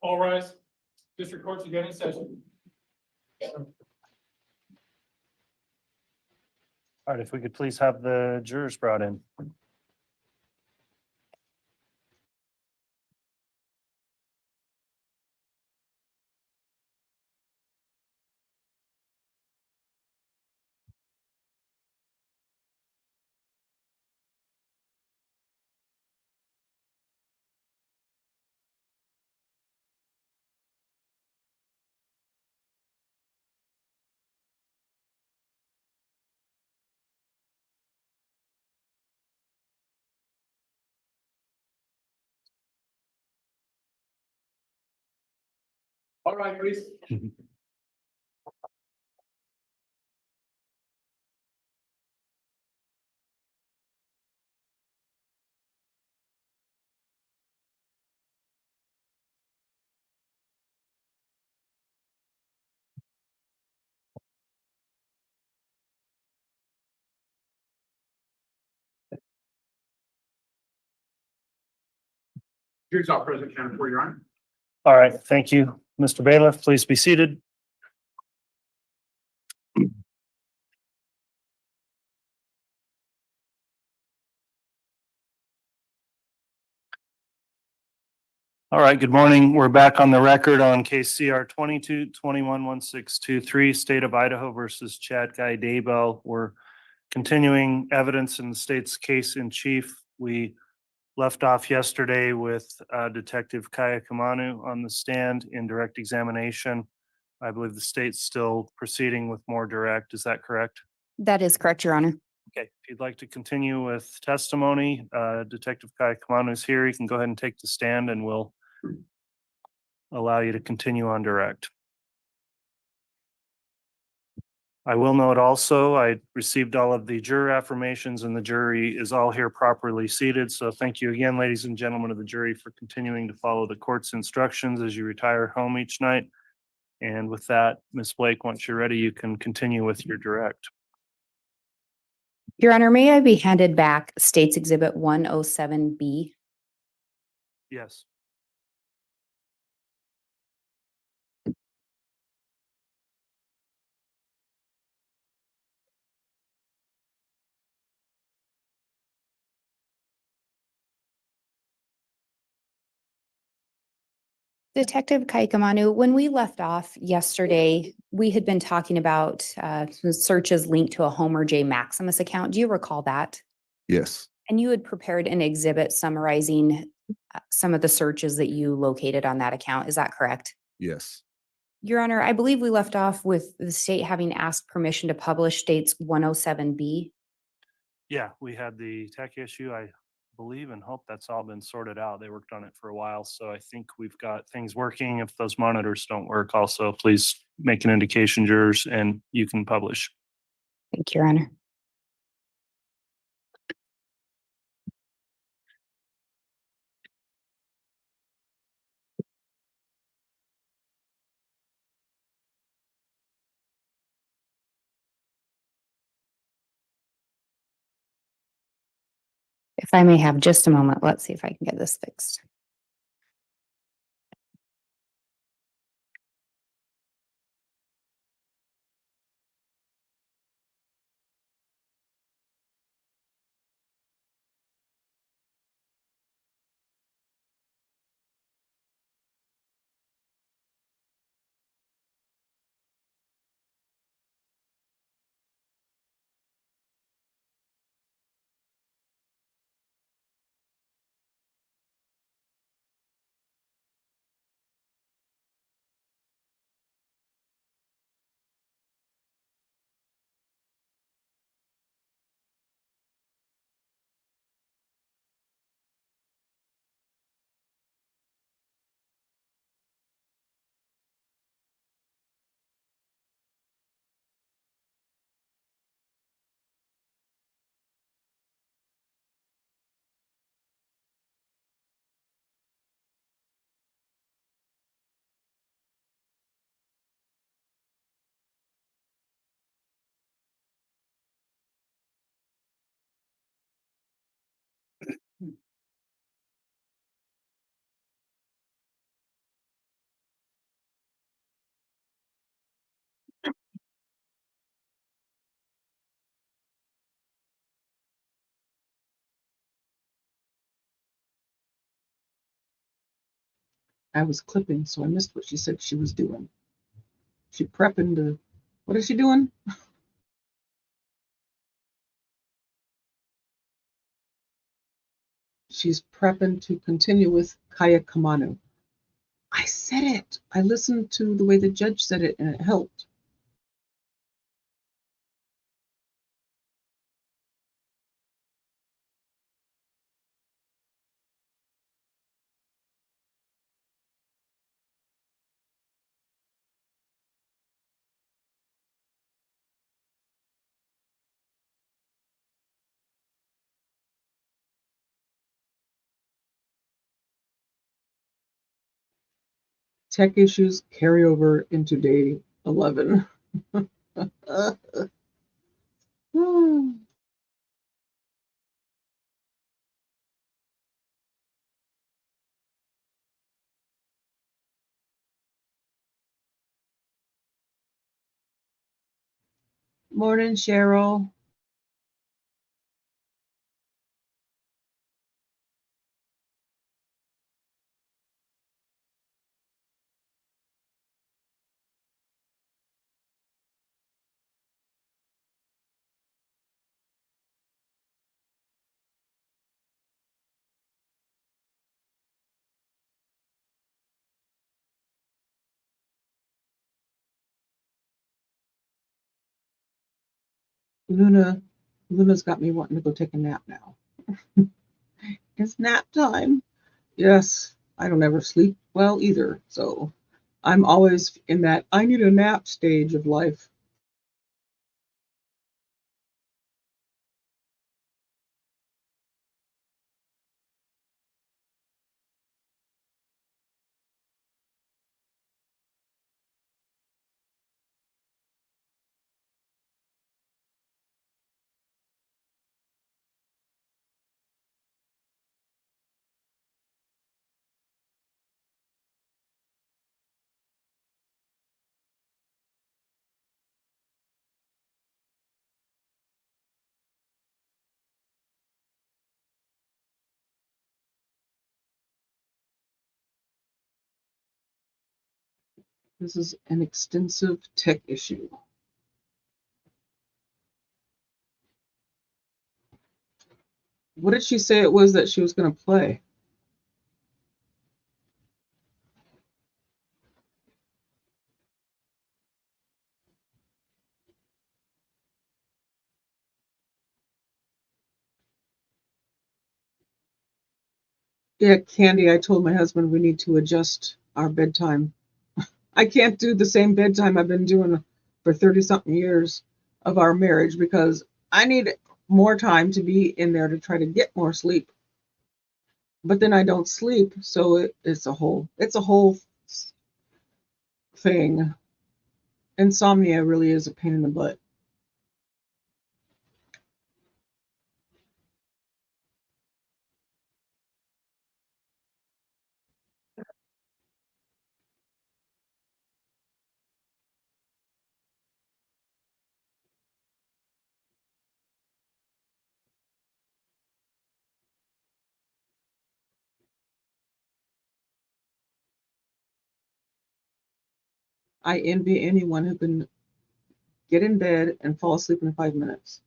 All rise. District Court's again in session. All right, if we could please have the jurors brought in. All right, please. Here's our President County for your honor. All right, thank you. Mr. Bailiff, please be seated. All right, good morning. We're back on the record on case CR 22-21-1623, State of Idaho versus Chad Guy Daybell. We're continuing evidence in the state's case in chief. We left off yesterday with Detective Kaaiakamanu on the stand in direct examination. I believe the state's still proceeding with more direct. Is that correct? That is correct, Your Honor. Okay, if you'd like to continue with testimony, Detective Kaaiakamanu is here. You can go ahead and take the stand and we'll allow you to continue on direct. I will note also, I received all of the juror affirmations and the jury is all here properly seated. So thank you again, ladies and gentlemen of the jury, for continuing to follow the court's instructions as you retire home each night. And with that, Ms. Blake, once you're ready, you can continue with your direct. Your Honor, may I be handed back State's Exhibit 107B? Yes. Detective Kaaiakamanu, when we left off yesterday, we had been talking about some searches linked to a Homer J. Maximus account. Do you recall that? Yes, And you had prepared an exhibit summarizing some of the searches that you located on that account. Is that correct? yes, Your Honor, I believe we left off with the state having asked permission to publish State's 107B. Yeah, we had the tech issue. I believe and hope that's all been sorted out. They worked on it for a while. So I think we've got things working. If those monitors don't work also, please make an indication, jurors, and you can publish. Thank you, Your Honor. If I may have just a moment, let's see if I can get this fixed. I was clipping, so I missed what she said she was doing. She prepping to, what is she doing? She's prepping to continue with Kaaiakamanu. I said it. I listened to the way the judge said it, and it helped. Tech issues carry over into day 11. Morning, Cheryl. Luna's got me wanting to go take a nap now. It's nap time. Yes, I don't ever sleep well either. So I'm always in that I need a nap stage of life. This is an extensive tech issue. What did she say it was that she was going to play? Yeah, Candy, I told my husband we need to adjust our bedtime. I can't do the same bedtime I've been doing for 30-something years of our marriage because I need more time to be in there to try to get more sleep. But then I don't sleep, so it's a whole thing. Insomnia really is a pain in the butt. I envy anyone who can get in bed and fall asleep in 5 minutes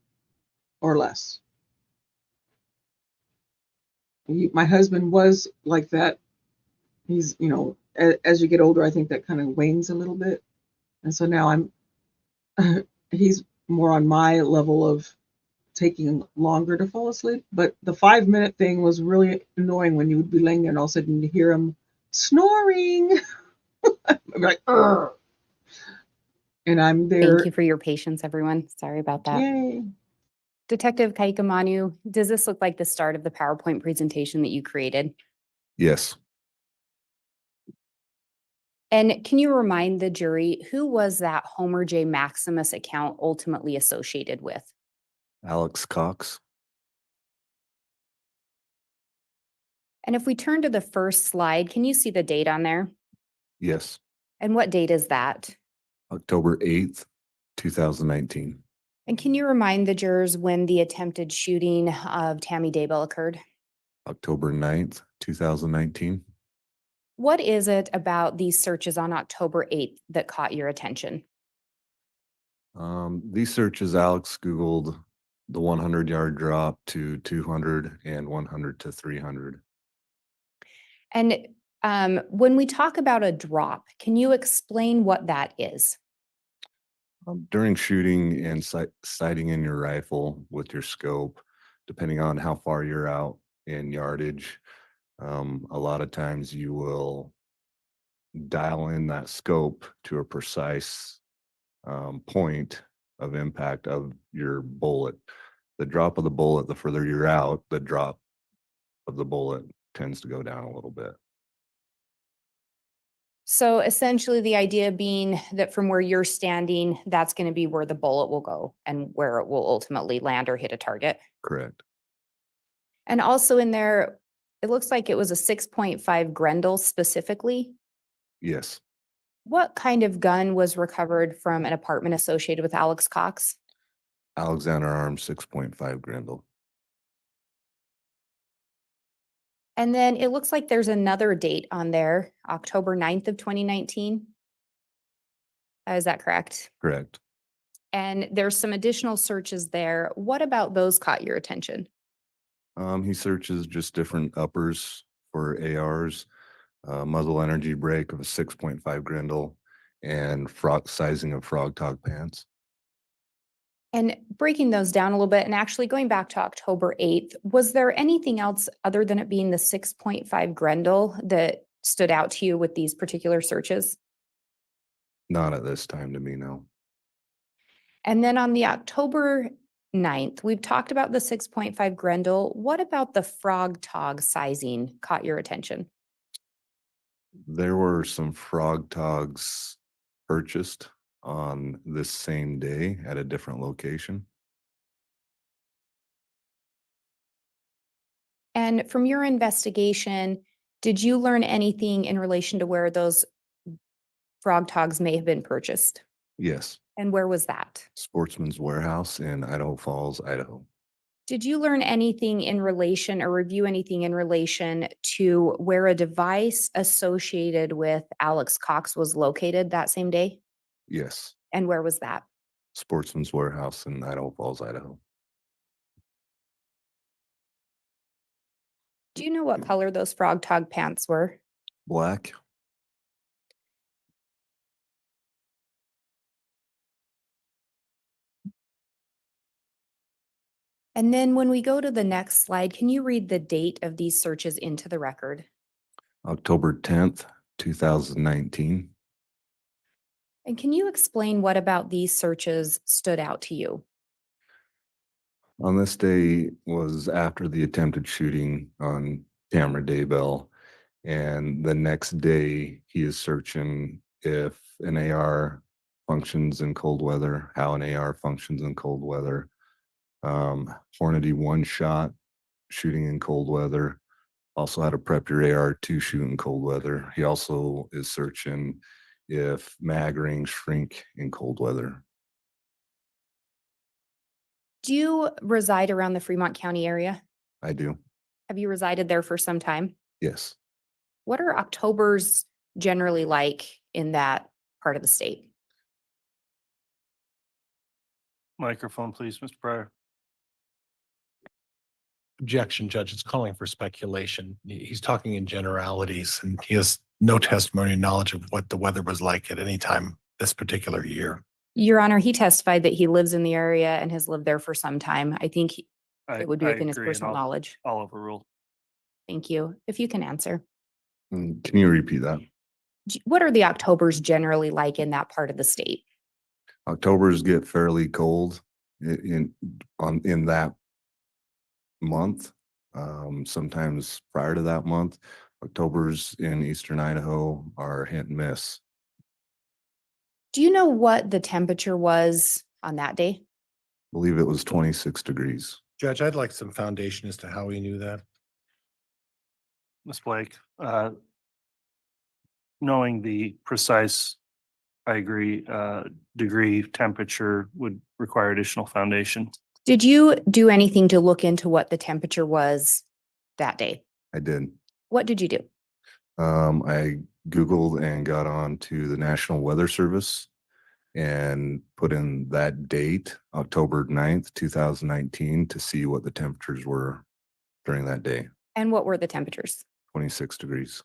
or less. My husband was like that. He's, as you get older, I think that kind of wanes a little bit. And so now he's more on my level of taking longer to fall asleep. But the 5-minute thing was really annoying when you would be laying there and all of a sudden you hear him snoring. I'm like, ugh. And I'm there. Thank you for your patience, everyone. Sorry about that. Yay. Detective Kaaiakamanu, does this look like the start of the PowerPoint presentation that you created? Yes, And can you remind the jury, who was that Homer J. Maximus account ultimately associated with? Alex Cox. And if we turn to the first slide, can you see the date on there? Yes, And what date is that? October 8th, 2019. And can you remind the jurors when the attempted shooting of Tammy Daybell occurred? October 9th, 2019. What is it about these searches on October 8th that caught your attention? These searches, Alex Googled the 100-yard drop to 200 and 100 to 300. And when we talk about a drop, can you explain what that is? During shooting and sighting in your rifle with your scope, depending on how far you're out in yardage, a lot of times you will dial in that scope to a precise point of impact of your bullet. The drop of the bullet, the further you're out, the drop of the bullet tends to go down a little bit. So essentially the idea being that from where you're standing, that's going to be where the bullet will go and where it will ultimately land or hit a target. Correct. And also in there, it looks like it was a 6.5 Grendel specifically. Yes. What kind of gun was recovered from an apartment associated with Alex Cox? Alexander Arms 6.5 Grendel. And then it looks like there's another date on there, October 9th of 2019. Is that correct? Correct. And there's some additional searches there. What about those caught your attention? He searches just different uppers for ARs, muzzle energy brake of a 6.5 Grendel, and frog sizing of frog tog pants. And breaking those down a little bit and actually going back to October 8th, was there anything else other than it being the 6.5 Grendel that stood out to you with these particular searches? Not at this time to me, no. And then on the October 9th, we've talked about the 6.5 Grendel. What about the frog tog sizing caught your attention? There were some frog togs purchased on this same day at a different location. And from your investigation, did you learn anything in relation to where those frog togs may have been purchased? Yes. And where was that? Sportsman's Warehouse in Idaho Falls, Idaho. Did you learn anything in relation or review anything in relation to where a device associated with Alex Cox was located that same day? Yes. And where was that? Sportsman's Warehouse in Idaho Falls, Idaho. Do you know what color those frog tog pants were? Black. And then when we go to the next slide, can you read the date of these searches into the record? October 10th, 2019. And can you explain what about these searches stood out to you? On this day was after the attempted shooting on Tamara Daybell. And the next day, he is searching if an AR functions in cold weather, how an AR functions in cold weather. Hornady one shot shooting in cold weather. Also had a prep your AR to shoot in cold weather. He also is searching if mag rings shrink in cold weather. Do you reside around the Fremont County area? I do. Have you resided there for some time? Yes. What are Octobers generally like in that part of the state? Microphone, please, Mr. Pryor. Objection, Judge. It's calling for speculation. He's talking in generalities, and he has no testimony or knowledge of what the weather was like at any time this particular year. Your Honor, he testified that he lives in the area and has lived there for some time. I think it would be within his agree, and personal knowledge. I'll overrule. Thank you. If you can answer. Can you repeat that? What are the Octobers generally like in that part of the state? Octobers get fairly cold in that month. Sometimes prior to that month, Octobers in eastern Idaho are hit and miss. Do you know what the temperature was on that day? I believe it was 26 degrees. Judge, I'd like some foundation as to how he knew that. Ms. Blake, knowing the precise, I agree, degree temperature would require additional foundation. Did you do anything to look into what the temperature was that day? I did. What did you do? I Googled and got on to the National Weather Service and put in that date, October 9th, 2019, to see what the temperatures were during that day, And what were the temperatures? 26 degrees.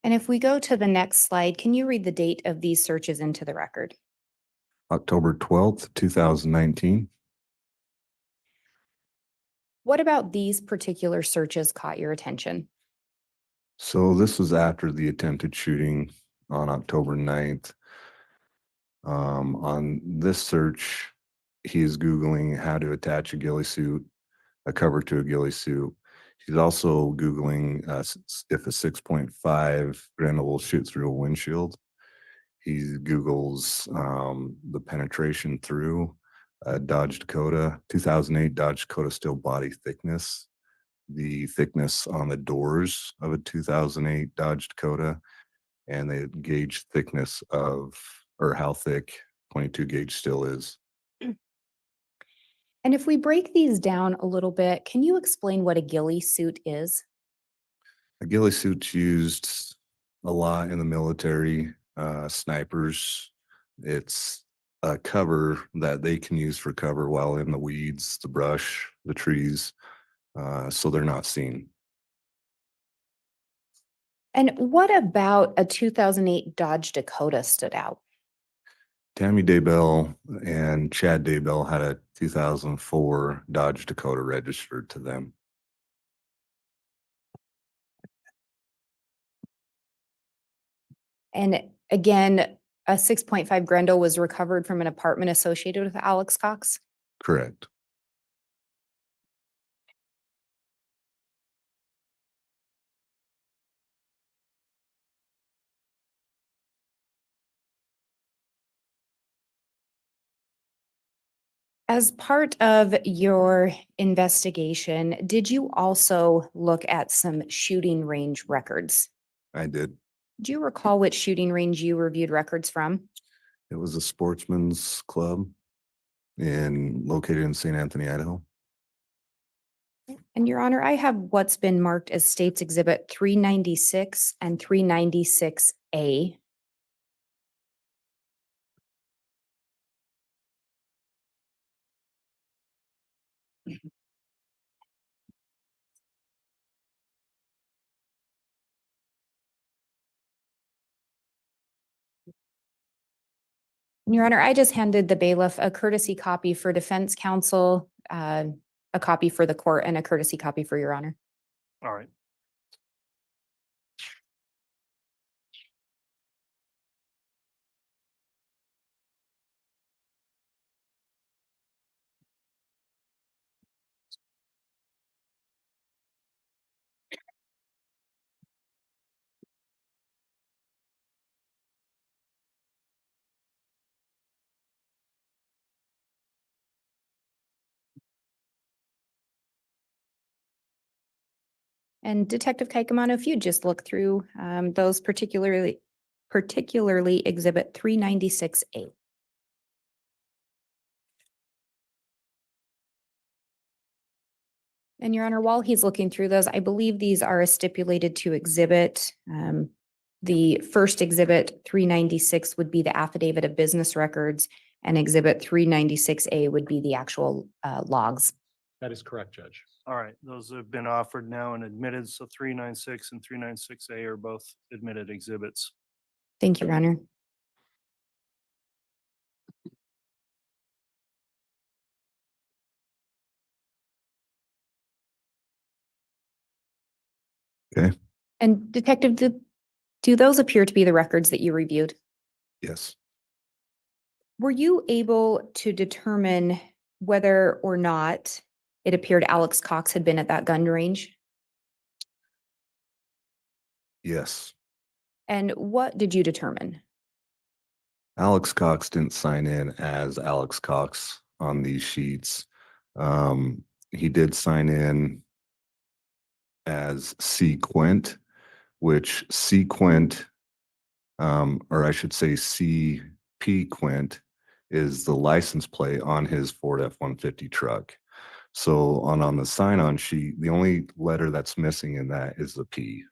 And if we go to the next slide, can you read the date of these searches into the record? October 12th, 2019. What about these particular searches caught your attention? So this was after the attempted shooting on October 9th. On this search, he's Googling how to attach a ghillie suit, a cover to a ghillie suit. He's also Googling if a 6.5 Grendel will shoot through a windshield. He Googles the penetration through Dodge Dakota, 2008 Dodge Dakota steel body thickness, the thickness on the doors of a 2008 Dodge Dakota, and the gauge thickness of, or how thick 22 gauge steel is. And if we break these down a little bit, can you explain what a ghillie suit is? A ghillie suit's used a lot in the military, snipers. It's a cover that they can use for cover while in the weeds, the brush, the trees, so they're not seen. And what about a 2008 Dodge Dakota stood out? Tammy Daybell and Chad Daybell had a 2004 Dodge Dakota registered to them. And again, a 6.5 Grendel was recovered from an apartment associated with Alex Cox. Correct. As part of your investigation, did you also look at some shooting range records? I did. Do you recall which shooting range you reviewed records from? It was a sportsman's club located in St. Anthony, Idaho. And Your Honor, I have what's been marked as States Exhibit 396 and 396A. Your Honor, I just handed the bailiff a courtesy copy for defense counsel, a copy for the court, and a courtesy copy for Your Honor. All right. And Detective Kaaiakamanu, if you just look through those particularly Exhibit 396A. And Your Honor, while he's looking through those, I believe these are a stipulated to exhibit. The first exhibit 396 would be the affidavit of business records, and exhibit 396A would be the actual logs. That is correct, Judge. All right. Those have been offered now and admitted. So 396 and 396A are both admitted exhibits. Thank you, Your Honor. Okay. And Detective, do those appear to be the records that you reviewed? Yes. Were you able to determine whether or not it appeared Alex Cox had been at that gun range? Yes. And what did you determine? Alex Cox didn't sign in as Alex Cox on these sheets. He did sign in as C. Quint, which C. Quint, or I should say C. P Quint is the license plate on his Ford F-150 truck. So on the sign-on sheet, the only letter that's missing in that is the P.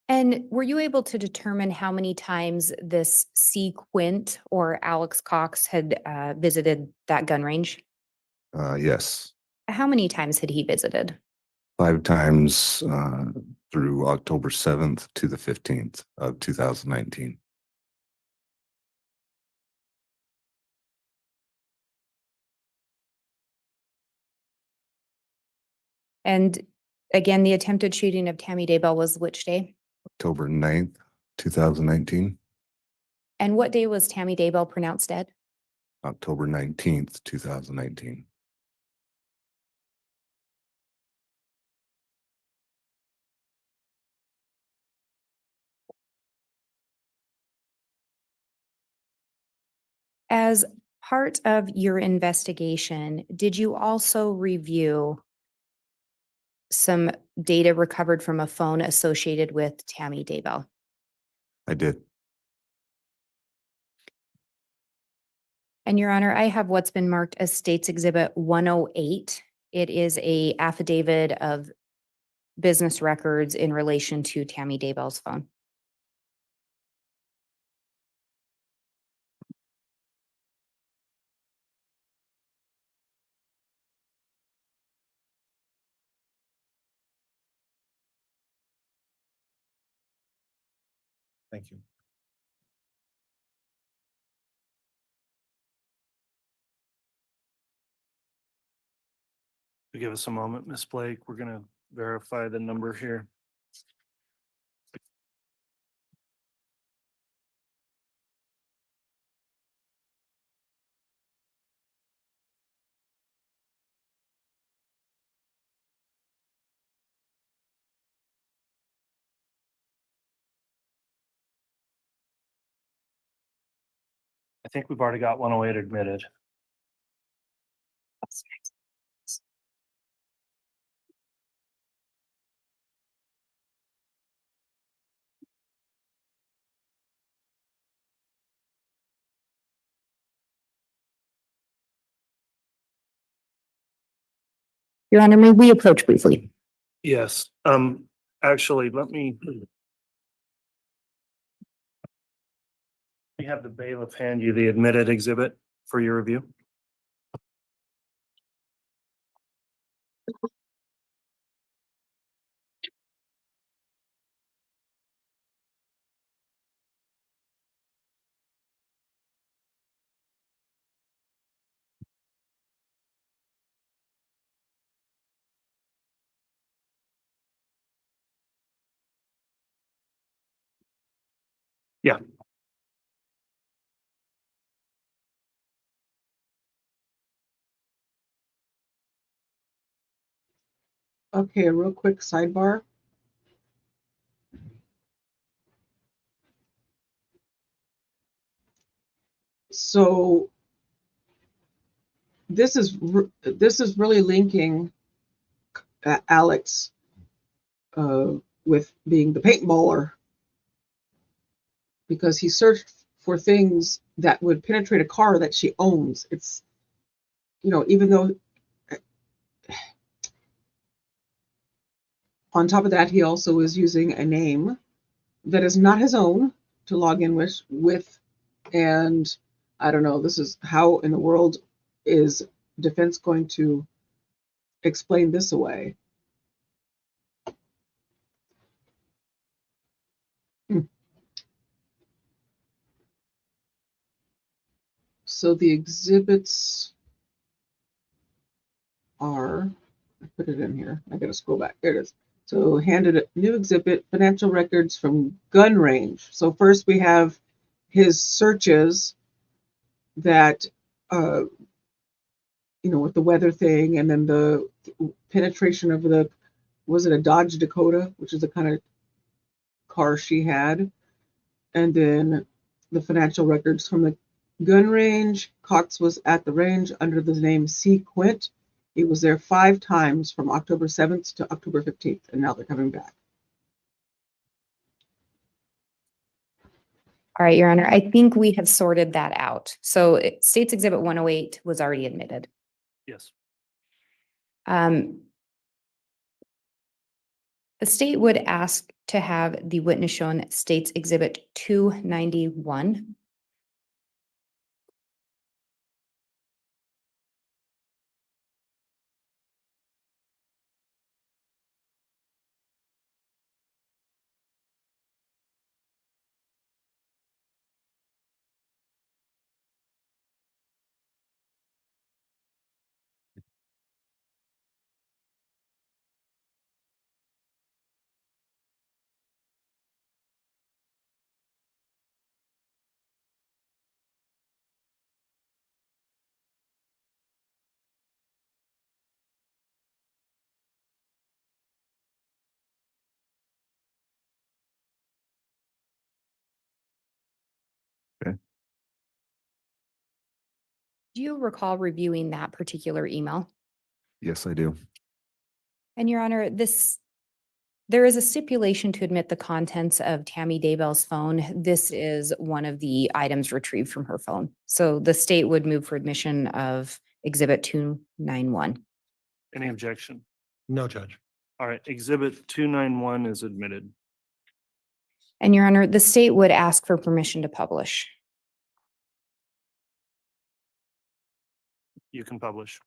And were you able to determine how many times this C. Quint or Alex Cox had visited that gun range? Yes, How many times had he visited? 5 times through October 7th to the 15th of 2019. And again, the attempted shooting of Tammy Daybell was which day? October 9th, 2019, And what day was Tammy Daybell pronounced dead? October 19th, 2019. As part of your investigation, did you also review some data recovered from a phone associated with Tammy Daybell? I did. And Your Honor, I have what's been marked as States Exhibit 108. It is a affidavit of business records in relation to Tammy Daybell's phone. Thank you. Give us a moment, Ms. Blake. We're gonna verify the number here. I think we've already got 108 admitted. Your Honor, may we approach briefly? Yes, actually, let me have the bailiff hand you the admitted exhibit for your review. Yeah. Okay, a real quick sidebar. So this is really linking Alex with being the paintballer, because he searched for things that would penetrate a car that she owns. It's, even though on top of that, he also is using a name that is not his own to log in with, and I don't know, this is how in the world is defense going to explain this away? So the exhibits are, I put it in here. I gotta scroll back. There it is. So handed a new exhibit, financial records from gun range. So first we have his searches that, with the weather thing, and then the penetration of was it a Dodge Dakota, which is the kind of car she had, and then the financial records from the gun range. Cox was at the range under the name C. Quint. He was there 5 times from October 7th to October 15th, and now they're coming back. All right, Your Honor, I think we have sorted that out. So State's Exhibit 108 was already admitted. Yes. The state would ask to have the witness shown State's Exhibit 291. Okay. Do you recall reviewing that particular email? Yes, I do. And Your Honor, there is a stipulation to admit the contents of Tammy Daybell's phone. This is one of the items retrieved from her phone. So the state would move for admission of Exhibit 291. Any objection? No, Judge. All right, Exhibit 291 is admitted. And Your Honor, the state would ask for permission to publish. You can publish.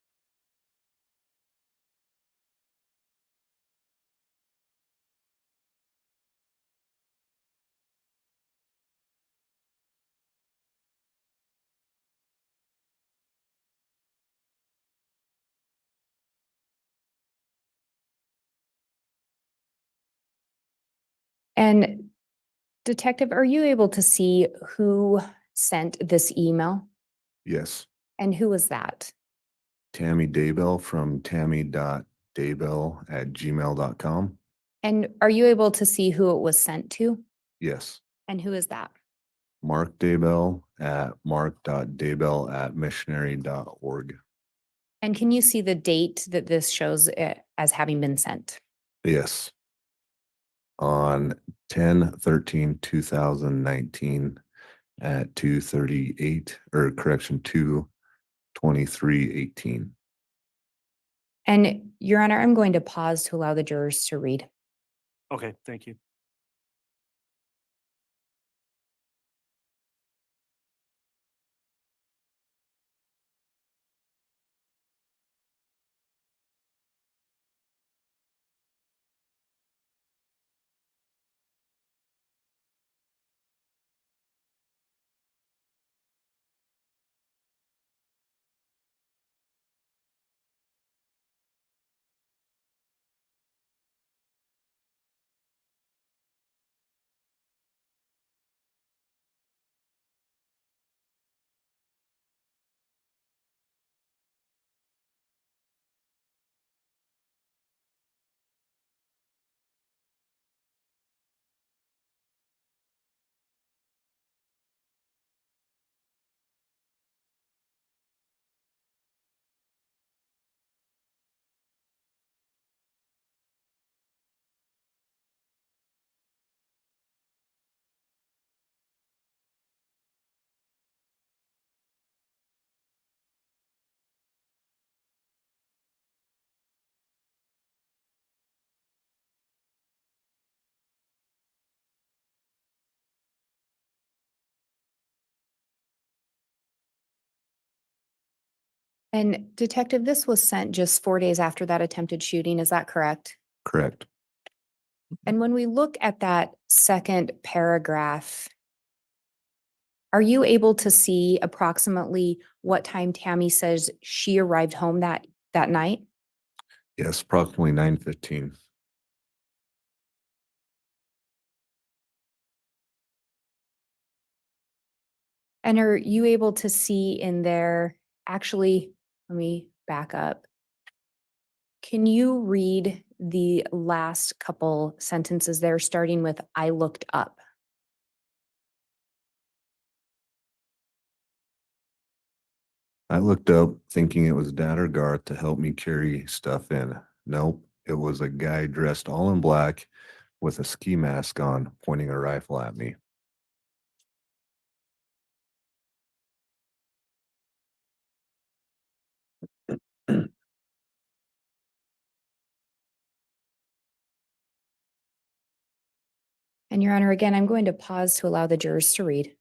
And Detective, are you able to see who sent this email? Yes. And who was that? Tammy Daybell from tammy.daybell@gmail.com. And are you able to see who it was sent to? Yes. And who is that? Mark Daybell at mark.daybell@missionary.org. And can you see the date that this shows it as having been sent? Yes. On 10/13/2019 at 2:38, or correction, 2:23:18. And Your Honor, I'm going to pause to allow the jurors to read. Okay, thank you. And Detective, this was sent just 4 days after that attempted shooting, is that correct? Correct. And when we look at that second paragraph, are you able to see approximately what time Tammy says she arrived home that night? Yes, approximately 9:15. And are you able to see in there, actually, let me back up. Can you read the last couple sentences there, starting with "I looked up"? I looked up thinking it was Dad or Garth to help me carry stuff in. Nope, it was a guy dressed all in black with a ski mask on, pointing a rifle at me. And Your Honor, again, I'm going to pause to allow the jurors to read.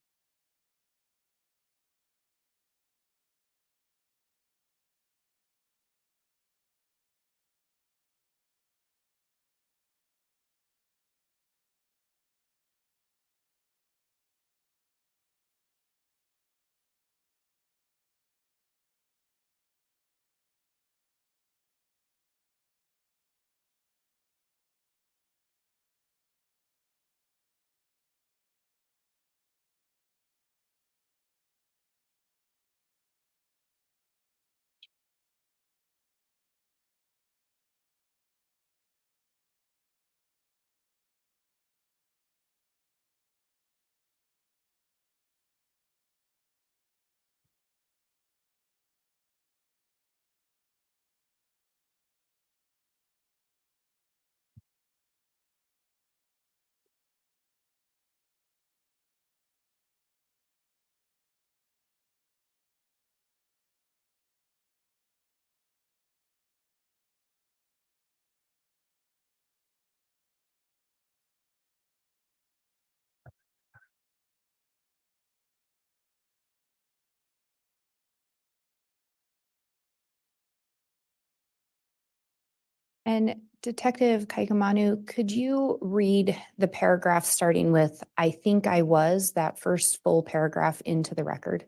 And Detective Kaaiakamanu, could you read the paragraph starting with, "I think I was," that first full paragraph into the record?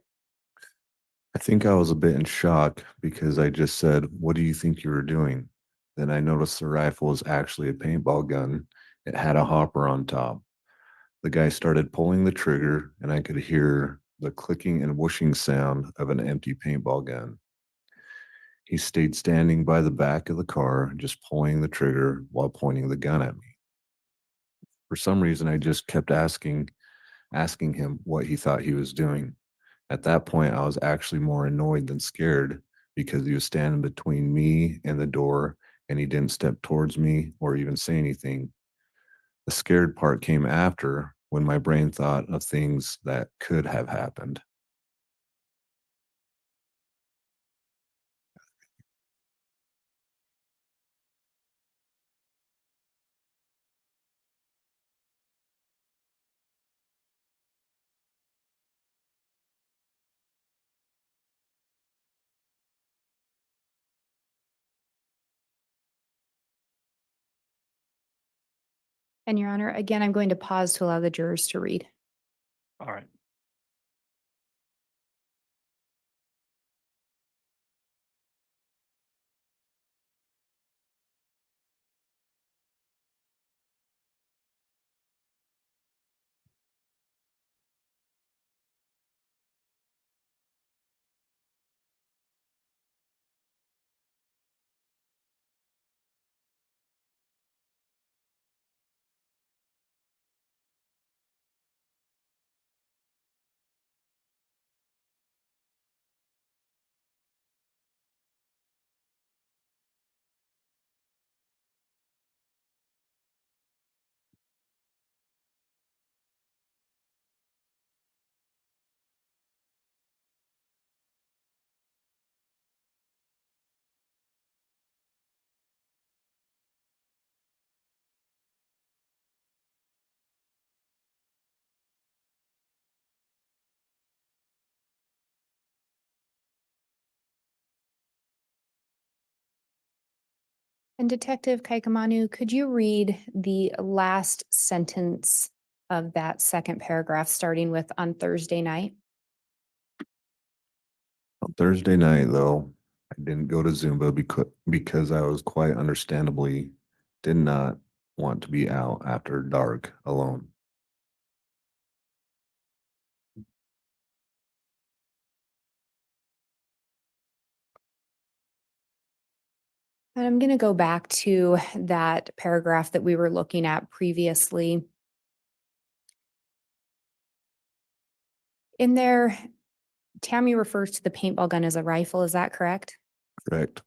I think I was a bit in shock because I just said, "What do you think you were doing?" Then I noticed the rifle was actually a paintball gun. It had a hopper on top. The guy started pulling the trigger, and I could hear the clicking and whooshing sound of an empty paintball gun. He stayed standing by the back of the car, just pulling the trigger while pointing the gun at me. For some reason, I just kept asking him what he thought he was doing. At that point, I was actually more annoyed than scared because he was standing between me and the door and he didn't step towards me or even say anything. The scared part came after when my brain thought of things that could have happened. And Your Honor, again, I'm going to pause to allow the jurors to read. All right. And Detective Kaaiakamanu, could you read the last sentence of that second paragraph, starting with "on Thursday night"? On Thursday night, though, I didn't go to Zumba because I was quite understandably did not want to be out after dark alone. And I'm going to go back to that paragraph that we were looking at previously. In there, Tammy refers to the paintball gun as a rifle. Is that correct? Correct?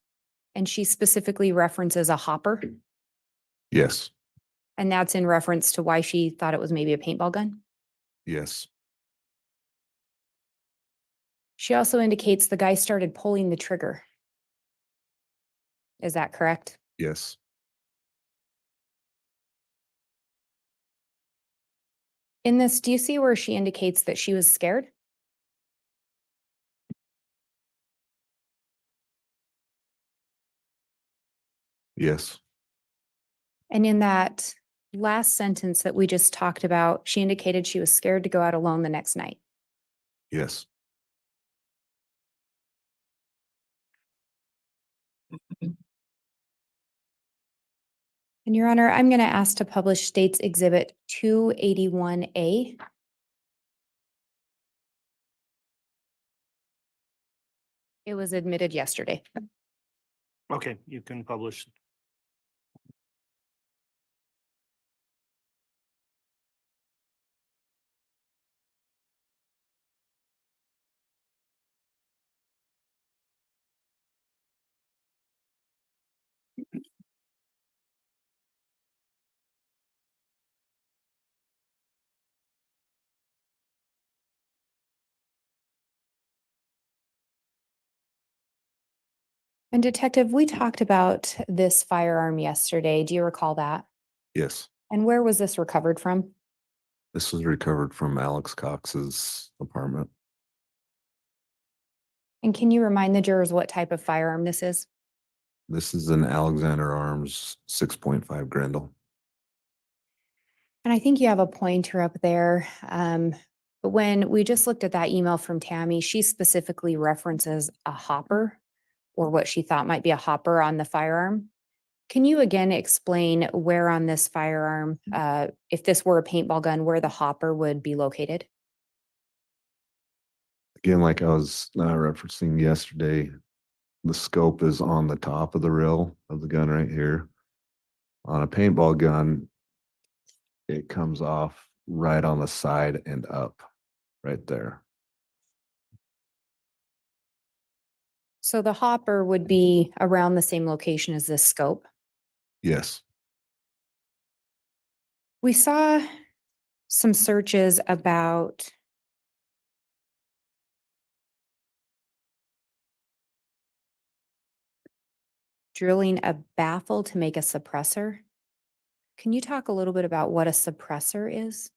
And she specifically references a hopper. Yes. And that's in reference to why she thought it was maybe a paintball gun. Yes. She also indicates the guy started pulling the trigger. Is that correct? Yes. In this, do you see where she indicates that she was scared? Yes. And in that last sentence that we just talked about, she indicated she was scared to go out alone the next night. Yes. And Your Honor, I'm going to ask to publish State's Exhibit 281A. It was admitted yesterday. Okay, you can publish. And Detective, we talked about this firearm yesterday. Do you recall that? Yes. And where was this recovered from? This was recovered from Alex Cox's apartment. And can you remind the jurors what type of firearm this is? This is an Alexander Arms 6.5 Grendel. And I think you have a pointer up there. But when we just looked at that email from Tammy, she specifically references a hopper or what she thought might be a hopper on the firearm. Can you again explain where on this firearm, if this were a paintball gun, where the hopper would be located? Again, like I was referencing yesterday, the scope is on the top of the rail of the gun right here. On a paintball gun, it comes off right on the side and up right there. So the hopper would be around the same location as this scope. Yes. We saw some searches about drilling a baffle to make a suppressor. Can you talk a little bit about what a suppressor is?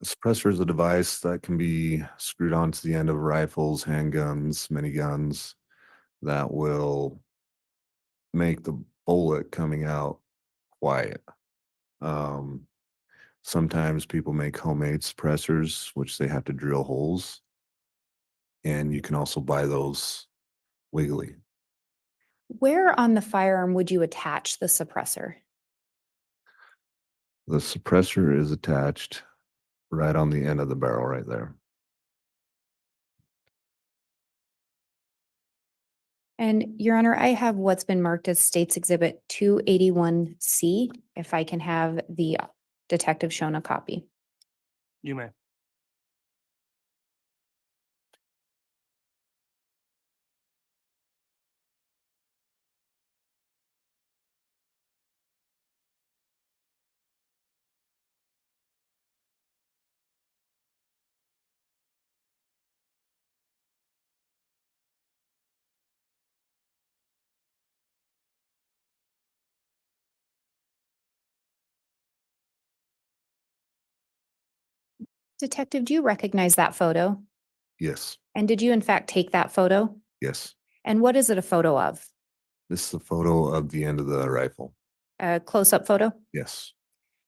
A suppressor is a device that can be screwed onto the end of rifles, handguns, miniguns that will make the bullet coming out quiet. Sometimes people make homemade suppressors, which they have to drill holes. And you can also buy those wiggly. Where on the firearm would you attach the suppressor? The suppressor is attached right on the end of the barrel right there. And Your Honor, I have what's been marked as State's Exhibit 281C, if I can have the detective shown a copy. You may. Detective, do you recognize that photo? Yes. And did you in fact take that photo? Yes. And what is it a photo of? This is a photo of the end of the rifle. A close-up photo? Yes.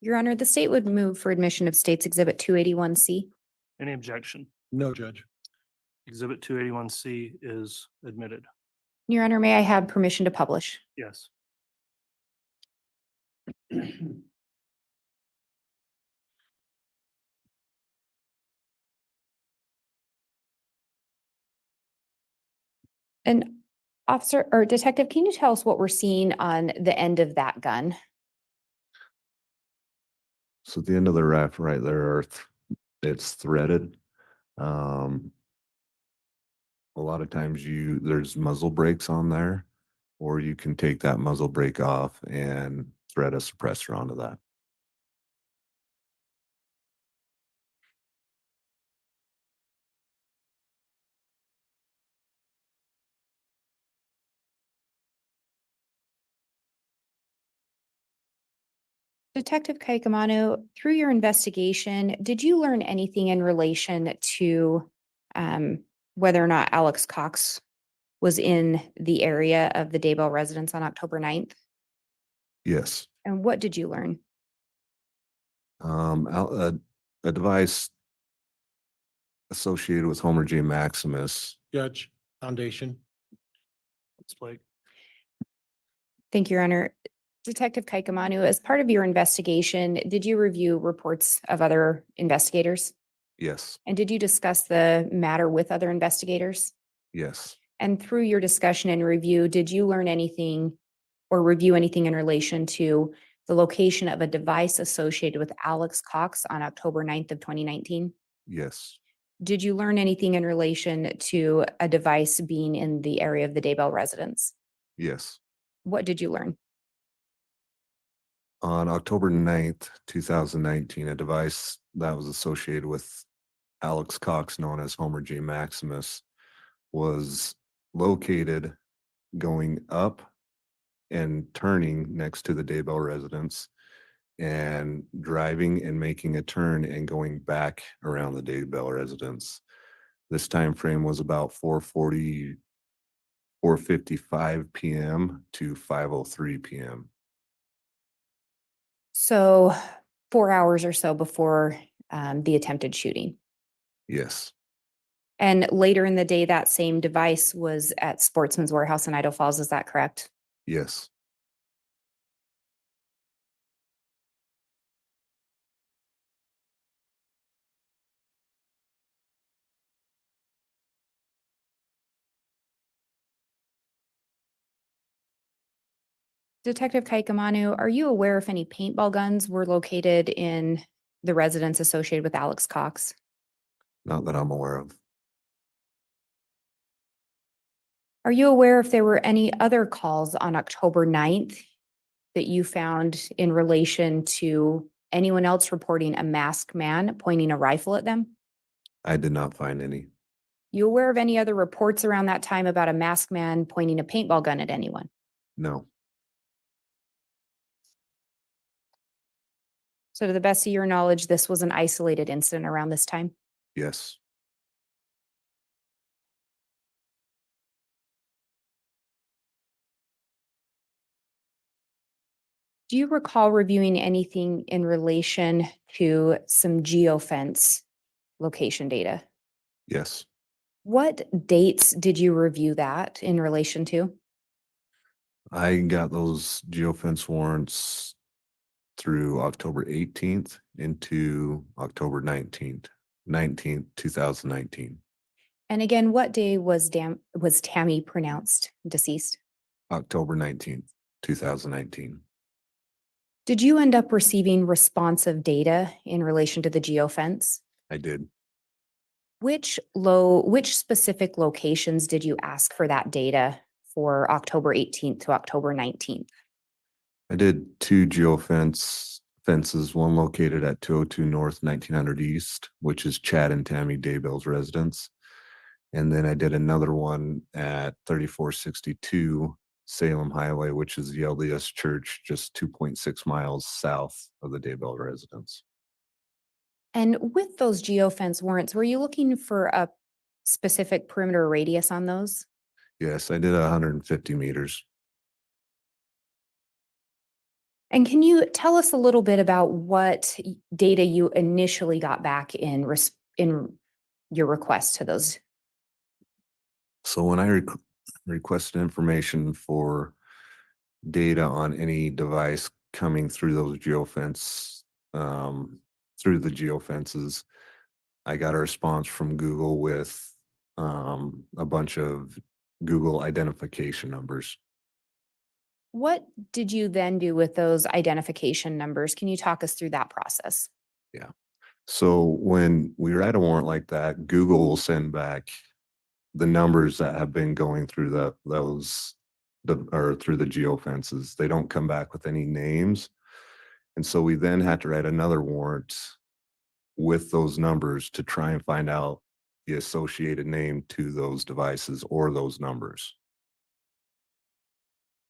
Your Honor, the state would move for admission of State's Exhibit 281C. Any objection? No, Judge. Exhibit 281C is admitted. Your Honor, may I have permission to publish? Yes. And officer or detective, can you tell us what we're seeing on the end of that gun? So at the end of the rifle right there, it's threaded. A lot of times there's muzzle brakes on there, or you can take that muzzle brake off and thread a suppressor onto that. Detective Kaaiakamanu, through your investigation, did you learn anything in relation to whether or not Alex Cox was in the area of the Daybell residence on October 9th? Yes. And what did you learn? A device associated with Homer J. Maximus. Judge, foundation. It's Blake. Thank you, Your Honor. Detective Kaaiakamanu, as part of your investigation, did you review reports of other investigators? Yes. And did you discuss the matter with other investigators? Yes. And through your discussion and review, did you learn anything or review anything in relation to the location of a device associated with Alex Cox on October 9th of 2019? Yes. Did you learn anything in relation to a device being in the area of the Daybell residence? Yes. What did you learn? On October 9th, 2019, a device that was associated with Alex Cox, known as Homer J. Maximus, was located going up and turning next to the Daybell residence and driving and making a turn and going back around the Daybell residence. This time frame was about 4:55 p.m. to 5:03 p.m. So 4 hours or so before the attempted shooting. Yes. And later in the day, that same device was at Sportsman's Warehouse in Idaho Falls. Is that correct? Yes. Detective Kaaiakamanu, are you aware if any paintball guns were located in the residence associated with Alex Cox? Not that I'm aware of. Are you aware if there were any other calls on October 9th that you found in relation to anyone else reporting a masked man pointing a rifle at them? I did not find any. You aware of any other reports around that time about a masked man pointing a paintball gun at anyone? No. So to the best of your knowledge, this was an isolated incident around this time? Yes. Do you recall reviewing anything in relation to some geofence location data? Yes. What dates did you review that in relation to? I got those geofence warrants through October 18th into October 19th, 2019. And again, what day was Tammy pronounced deceased? October 19th, 2019. Did you end up receiving responsive data in relation to the geofence? I did. Which specific locations did you ask for that data for October 18th to October 19th? I did two fences, one located at 202 North, 1900 East, which is Chad and Tammy Daybell's residence. And then I did another one at 3462 Salem Highway, which is the LDS Church, just 2.6 miles south of the Daybell residence. And with those geofence warrants, were you looking for a specific perimeter radius on those? Yes, I did 150 meters. And can you tell us a little bit about what data you initially got back in your request to those? So when I requested information for data on any device coming through those through the geofences, I got a response from Google with a bunch of Google identification numbers. What did you then do with those identification numbers? Can you talk us through that process? Yeah. So when we write a warrant like that, Google will send back the numbers that have been going through through the geofences. They don't come back with any names. And so we then had to write another warrant with those numbers to try and find out the associated name to those devices or those numbers.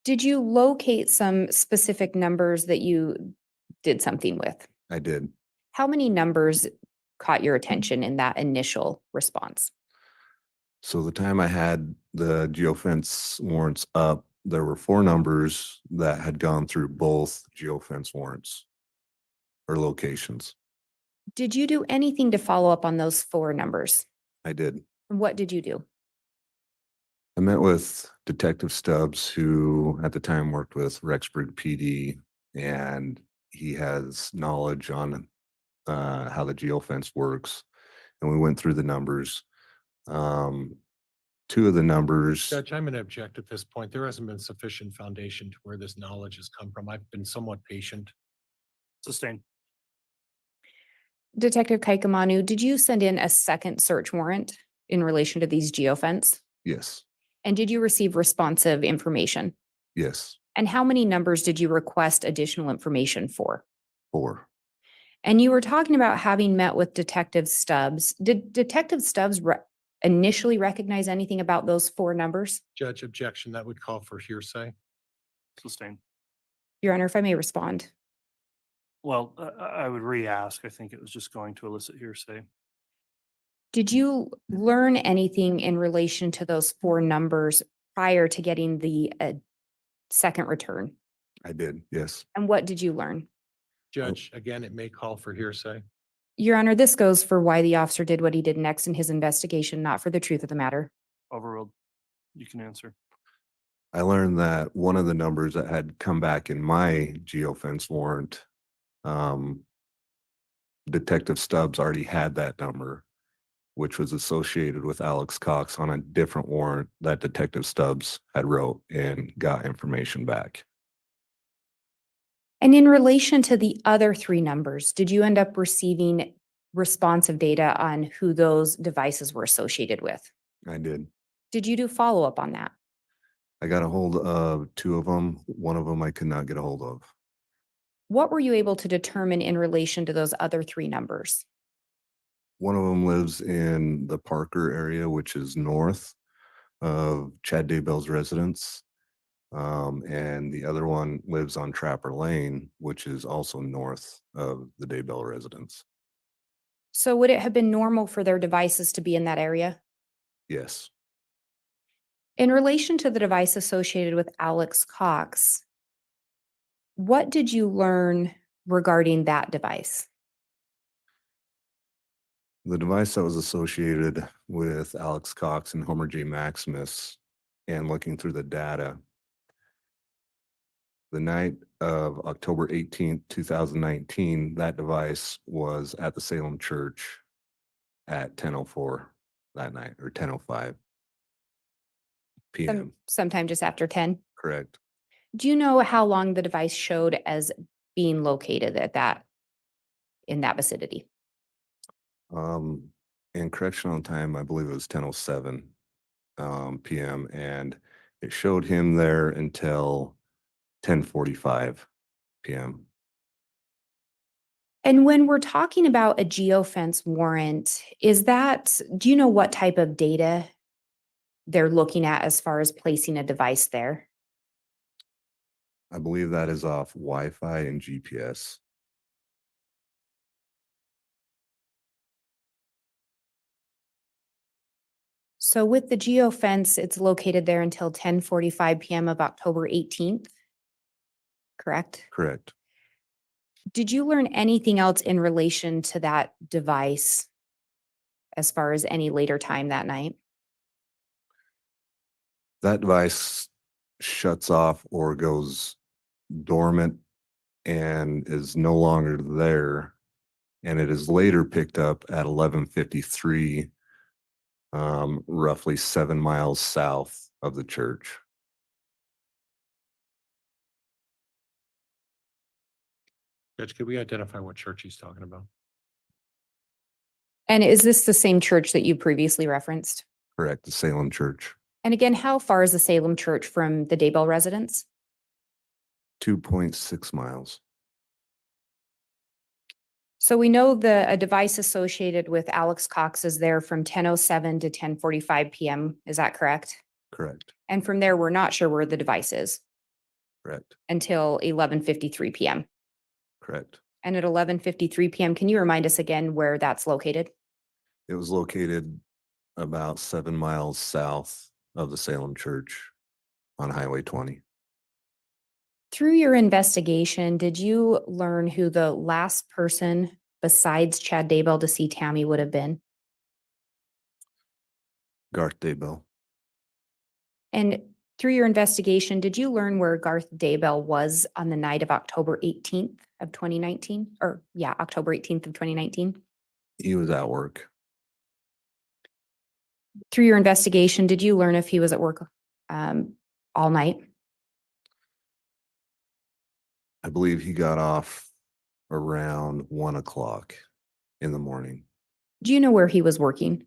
Did you locate some specific numbers that you did something with. I did. How many numbers caught your attention in that initial response? So the time I had the geofence warrants up, there were 4 numbers that had gone through both geofence warrants or locations. Did you do anything to follow up on those 4 numbers? I did. What did you do? I met with Detective Stubbs, who at the time worked with Rexburg PD, and he has knowledge on how the geofence works. And we went through the numbers. 2 of the numbers, Judge, I'm going to object at this point. There hasn't been sufficient foundation to where this knowledge has come from. I've been somewhat patient. Sustained. Detective Kaaiakamanu, did you send in a second search warrant in relation to these geofence? yes, And did you receive responsive information? yes, And how many numbers did you request additional information for? 4. And you were talking about having met with Detective Stubbs. Did Detective Stubbs initially recognize anything about those 4 numbers? Judge, objection, that would call for hearsay. Sustained. Your Honor, if I may respond. Well, I would re-ask. I think it was just going to elicit hearsay. Did you learn anything in relation to those 4 numbers prior to getting the second return? I did, yes. And what did you learn? Judge, again, it may call for hearsay. Your Honor, this goes for why the officer did what he did next in his investigation, not for the truth of the matter. Overruled. You can answer. I learned that one of the numbers that had come back in my geofence warrant, Detective Stubbs already had that number, which was associated with Alex Cox on a different warrant that Detective Stubbs had wrote and got information back. And in relation to the other 3 numbers, did you end up receiving responsive data on who those devices were associated with? I did. Did you do follow-up on that? I got a hold of 2 of them. One of them I could not get a hold of. What were you able to determine in relation to those other 3 numbers? One of them lives in the Parker area, which is north of Chad Daybell's residence. And the other one lives on Trapper Lane, which is also north of the Daybell residence. So would it have been normal for their devices to be in that area? Yes. In relation to the device associated with Alex Cox, what did you learn regarding that device? The device that was associated with Alex Cox and Homer J. Maximus, and looking through the data, the night of October 18th, 2019, that device was at the Salem Church at 10:04 that night, or 10:05 p.m. Sometime just after 10? Correct. Do you know how long the device showed as being located in that vicinity? In correctional time, I believe it was 10:07 p.m. and it showed him there until 10:45 p.m. And when we're talking about a geofence warrant, do you know what type of data they're looking at as far as placing a device there? I believe that is off Wi-Fi and GPS. So with the geofence, it's located there until 10:45 p.m. of October 18th, correct? Correct. Did you learn anything else in relation to that device as far as any later time that night? That device shuts off or goes dormant and is no longer there. And it is later picked up at 11:53, roughly 7 miles south of the church. Judge, could we identify what church he's talking about? And is this the same church that you previously referenced? Correct, the Salem Church. And again, how far is the Salem Church from the Daybell residence? 2.6 miles. So we know a device associated with Alex Cox is there from 10:07 to 10:45 p.m. Is that correct? Correct, And from there, we're not sure where the device is correct, until 11:53 p.m. Correct. And at 11:53 PM, can you remind us again where that's located? It was located about 7 miles south of the Salem Church on Highway 20. Through your investigation, did you learn who the last person besides Chad Daybell to see Tammy would have been? Garth Daybell. And through your investigation, did you learn where Garth Daybell was on the night of October 18th of 2019? Or yeah, October 18th of 2019? He was at work. Through your investigation, did you learn if he was at work all night? I believe he got off around 1 o'clock in the morning. Do you know where he was working?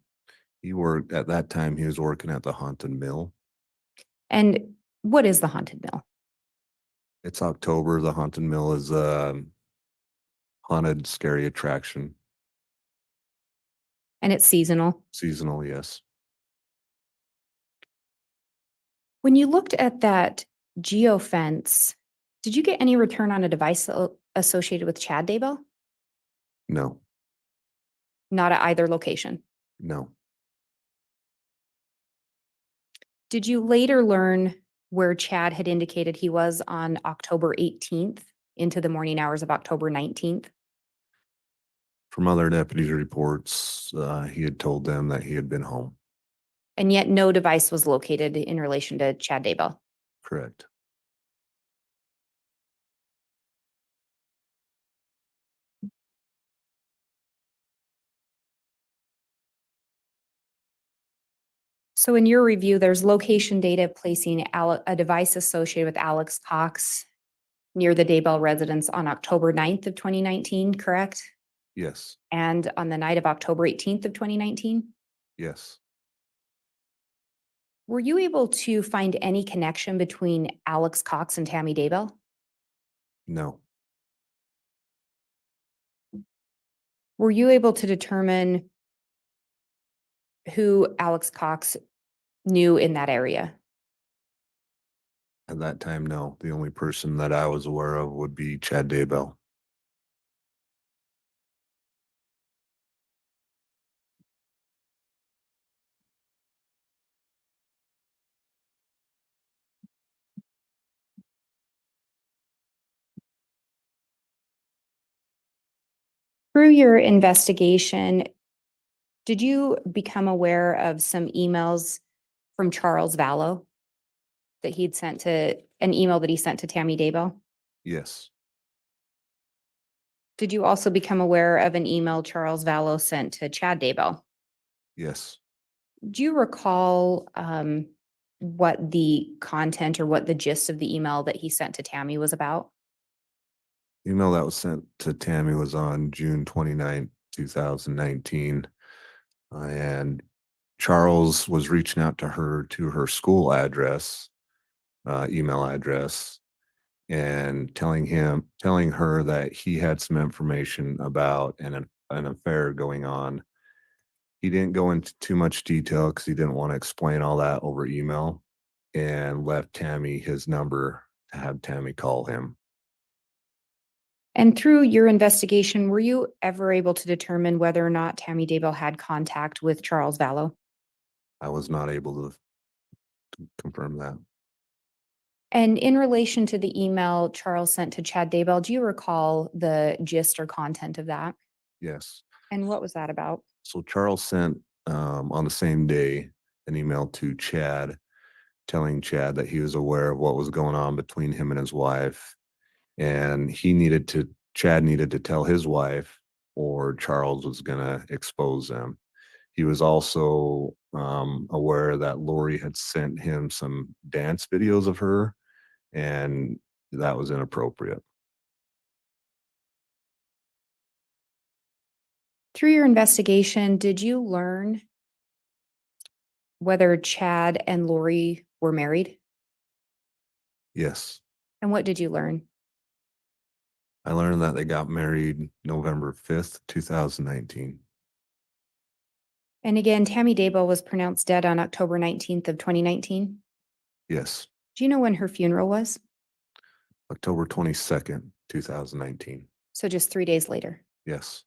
He worked at that time, he was working at the Haunted Mill. And what is the Haunted Mill? It's October. The Haunted Mill is a haunted, scary attraction. And it's seasonal. Seasonal, yes. When you looked at that geofence, did you get any return on a device associated with Chad Daybell? No, Not at either location. no. Did you later learn where Chad had indicated he was on October 18th into the morning hours of October 19th? From other deputies' reports, he had told them that he had been home. And yet no device was located in relation to Chad Daybell. Correct. So in your review, there's location data placing a device associated with Alex Cox near the Daybell residence on October 9th of 2019, correct? Yes, And on the night of October 18th of 2019? yes. Were you able to find any connection between Alex Cox and Tammy Daybell? No, Were you able to determine who Alex Cox knew in that area? at that time, no. The only person that I was aware of would be Chad Daybell. Through your investigation, did you become aware of some emails from Charles Vallow that he'd sent to, an email that he sent to Tammy Daybell? Yes, Did you also become aware of an email Charles Vallow sent to Chad Daybell? yes. Do you recall what the content or what the gist of the email that he sent to Tammy was about? The email that was sent to Tammy was on June 29th, 2019. And Charles was reaching out to her school address, email address, and telling her that he had some information about an affair going on. He didn't go into too much detail because he didn't want to explain all that over email, and left Tammy his number to have Tammy call him. And through your investigation, were you ever able to determine whether or not Tammy Daybell had contact with Charles Vallow? I was not able to confirm that. And in relation to the email Charles sent to Chad Daybell, do you recall the gist or content of that? Yes. And what was that about? So Charles sent on the same day an email to Chad, telling Chad that he was aware of what was going on between him and his wife, and Chad needed to tell his wife, or Charles was going to expose them. He was also aware that Lori had sent him some dance videos of her, and that was inappropriate. Through your investigation, did you learn whether Chad and Lori were married? Yes. And what did you learn? I learned that they got married November 5th, 2019. And again, Tammy Daybell was pronounced dead on October 19th of 2019. Yes. Do you know when her funeral was? October 22nd, 2019. So just 3 days later. Yes.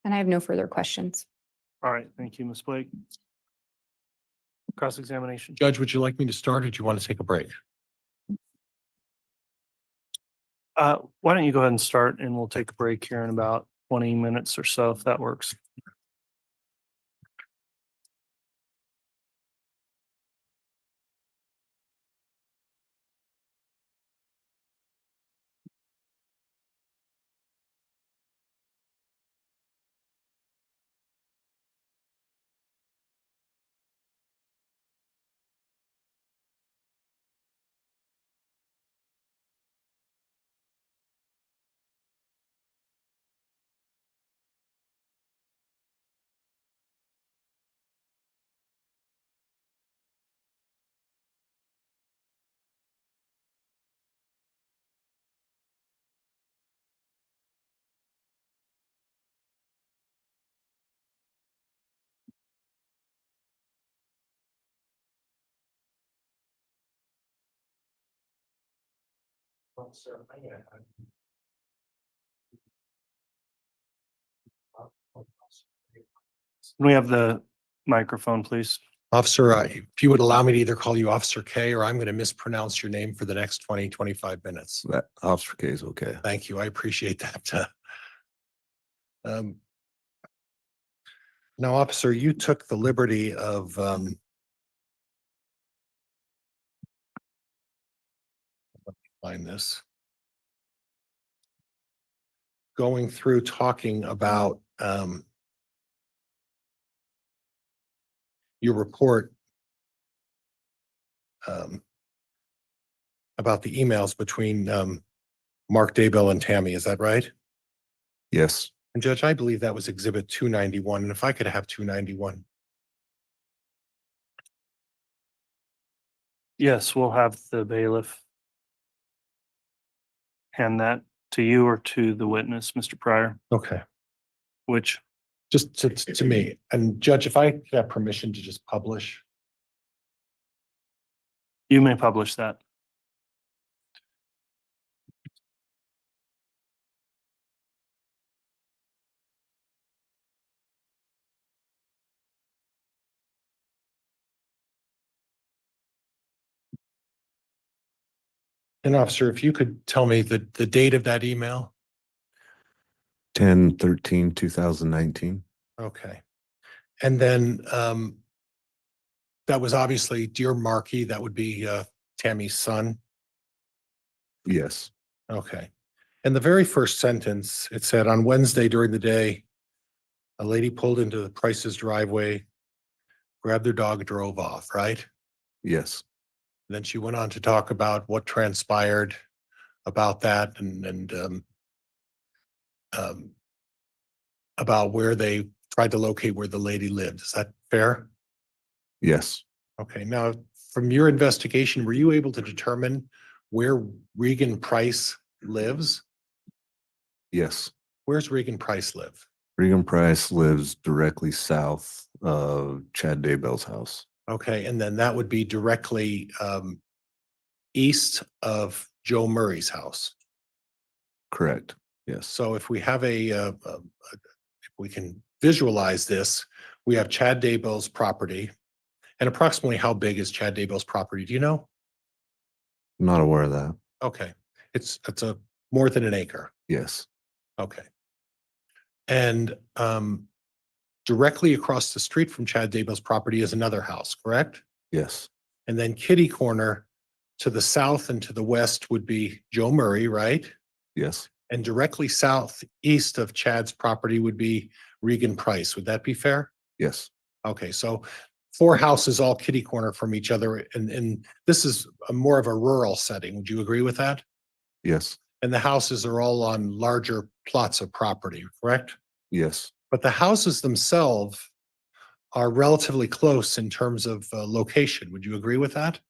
And I have no further questions. All right, thank you, Ms. Blake. Cross-examination. Judge, would you like me to start or do you want to take a break? Why don't you go ahead and start and we'll take a break here in about 20 minutes or so, if that works. Can we have the microphone, please? Officer, if you would allow me to either call you Officer K or I'm going to mispronounce your name for the next 20, 25 minutes. That Officer K is okay. Thank you. I appreciate that. Now, officer, you took the liberty of find this. Going through talking about your report about the emails between Mark Daybell and Tammy. Is that right? Yes. And Judge, I believe that was Exhibit 291. And if I could have 291. Yes, we'll have the bailiff hand that to you or to the witness, Mr. Pryor, Okay. which, Just to me. And Judge, if I could have permission to just publish. you may publish that. And officer, if you could tell me the date of that email. 10/13/2019. Okay. And then that was obviously dear Marky, that would be Tammy's son. Yes. Okay. In the very first sentence, it said on Wednesday during the day, a lady pulled into the Price's driveway, grabbed their dog, drove off, right? Yes. Then she went on to talk about what transpired about that and about where they tried to locate where the lady lived. Is that fair? Yes. Okay. Now, from your investigation, were you able to determine where Regan Price lives? Yes. Where's Regan Price live? Regan Price lives directly south of Chad Daybell's house. Okay, and then that would be directly east of Joe Murray's house. Correct. Yes. So if we have if we can visualize this, we have Chad Daybell's property. And approximately how big is Chad Daybell's property? Do you know? I'm not aware of that. Okay, it's a more than an acre. Yes. Okay. And directly across the street from Chad Daybell's property is another house, correct? Yes. And then kitty corner to the south and to the west would be Joe Murray, right? Yes. And directly southeast of Chad's property would be Regan Price. Would that be fair? Yes. Okay, so 4 houses all kitty corner from each other. And this is more of a rural setting. Would you agree with that? Yes. And the houses are all on larger plots of property, correct? Yes. But the houses themselves are relatively close in terms of location. Would you agree with that?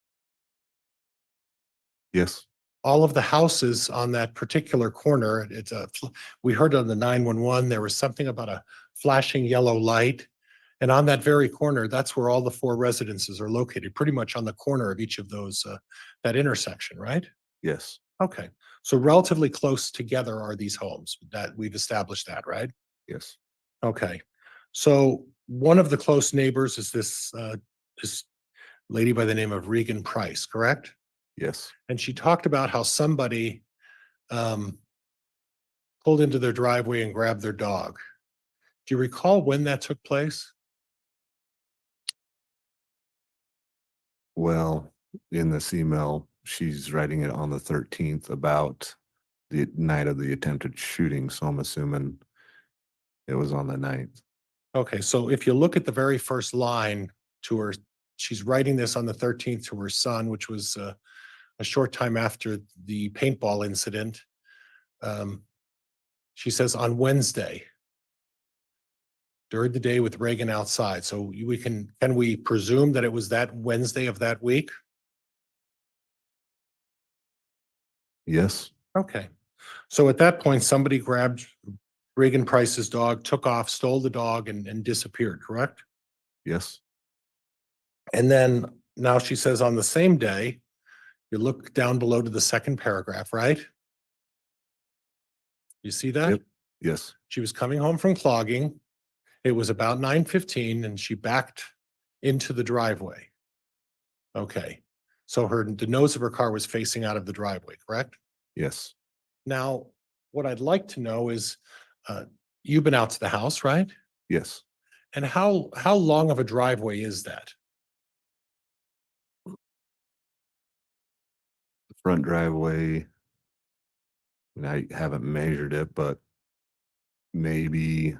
Yes. All of the houses on that particular corner, we heard on the 911, there was something about a flashing yellow light And on that very corner, that's where all the 4 residences are located, pretty much on the corner of each of those, that intersection, right? Yes, Okay, so relatively close together are these homes that we've established that, right? yes, Okay, so one of the close neighbors is this lady by the name of Regan Price, correct? yes. And she talked about how somebody um, pulled into their driveway and grabbed their dog. Do you recall when that took place? Well, in this email, she's writing it on the 13th about the night of the attempted shooting, so I'm assuming it was on the 9th. Okay, so if you look at the very first line to her, she's writing this on the 13th to her son, which was a short time after the paintball incident. Um, she says on Wednesday, during the day with Reagan outside. So can we presume that it was that Wednesday of that week? Yes, Okay. So at that point, somebody grabbed Reagan Price's dog, took off, stole the dog and disappeared, correct? yes, And then now she says on the same day, you look down below to the second paragraph, right? You see that? Yep. yes, She was coming home from clogging. It was about 9:15 and she backed into the driveway. Okay. So the nose of her car was facing out of the driveway, correct? yes, Now, what I'd like to know is, you've been out to the house, right? yes. And how long of a driveway is that? The front driveway, and I haven't measured it, but maybe,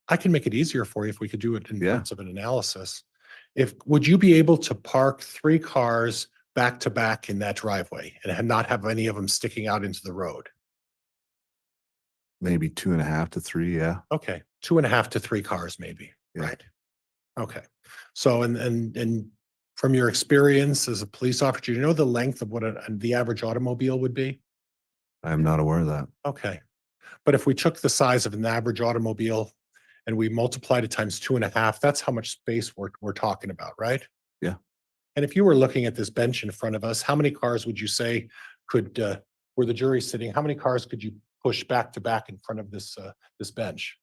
I can make it easier for you if we could do it in Yeah. terms of an analysis. Would you be able to park 3 cars back to back in that driveway and not have any of them sticking out into the road? maybe 2.5 to 3, yeah. Okay, 2.5 to 3 cars maybe, Yeah. right? Okay. So, and from your experience as a police officer, do you know the length of what the average automobile would be? I'm not aware of that. Okay. But if we took the size of an average automobile and we multiplied it times 2.5, that's how much space we're talking about, right? Yeah. And if you were looking at this bench in front of us, how many cars would you say could, where the jury's sitting, how many cars could you push back to back in front of this bench?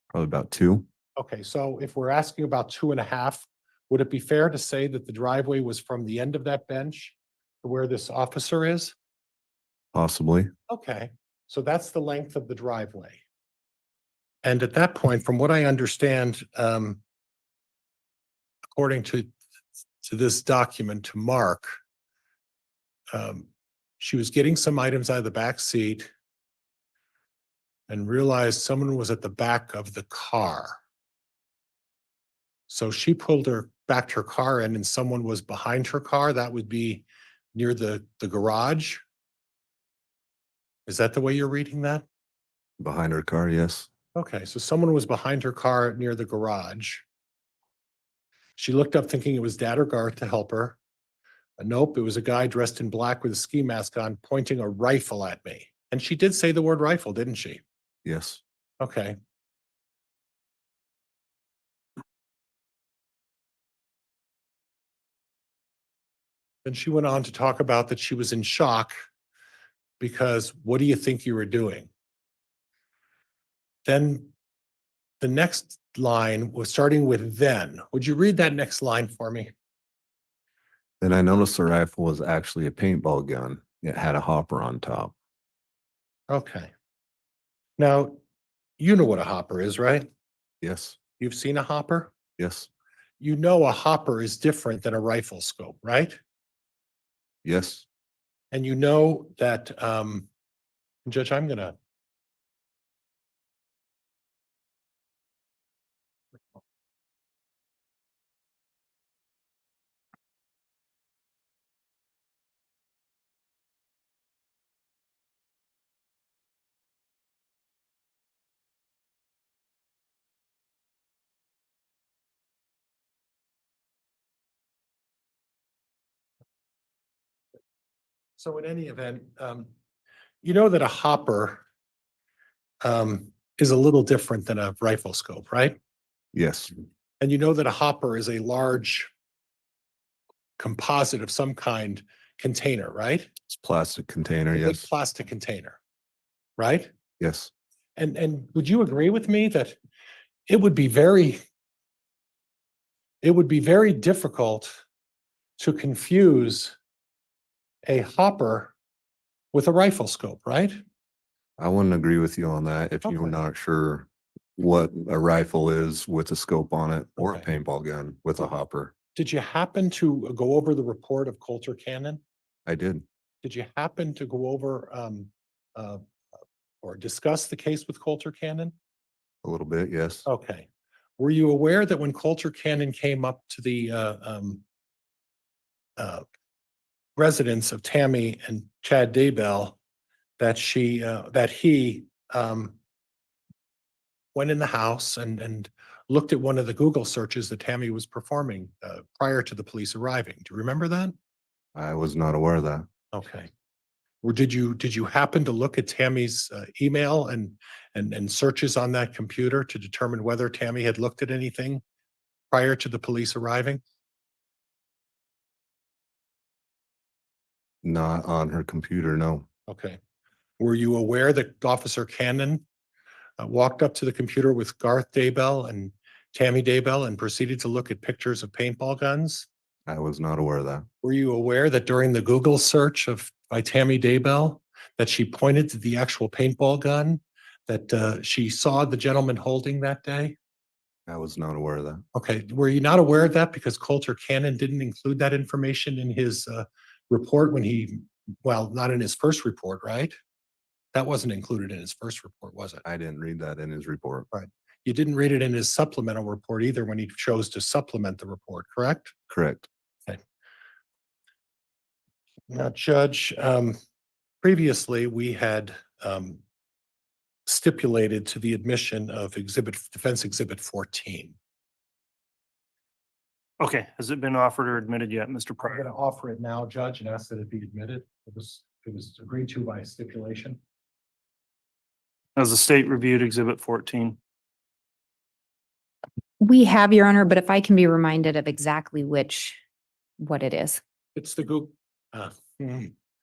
Probably about 2. Okay, so if we're asking about 2.5, would it be fair to say that the driveway was from the end of that bench to where this officer is? Possibly. Okay, so that's the length of the driveway. And at that point, from what I understand, according to this document to Mark, she was getting some items out of the back seat and realized someone was at the back of the car. So she backed her car in and someone was behind her car. That would be near the garage. Is that the way you're reading that? Behind her car, yes. Okay, so someone was behind her car near the garage. She looked up thinking it was Dad or Garth to help her. Nope, it was a guy dressed in black with a ski mask on, pointing a rifle at me. And she did say the word rifle, didn't she? Yes, Okay. Then she went on to talk about that she was in shock because what do you think you were doing? Then the next line was starting with then. Would you read that next line for me? then I noticed the rifle was actually a paintball gun. It had a hopper on top. Okay. Now, you know what a hopper is, right? Yes, You've seen a hopper? yes, You know a hopper is different than a rifle scope, right? yes, And you know that, Judge, I'm gonna. So in any event, you know that a hopper is a little different than a rifle scope, right? Yes, And you know that a hopper is a large composite of some kind container, right? it's plastic container. A big Yes, plastic container, right? yes. And would you agree with me that it would be very difficult to confuse a hopper with a rifle scope, right? I wouldn't agree with you on that if you were Okay. not sure what a rifle is with a scope on it or a Okay. paintball gun with a hopper. Did you happen to go over the report of Coulter Cannon? I did. Did you happen to go over uh, or discuss the case with Coulter Cannon? A little bit, yes. Okay. Were you aware that when Coulter Cannon came up to the residence of Tammy and Chad Daybell, that he went in the house and looked at one of the Google searches that Tammy was performing prior to the police arriving? Do you remember that? I was not aware of that. Okay. Or did you happen to look at Tammy's email and searches on that computer to determine whether Tammy had looked at anything prior to the police arriving? Not on her computer, no. Okay. Were you aware that Officer Cannon walked up to the computer with Garth Daybell and Tammy Daybell and proceeded to look at pictures of paintball guns? I was not aware of that. Were you aware that during the Google search by Tammy Daybell, that she pointed to the actual paintball gun that she saw the gentleman holding that day? I was not aware of that. Okay, were you not aware of that because Coulter Cannon didn't include that information in his report well, not in his first report, right? That wasn't included in his first report, was it? I didn't read that in his report. Right. You didn't read it in his supplemental report either when he chose to supplement the report, correct? Correct. Now, Judge, previously we had stipulated to the admission of Defense Exhibit 14. Okay, has it been offered or admitted yet, Mr. I'm Pryor? going to offer it now, Judge, and ask that it be admitted. It was agreed to by stipulation. Has the state reviewed Exhibit 14? We have, Your Honor, but if I can be reminded of exactly what it is. It's the Google. All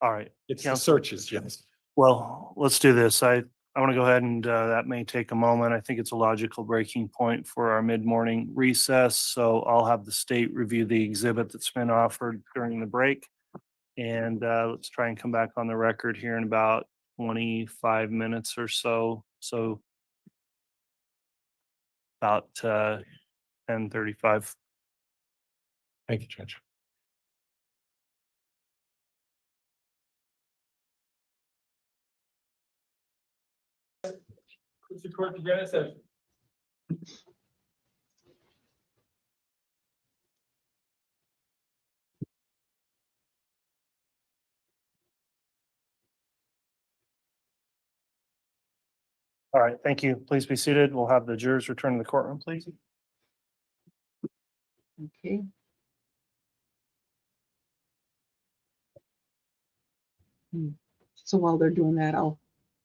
right. It's the Counsel. searches, yes. Well, let's do this. I want to go ahead and that may take a moment. I think it's a logical breaking point for our mid-morning recess. So I'll have the state review the exhibit that's been offered during the break. And let's try and come back on the record here in about 25 minutes or so. So about 10:35. Thank you, Judge. District Court to get in session. All right, thank you. Please be seated. We'll have the jurors return to the courtroom, please. Okay. So while they're doing that, I'll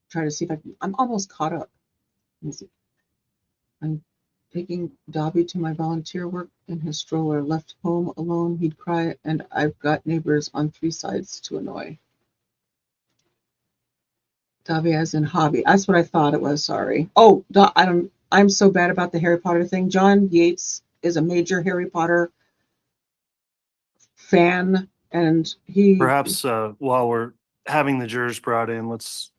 try to see if I'm almost caught up. Let me see. I'm taking Dobby to my volunteer work in his stroller. Left home alone, he'd cry, and I've got neighbors on 3 sides to annoy. Dobby as in hobby. That's what I thought it was. Sorry. Oh, I'm so bad about the Harry Potter thing. John Yates is a major Harry Potter fan, and he Perhaps while we're having the jurors brought in, let's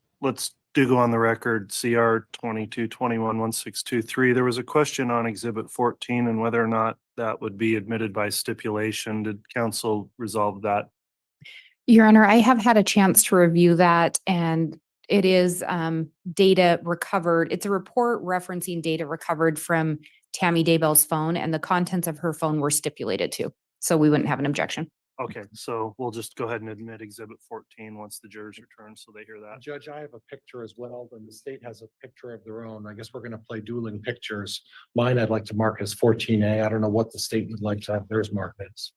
do go on the record, CR 22211623. There was a question on Exhibit 14 and whether or not that would be admitted by stipulation. Did counsel resolve that? Your Honor, I have had a chance to review that, and it is data recovered. It's a report referencing data recovered from Tammy Daybell's phone, and the contents of her phone were stipulated to. So we wouldn't have an objection. Okay, so we'll just go ahead and admit Exhibit 14 once the jurors return, so they hear that. Judge, I have a picture as well, and the state has a picture of their own. I guess we're going to play dueling pictures. Mine I'd like to mark as 14A. I don't know what the state would like to have theirs marked as.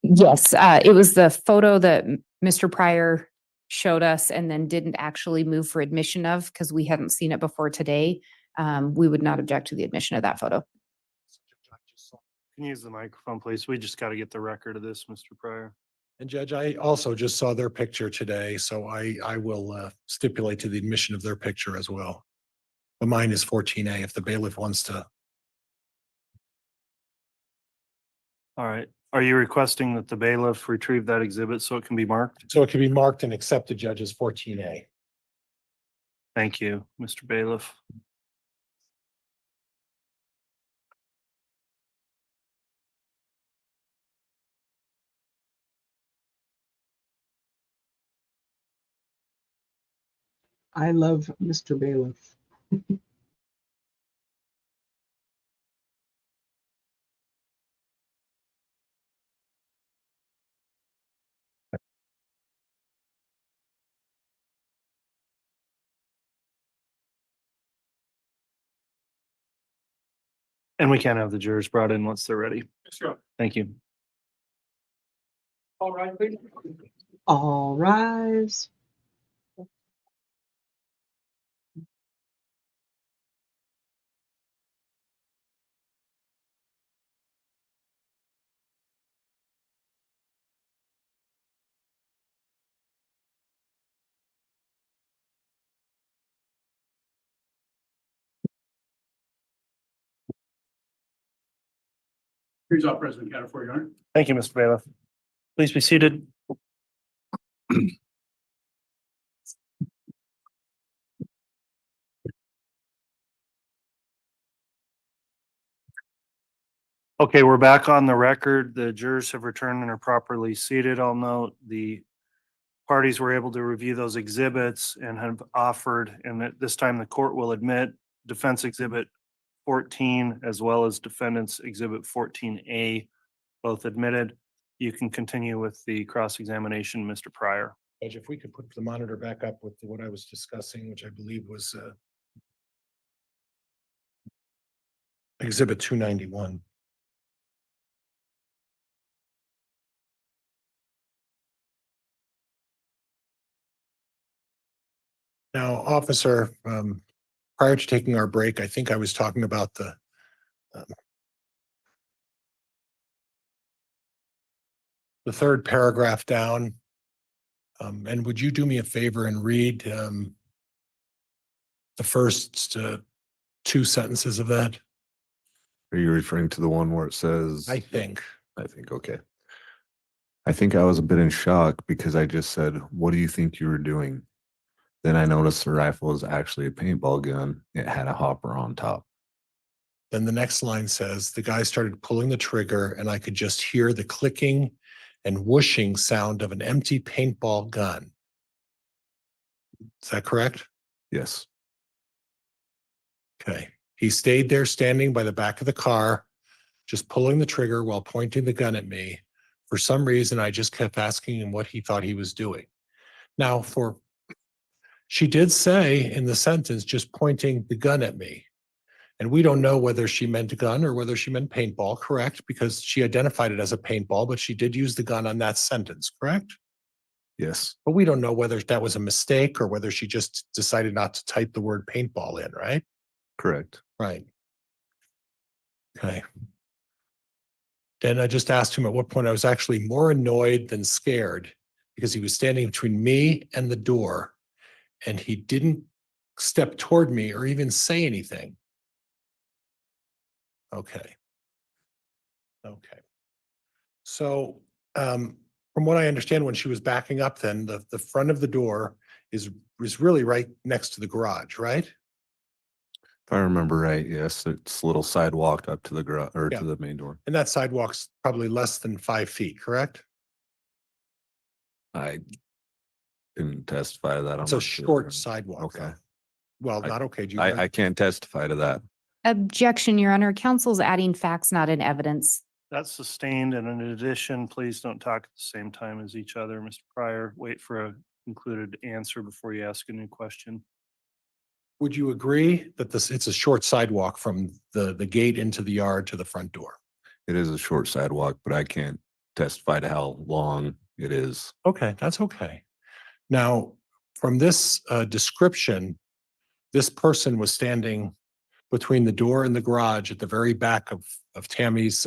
Yes, it was the photo that Mr. Pryor showed us and then didn't actually move for admission of because we hadn't seen it before today. We would not object to the admission of that photo. Can you use the microphone, please? We just got to get the record of this, Mr. Pryor. And Judge, I also just saw their picture today, so I will stipulate to the admission of their picture as well. But mine is 14A if the bailiff wants to. All right. Are you requesting that the bailiff retrieve that exhibit so it can be marked? So it can be marked and accepted, Judge, as 14A. Thank you, Mr. Bailiff. I love Mr. Bailiff. And we can have the jurors brought in once they're ready. Sure. Thank you. All right, please. All rise. Here's our President Counter for Your Honor. Thank you, Mr. Bailiff. Please be seated. Okay, we're back on the record. The jurors have returned and are properly seated. I'll note the parties were able to review those exhibits and have offered, and at this time the court will admit defense exhibit 14 as well as defendants exhibit 14A, both admitted. You can continue with the cross-examination, Mr. Pryor. Judge, if we could put the monitor back up with what I was discussing, which I believe was exhibit 291. Now, officer, prior to taking our break, I think I was talking about the third paragraph down. And would you do me a favor and read the first two sentences of that? Are you referring to the one where it says? I think. Okay. I think I was a bit in shock because I just said, what do you think you were doing? Then I noticed the rifle was actually a paintball gun. It had a hopper on top. Then the next line says, the guy started pulling the trigger and I could just hear the clicking and whooshing sound of an empty paintball gun. Is that correct? Yes. Okay. He stayed there standing by the back of the car, just pulling the trigger while pointing the gun at me. For some reason, I just kept asking him what he thought he was doing. Now, she did say in the sentence, just pointing the gun at me. And we don't know whether she meant a gun or whether she meant paintball, correct? Because she identified it as a paintball, but she did use the gun on that sentence, correct? Yes. But we don't know whether that was a mistake or whether she just decided not to type the word paintball in, right? Correct. Right. Okay. Then I just asked him at what point I was actually more annoyed than scared because he was standing between me and the door and he didn't step toward me or even say anything. Okay. Okay. So from what I understand, when she was backing up, then the front of the door is really right next to the garage, right? If I remember right, yes, it's a little sidewalk up to the garage or Yeah. to the main door. And that sidewalk's probably less than 5 feet, correct? I didn't testify to that. It's a short sidewalk. Okay. though. Well, I- not okay. Do you I can't testify to that. Objection, Your Honor. Counsel's adding facts not in evidence. That's sustained, and in addition, please don't talk at the same time as each other, Mr. Pryor. Wait for a concluded answer before you ask a new question. Would you agree that it's a short sidewalk from the gate into the yard to the front door? It is a short sidewalk, but I can't testify to how long it is. Okay, that's okay. Now, from this description, this person was standing between the door and the garage at the very back of Tammy's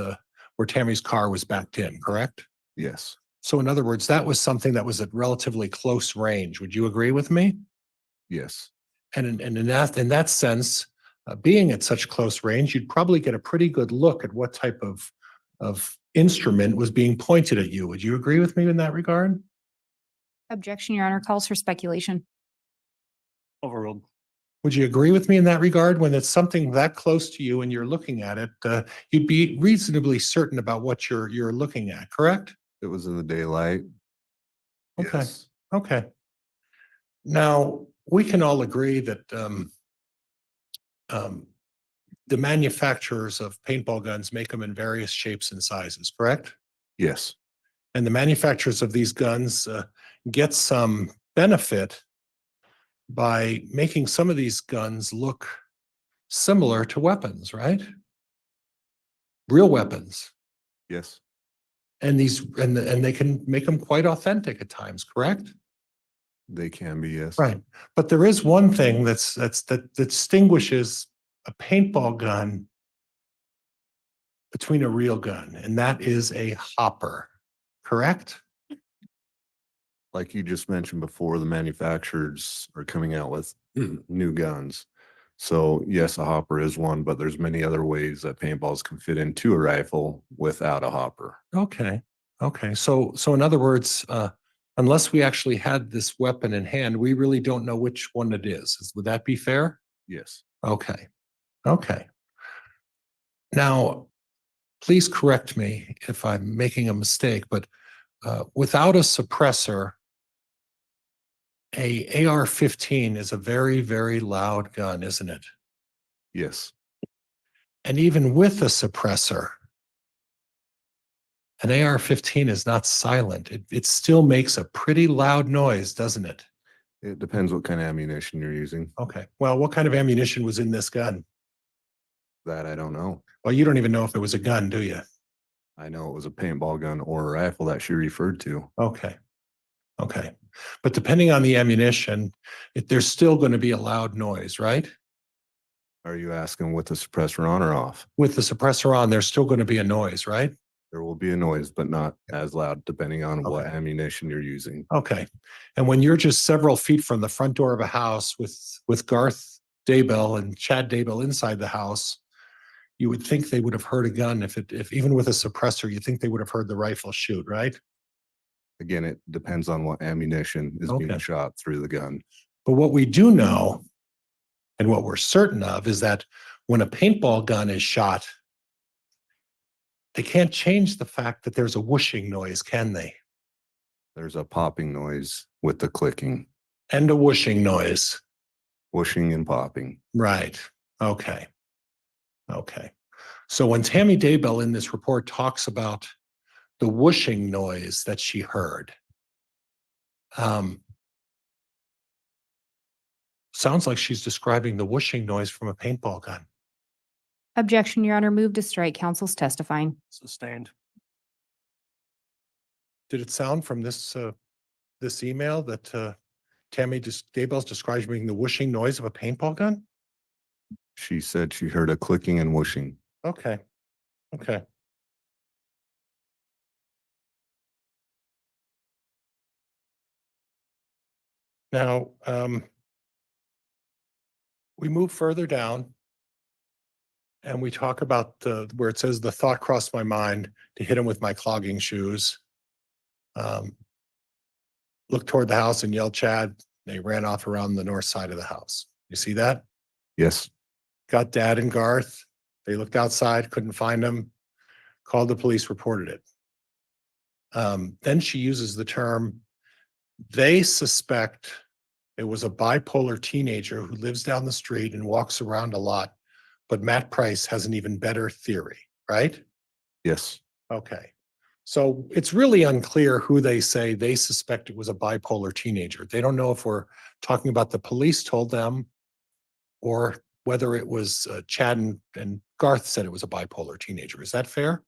where Tammy's car was backed in, correct? Yes, So in other words, that was something that was at relatively close range. Would you agree with me? yes, And in that sense, being at such close range, you'd probably get a pretty good look at what type of instrument was being pointed at you. Would you agree with me in that regard? Objection, Your Honor, calls for speculation. Overruled. Would you agree with me in that regard? When it's something that close to you and you're looking at it, you'd be reasonably certain about what you're looking at, correct? it was in the daylight. Okay. Yes. Okay. Now, we can all agree that the manufacturers of paintball guns make them in various shapes and sizes, correct? Yes, And the manufacturers of these guns get some benefit by making some of these guns look similar to weapons, right? Real weapons. yes, And they can make them quite authentic at times, correct? they can be, yes. Right. But there is one thing that distinguishes a paintball gun between a real gun, and that is a hopper, correct? Like you just mentioned before, the manufacturers are coming out with new guns. So yes, a hopper is one, but there's many other ways that paintballs can fit into a rifle without a hopper. Okay. Okay. So in other words, unless we actually had this weapon in hand, we really don't know which one it is. Would that be fair? Yes, Okay. Okay. Now, please correct me if I'm making a mistake, but without a suppressor, a AR-15 is a very, very loud gun, isn't it? yes, And even with a suppressor, an AR-15 is not silent. It still makes a pretty loud noise, doesn't it? it depends what kind of ammunition you're using. Okay. Well, what kind of ammunition was in this gun? That I don't know. Well, you don't even know if it was a gun, do you? I know it was a paintball gun or a rifle that she referred to. Okay. Okay. But depending on the ammunition, there's still going to be a loud noise, right? Are you asking with the suppressor on or off? With the suppressor on, there's still going to be a noise, right? There will be a noise, but not as loud depending on what Okay. ammunition you're using. Okay. And when you're just several feet from the front door of a house with Garth Daybell and Chad Daybell inside the house, you would think they would have heard a gun if even with a suppressor, you think they would have heard the rifle shoot, right? Again, it depends on what ammunition is being Okay. shot through the gun. But what we do know, and what we're certain of, is that when a paintball gun is shot, they can't change the fact that there's a whooshing noise, can they? There's a popping noise with the clicking, And a whooshing noise. whooshing and popping. Right. Okay. Okay. So when Tammy Daybell in this report talks about the whooshing noise that she heard, sounds like she's describing the whooshing noise from a paintball gun. Objection, Your Honor, move to strike. Counsel's testifying. Sustained. Did it sound from this email that Tammy Daybell's describing the whooshing noise of a paintball gun? She said she heard a clicking and whooshing. Okay. Okay. Now, we move further down and we talk about where it says the thought crossed my mind to hit him with my clogging shoes. Looked toward the house and yelled, Chad. They ran off around the north side of the house. You see that? Yes, Got Dad and Garth. They looked outside, couldn't find them, called the police, reported it. Then she uses the term, they suspect it was a bipolar teenager who lives down the street and walks around a lot, but Matt Price has an even better theory, right? yes, Okay. So it's really unclear who they say they suspect it was a bipolar teenager. They don't know if we're talking about the police told them or whether it was Chad and Garth said it was a bipolar teenager. Is that fair?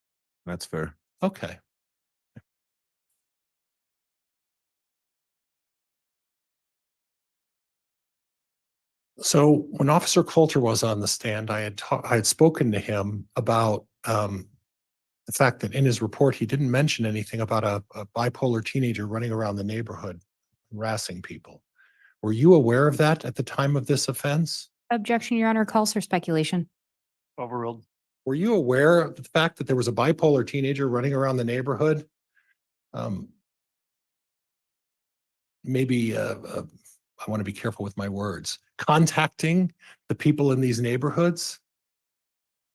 that's fair. Okay. So when Officer Coulter was on the stand, I had spoken to him about the fact that in his report, he didn't mention anything about a bipolar teenager running around the neighborhood harassing people. Were you aware of that at the time of this offense? Objection, Your Honor, calls for speculation. Overruled. Were you aware of the fact that there was a bipolar teenager running around the neighborhood? Maybe I want to be careful with my words. Contacting the people in these neighborhoods?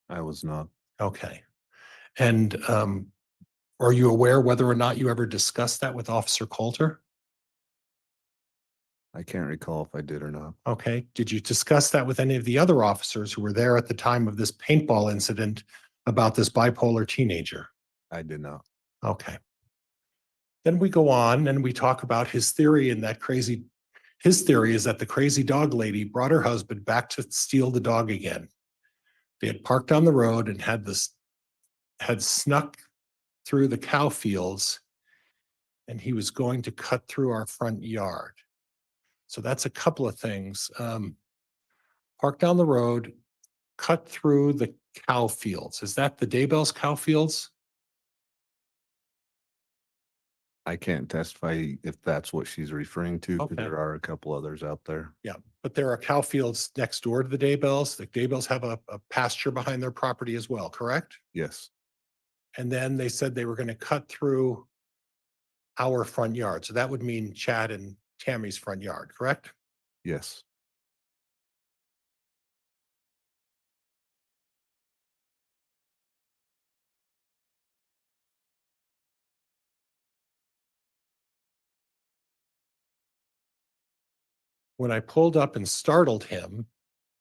I was not. Okay. And are you aware whether or not you ever discussed that with Officer Coulter? I can't recall if I did or not. Okay. Did you discuss that with any of the other officers who were there at the time of this paintball incident about this bipolar teenager? I did not. Okay. Then we go on and we talk about his theory and his theory is that the crazy dog lady brought her husband back to steal the dog again. They had parked on the road and had snuck through the cow fields and he was going to cut through our front yard. So that's a couple of things. Park down the road, cut through the cow fields. Is that the Daybell's cow fields? I can't testify if that's what she's referring to, because Okay. there are a couple others out there. Yeah, but there are cow fields next door to the Daybells. The Daybells have a pasture behind their property as well, correct? Yes, And then they said they were going to cut through our front yard. So that would mean Chad and Tammy's front yard, correct? yes. When I pulled up and startled him,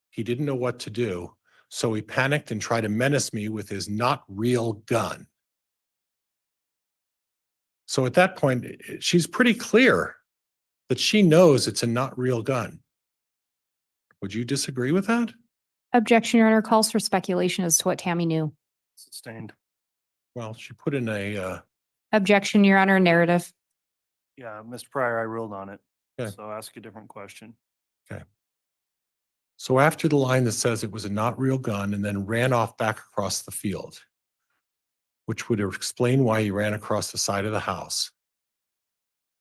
he didn't know what to do. So he panicked and tried to menace me with his not real gun. So at that point, she's pretty clear that she knows it's a not real gun. Would you disagree with that? Objection, Your Honor, calls for speculation as to what Tammy knew. Sustained. Well, she put in a, Objection, Your Honor, narrative. Yeah, Mr. Pryor, I ruled on it. Okay. So ask a different question. so after the line that says it was a not real gun and then ran off back across the field, which would explain why he ran across the side of the house.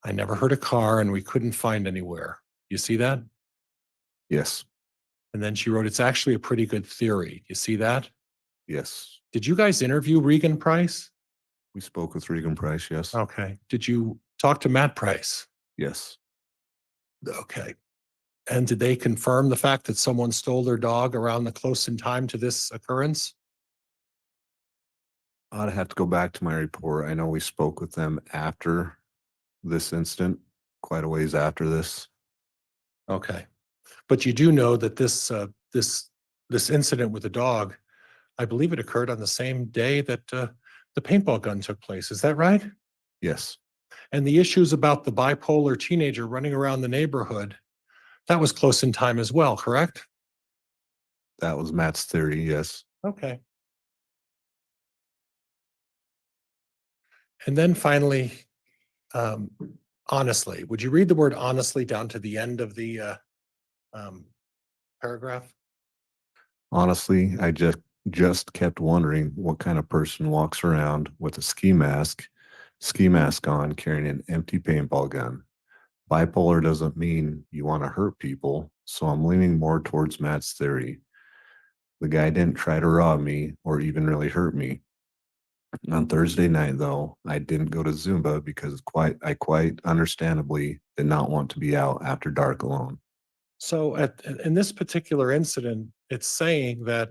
I never heard a car and we couldn't find anywhere. You see that? Yes, And then she wrote, it's actually a pretty good theory. You see that? yes. Did you guys interview Regan Price? We spoke with Regan Price, yes. Okay. Did you talk to Matt Price? Yes, Okay. And did they confirm the fact that someone stole their dog around the close in time to this occurrence? I'd have to go back to my report. I know we spoke with them after this incident, quite a ways after this. Okay. But you do know that this incident with the dog, I believe it occurred on the same day that the paintball gun took place. Is that right? Yes, And the issues about the bipolar teenager running around the neighborhood, that was close in time as well, correct? that was Matt's theory, yes. Okay. And then finally, honestly, would you read the word honestly down to the end of the paragraph? Honestly, I just kept wondering what kind of person walks around with a ski mask on, carrying an empty paintball gun. Bipolar doesn't mean you want to hurt people, so I'm leaning more towards Matt's theory. The guy didn't try to rob me or even really hurt me. On Thursday night, though, I didn't go to Zumba because I quite understandably did not want to be out after dark alone. So in this particular incident, it's saying that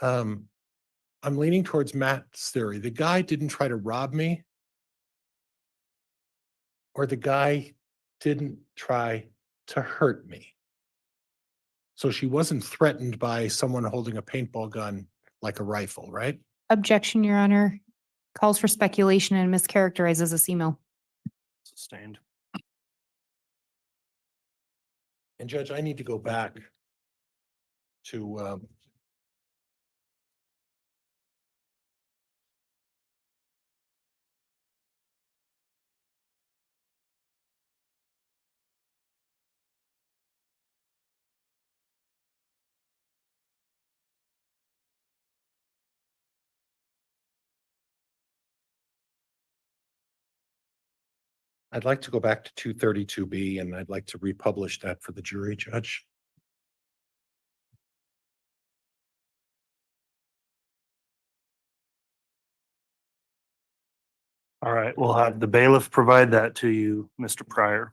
I'm leaning towards Matt's theory. The guy didn't try to rob me, or the guy didn't try to hurt me. So she wasn't threatened by someone holding a paintball gun like a rifle, right? Objection, Your Honor, calls for speculation and mischaracterizes this email. Sustained. And Judge, I need to go back to I'd like to go back to 232B and I'd like to republish that for the jury, Judge. All right, we'll have the bailiff provide that to you, Mr. Pryor.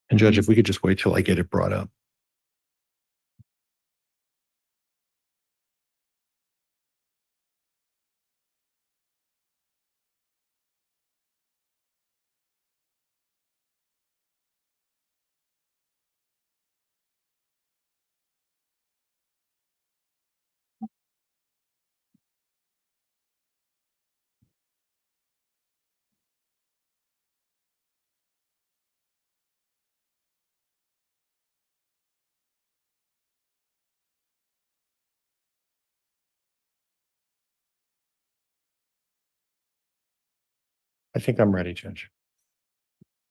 And Judge, if we could just wait till I get it brought up. I think I'm ready, Judge.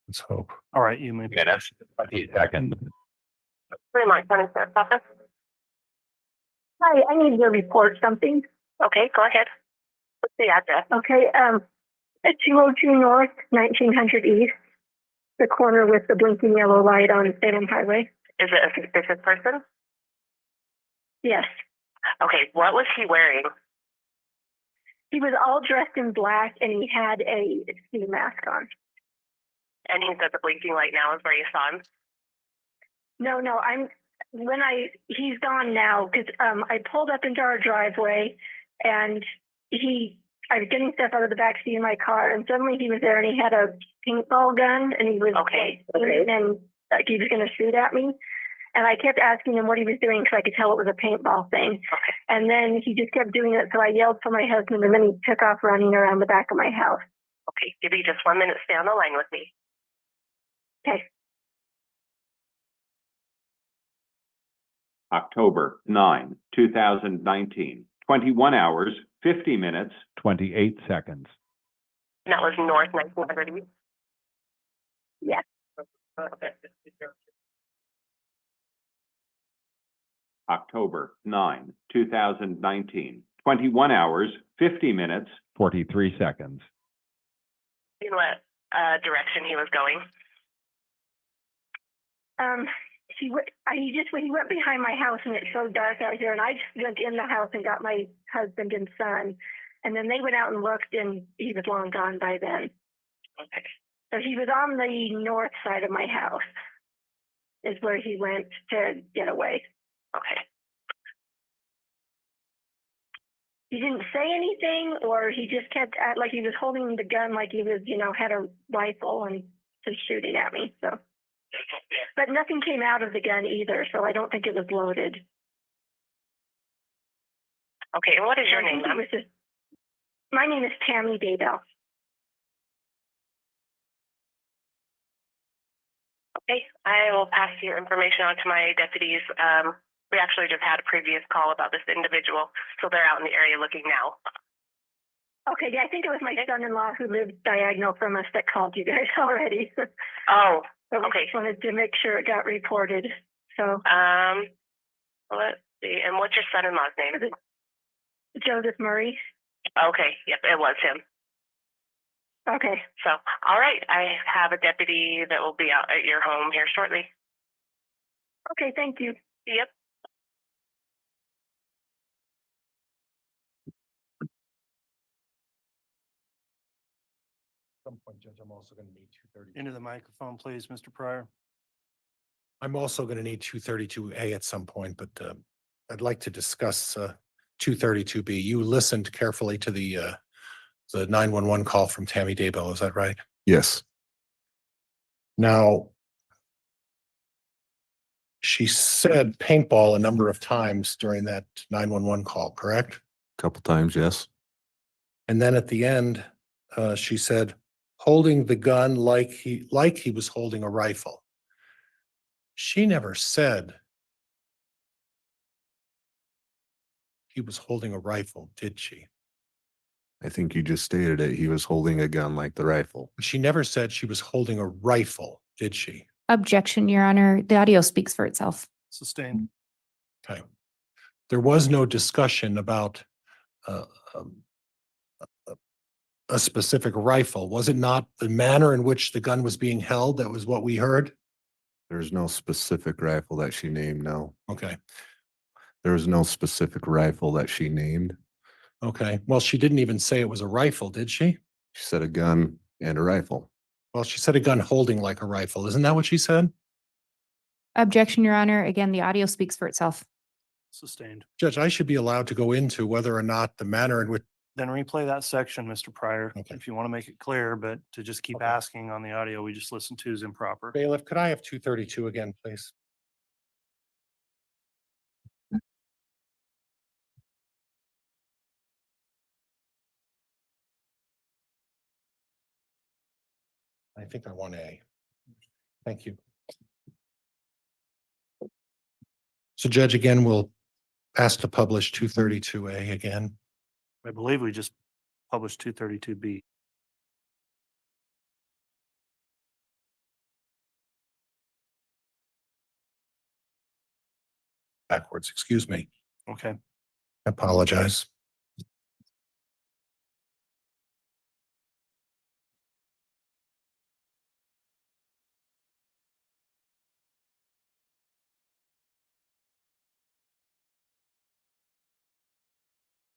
Let's hope. All right, you may. Minutes, 20 seconds. Fremont County Sheriff's Office. Hi, I need to report something. Okay, go ahead. What's the address? Okay, at 202 North, 1900 East, the corner with the blinking yellow light on Salem Highway. Is it a suspicious person? Yes. Okay, what was he wearing? He was all dressed in black and he had a ski mask on. And he said the blinking light now is where you saw him? No, he's gone now because I pulled up into our driveway and I was getting stuff out of the back seat of my car and suddenly he was there and he had a paintball gun and he was and like he was going to shoot at me. And I kept asking him what he was doing because I could tell it was a paintball thing. Okay. And then he just kept doing it. So I yelled for my husband and then he took off running around the back of my house. Okay, give me just 1 minute. Stay on the line with me. Okay. October 9, 2019, 21 hours, 50 minutes, 28 seconds. And that was North 1900. Yes. October 9, 2019, 21 hours, 50 minutes, 43 seconds. In what direction he was going? He went behind my house and it's so dark out here and I just went in the house and got my husband and son and then they went out and looked and he was long gone by then. Okay. So he was on the north side of my house is where he went to get away. Okay. He didn't say anything or he just kept like he was holding the gun like he was, had a rifle and just shooting at me. So. But nothing came out of the gun either, so I don't think it was loaded. Okay, and what is your name? My name is Tammy Daybell. Okay, I will pass your information on to my deputies. We actually just had a previous call about this individual, so they're out in the area looking now. Okay, yeah, I think it was my son-in-law who lived diagonal from us that called you guys already. Oh. But we just wanted to make sure it got reported. So let's see. And what's your son-in-law's name? Joseph Murray. Okay. Yep, it was him. Okay. So, all right. I have a deputy that will be out at your home here shortly. Okay, thank you. Yep. At some point, Judge, I'm also going to need 232. Into the microphone, please, Mr. Pryor. I'm also going to need 232A at some point, but I'd like to discuss 232B. You listened carefully to the 911 call from Tammy Daybell. Is that right? Yes. Now, she said paintball a number of times during that 911 call, correct? Couple times, yes. And then at the end, she said, holding the gun like he was holding a rifle. She never said he was holding a rifle, did she? I think you just stated it. He was holding a gun like the rifle. She never said she was holding a rifle, did she? Objection, Your Honor. The audio speaks for itself. Sustained. Okay. There was no discussion about uh, um, a specific rifle. Was it not the manner in which the gun was being held? That was what we heard? There's no specific rifle that she named, no. Okay. There was no specific rifle that she named. Okay. Well, she didn't even say it was a rifle, did she? She said a gun and a rifle. Well, she said a gun holding like a rifle. Isn't that what she said? Objection, Your Honor. Again, the audio speaks for itself. Sustained. Judge, I should be allowed to go into whether or not the manner in which, Then replay that section, Mr. Pryor, Okay. if you want to make it clear, but to just keep Okay. asking on the audio we just listened to is improper. bailiff, could I have 232 again, please? I think I want A. Thank you. So Judge, again, we'll ask to publish 232A again. I believe we just published 232B. Backwards, excuse me. Okay. I apologize.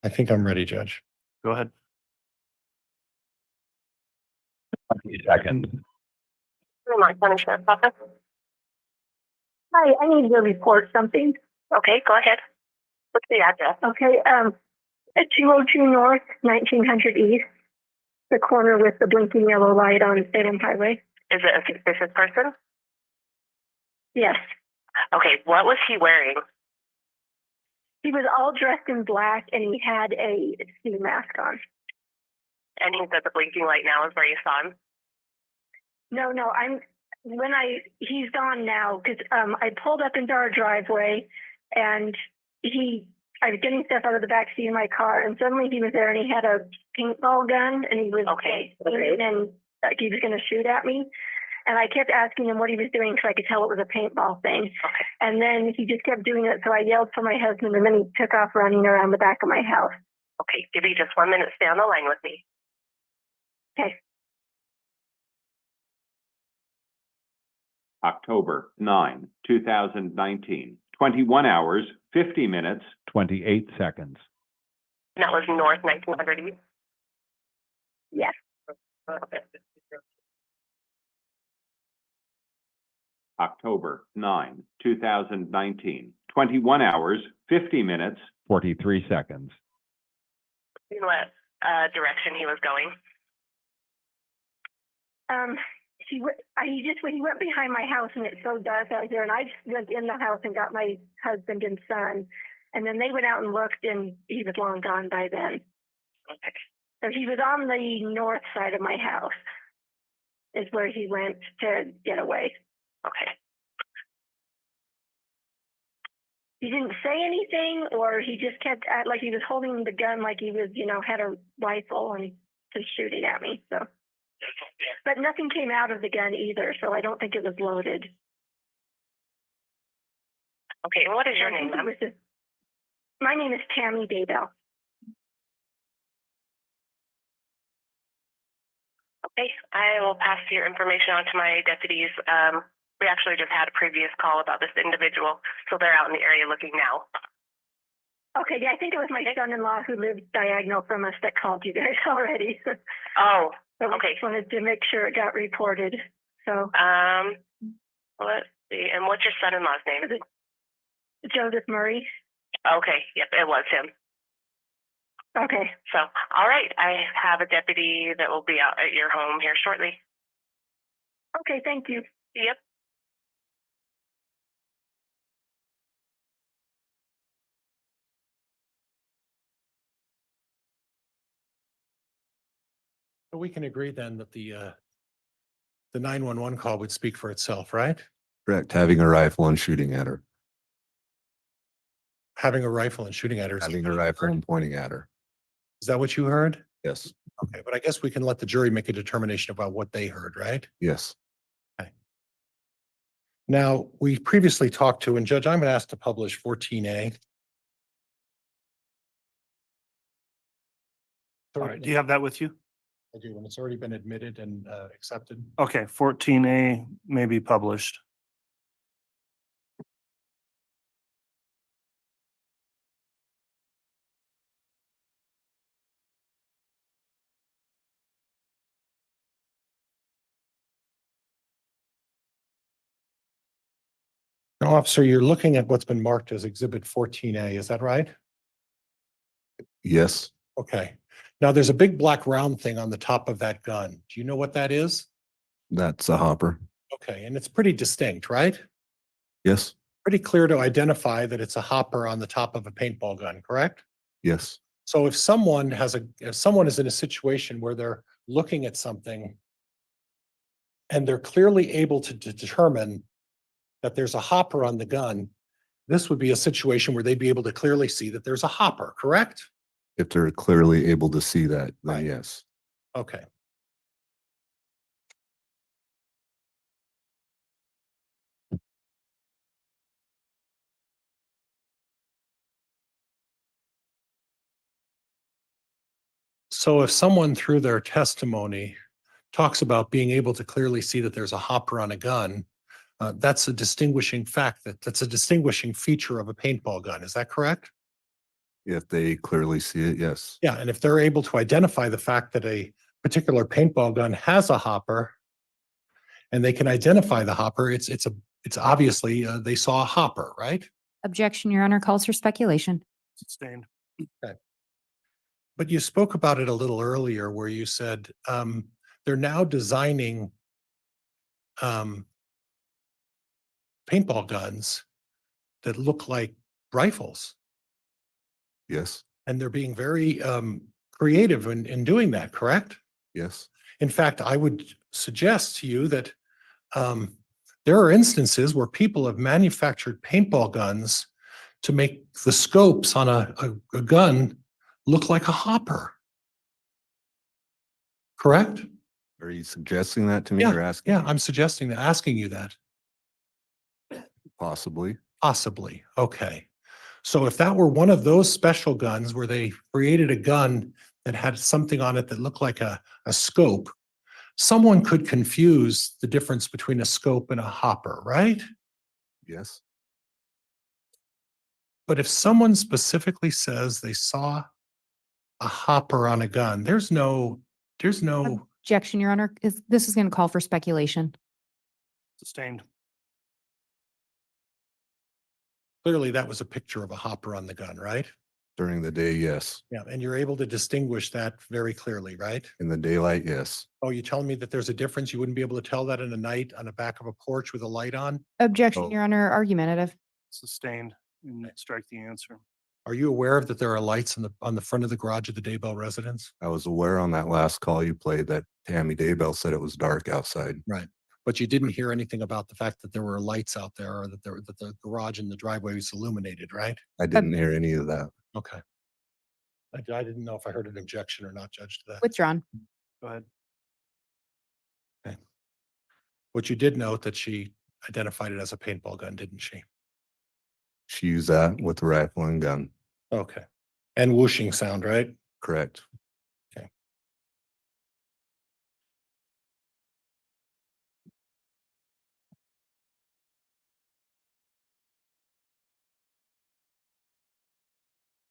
I think I'm ready, Judge. Go ahead. 20 seconds. Fremont County Sheriff's Office. Hi, I need to report something. Okay, go ahead. What's the address? Okay, at 202 North, 1900 East, the corner with the blinking yellow light on Salem Highway. Is it a suspicious person? Yes. Okay, what was he wearing? He was all dressed in black and he had a ski mask on. And he said the blinking light now is where you saw him? No, he's gone now because I pulled up into our driveway and I was getting stuff out of the back seat of my car and suddenly he was there and he had a paintball gun and he was and like he was going to shoot at me. And I kept asking him what he was doing because I could tell it was a paintball thing. Okay. And then he just kept doing it. So I yelled for my husband and then he took off running around the back of my house. Okay, give me just 1 minute. Stay on the line with me. Okay. October 9, 2019, 21 hours, 50 minutes, 28 seconds. That was North 1900 East? Yes. October 9, 2019, 21 hours, 50 minutes, 43 seconds. You know what direction he was going? He went behind my house and it's so dark out here and I just went in the house and got my husband and son and then they went out and looked and he was long gone by then. Okay. So he was on the north side of my house is where he went to get away. Okay. He didn't say anything or he just kept like he was holding the gun like he was, had a rifle and just shooting at me. So, but nothing came out of the gun either, so I don't think it was loaded. Okay, and what is your name? My name is Tammy Daybell. Okay, I will pass your information on to my deputies. We actually just had a previous call about this individual, so they're out in the area looking now. Okay, yeah, I think it was my son-in-law who lived diagonal from us that called you guys already. Oh, so okay. Just wanted to make sure it got reported. So, let's see. And what's your son-in-law's name? Joseph Murray. Okay, yep, it was him. Okay. So, all right, I have a deputy that will be out at your home here shortly. Okay, thank you. Yep. So we can agree then that the 911 call would speak for itself, right? Correct, having a rifle and shooting at her. Having a rifle and shooting at her. having a rifle and pointing at her. Is that what you heard? Yes, Okay, but I guess we can let the jury make a determination about what they heard, right? yes, Now, we previously talked to, and Judge, I'm going to ask to publish 14A. All right, do you have that with you? I do, and it's already been admitted and accepted. Okay, 14A may be published. Now, officer, you're looking at what's been marked as Exhibit 14A, is that right? yes. Okay. Now, there's a big black round thing on the top of that gun. Do you know what that is? That's a hopper. Okay, and it's pretty distinct, right? Yes, Pretty clear to identify that it's a hopper on the top of a paintball gun, correct? yes, So if someone is in a situation where they're looking at something and they're clearly able to determine that there's a hopper on the gun, this would be a situation where they'd be able to clearly see that there's a hopper, correct? if they're clearly able to see that, then Right. yes. Okay. So if someone through their testimony talks about being able to clearly see that there's a hopper on a gun, that's a distinguishing fact, that's a distinguishing feature of a paintball gun. Is that correct? If they clearly see it, yes, Yeah, and if they're able to identify the fact that a particular paintball gun has a hopper and they can identify the hopper, it's obviously they saw a hopper, right? Objection, Your Honor, calls for speculation. Sustained. But you spoke about it a little earlier where you said they're now designing paintball guns that look like rifles. yes, And they're being very creative in doing that, correct? yes, In fact, I would suggest to you that there are instances where people have manufactured paintball guns to make the scopes on a gun look like a hopper. Correct? Are you suggesting that to me Yeah, or asking? yeah, me? I'm suggesting that, asking you that. Possibly, Possibly. Okay. So if that were one of those special guns where they created a gun that had something on it that looked like a scope, someone could confuse the difference between a scope and a hopper, right? yes, But if someone specifically says they saw a hopper on a gun, there's no, Objection, Your Honor, this is going to call for speculation. Sustained. clearly that was a picture of a hopper on the gun, right? during the day, yes, Yeah, and you're able to distinguish that very clearly, right? in the daylight, yes, Oh, you telling me that there's a difference? You wouldn't be able to tell that in the night on the back of a porch with a light on? Objection, Oh. Your Honor, argumentative. Sustained. And strike the answer. Are you aware of that there are lights on the front of the garage of the Daybell residence? I was aware on that last call you played that Tammy Daybell said it was dark outside. Right. But you didn't hear anything about the fact that there were lights out there or that the garage and the driveway was illuminated, right? I didn't hear any of that. Okay. I didn't know if I heard an objection or not, Judge, to that. Withdrawn. Go ahead. But you did note that she identified it as a paintball gun, didn't she? She used that with the rifle and gun, Okay. And whooshing sound, right? correct?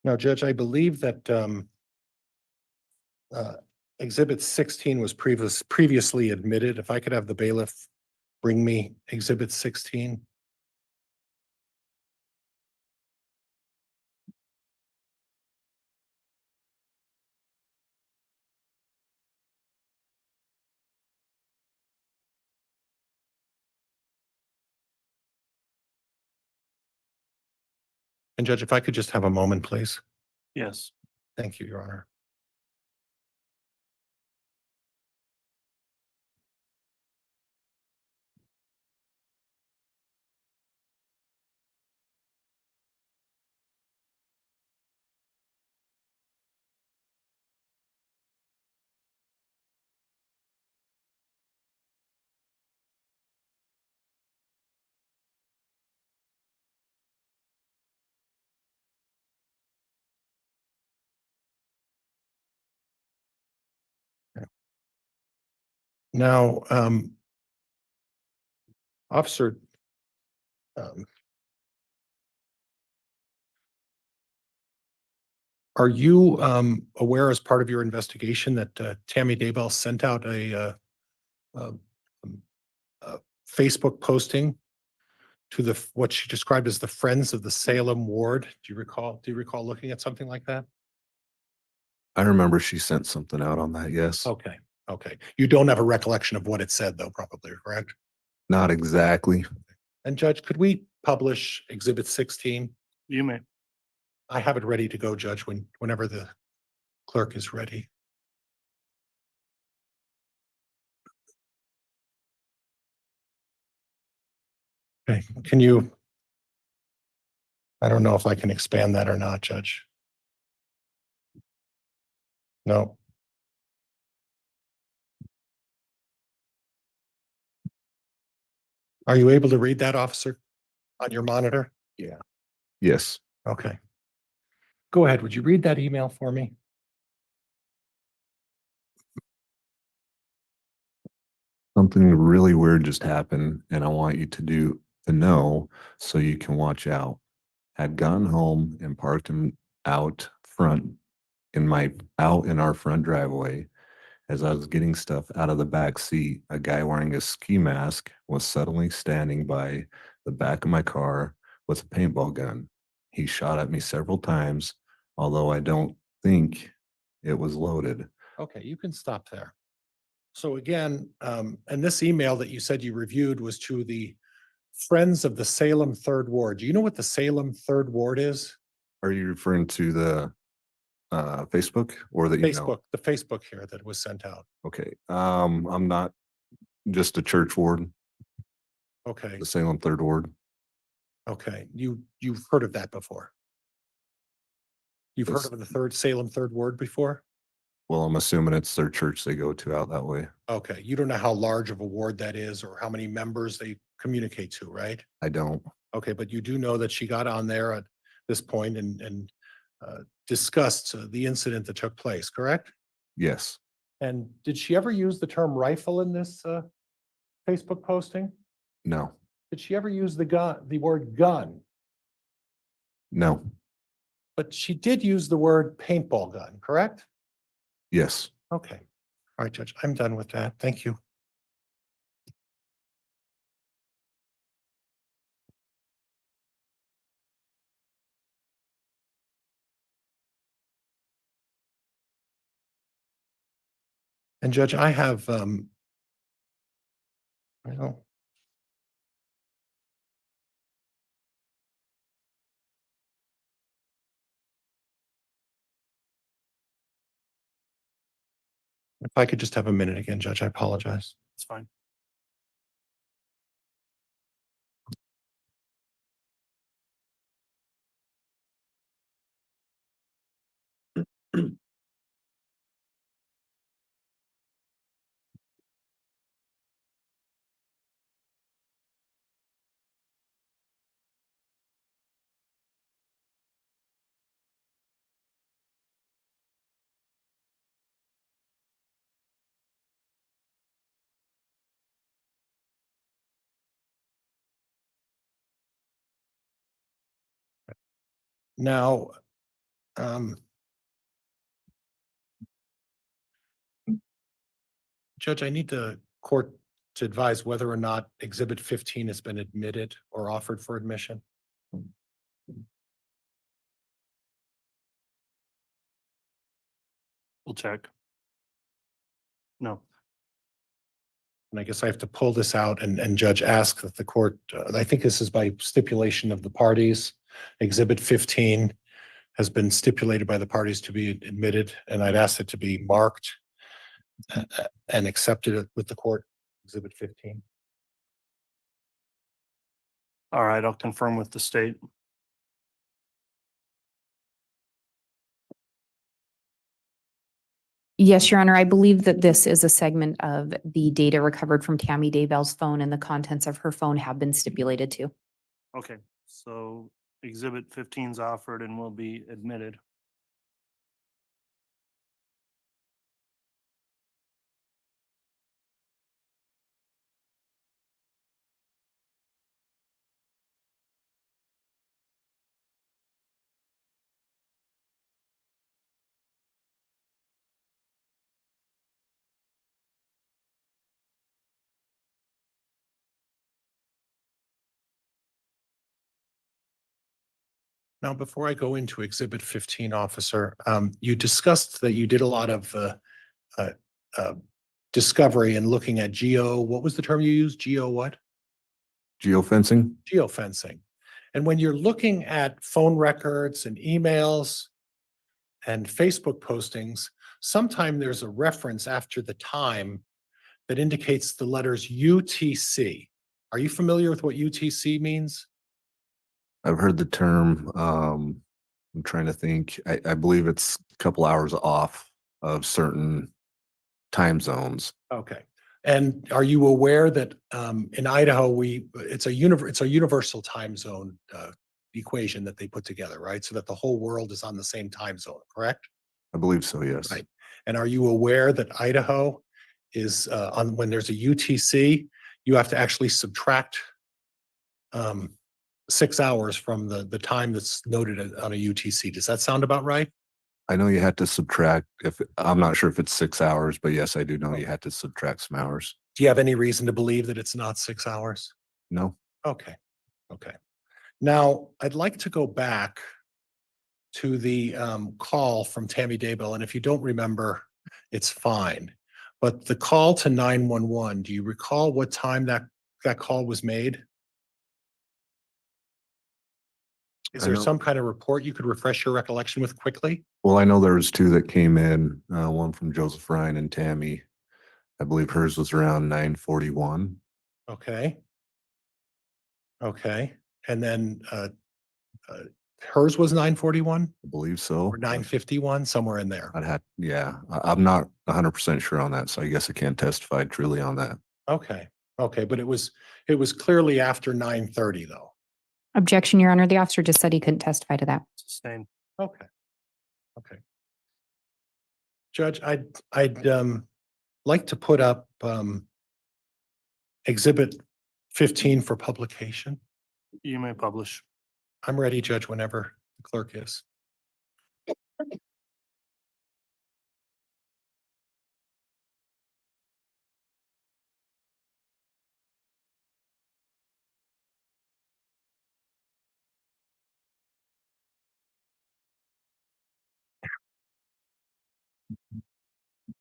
Now, Judge, I believe that Exhibit 16 was previously admitted. If I could have the bailiff bring me Exhibit 16. And Judge, if I could just have a moment, please. Yes. Thank you, Your Honor. Now, Officer, are you aware as part of your investigation that Tammy Daybell sent out a Facebook posting to what she described as the Friends of the Salem Ward? Do you recall looking at something like that? I remember she sent something out on that, yes. Okay, okay. You don't have a recollection of what it said though, probably, correct? Not exactly. And Judge, could we publish Exhibit 16? You may. I have it ready to go, Judge, whenever the clerk is ready. Okay, can you? I don't know if I can expand that or not, Judge. No. Are you able to read that, officer, on your monitor? Yes. Okay. Go ahead. Would you read that email for me? Something really weird just happened, and I want you to know so you can watch out. Had gone home and parked him out front out in our front driveway. As I was getting stuff out of the back seat, a guy wearing a ski mask was suddenly standing by the back of my car with a paintball gun. He shot at me several times, although I don't think it was loaded. Okay, you can stop there. So again, and this email that you said you reviewed was to the Friends of the Salem Third Ward. Do you know what the Salem Third Ward is? Are you referring to the Facebook or the email? The Facebook here that was sent out. Okay. I'm not just a church ward, Okay, the Salem Third Ward. okay. You've heard of that before? You've heard Yes. of the Salem Third Ward before? Well, I'm assuming it's their church they go to out that way. Okay, you don't know how large of a ward that is or how many members they communicate to, right? I don't. Okay, but you do know that she got on there at this point and discussed the incident that took place, correct? Yes. And did she ever use the term rifle in this Facebook posting? No. Did she ever use the word gun? No. But she did use the word paintball gun, correct? Yes. Okay. All right, Judge, I'm done with that. Thank you. And Judge, I have, well, if I could just have a minute again, Judge, I apologize. It's fine. Now, Judge, I need the court to advise whether or not Exhibit 15 has been admitted or offered for admission. We'll check. No. And I guess I have to pull this out and Judge ask that the court, I think this is by stipulation of the parties. Exhibit 15 has been stipulated by the parties to be admitted, and I'd ask it to be marked and accepted with the court, Exhibit 15. All right, I'll confirm with the state. Yes, Your Honor, I believe that this is a segment of the data recovered from Tammy Daybell's phone, and the contents of her phone have been stipulated to. Okay, so exhibit 15 is offered and will be admitted. Now, before I go into Exhibit 15, Officer, you discussed that you did a lot of discovery and looking at what was the term you used? What? Geofencing? Geofencing. And when you're looking at phone records and emails and Facebook postings, sometime there's a reference after the time that indicates the letters UTC. Are you familiar with what UTC means? I've heard the term. I'm trying to think. I believe it's a couple hours off of certain time zones. Okay. And are you aware that in Idaho, it's a universal time zone equation that they put together, right? So that the whole world is on the same time zone, correct? I believe so, yes. Right. And are you aware that Idaho is when there's a UTC, you have to actually subtract 6 hours from the time that's noted on a UTC. Does that sound about right? I know you had to subtract, I'm not sure if it's 6 hours, but yes, I do know you had to subtract some hours. Do you have any reason to believe that it's not 6 hours? No? Okay. Okay. Now, I'd like to go back to the call from Tammy Daybell. And if you don't remember, it's fine. But the call to 911, do you recall what time that call was made? Is I there know- some kind of report you could refresh your recollection with quickly? Well, I know there was two that came in, one from Joseph Ryan and Tammy. I believe hers was around 9:41. Okay. Okay. And then hers was 9:41 I believe so. or 9:51, somewhere in there. I'm not 100% sure on that, so I guess I can't testify truly on that. Okay. Okay. But it was clearly after 9:30 though. Objection, Your Honor. The officer just said he couldn't testify to that. Sustained. Okay. Okay. Judge, I'd like to put up Exhibit 15 for publication. You may publish. I'm ready, Judge, whenever the clerk is.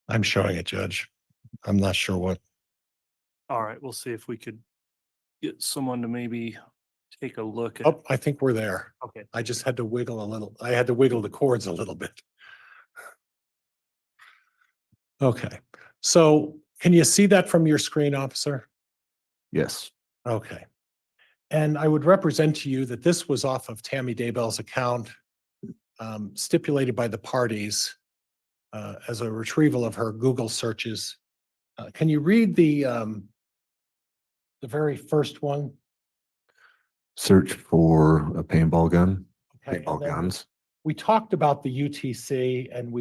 I'm showing it, Judge. I'm not sure what. All right, we'll see if we could get someone to maybe take a look at. Oh, I think we're there. Okay. I just had to wiggle a little. I had to wiggle the cords a little bit. Okay. So can you see that from your screen, officer? Yes. Okay. And I would represent to you that this was off of Tammy Daybell's account, stipulated by the parties as a retrieval of her Google searches. Can you read the very first one? Search for a paintball gun, Okay, and paintball then guns. we talked about the UTC and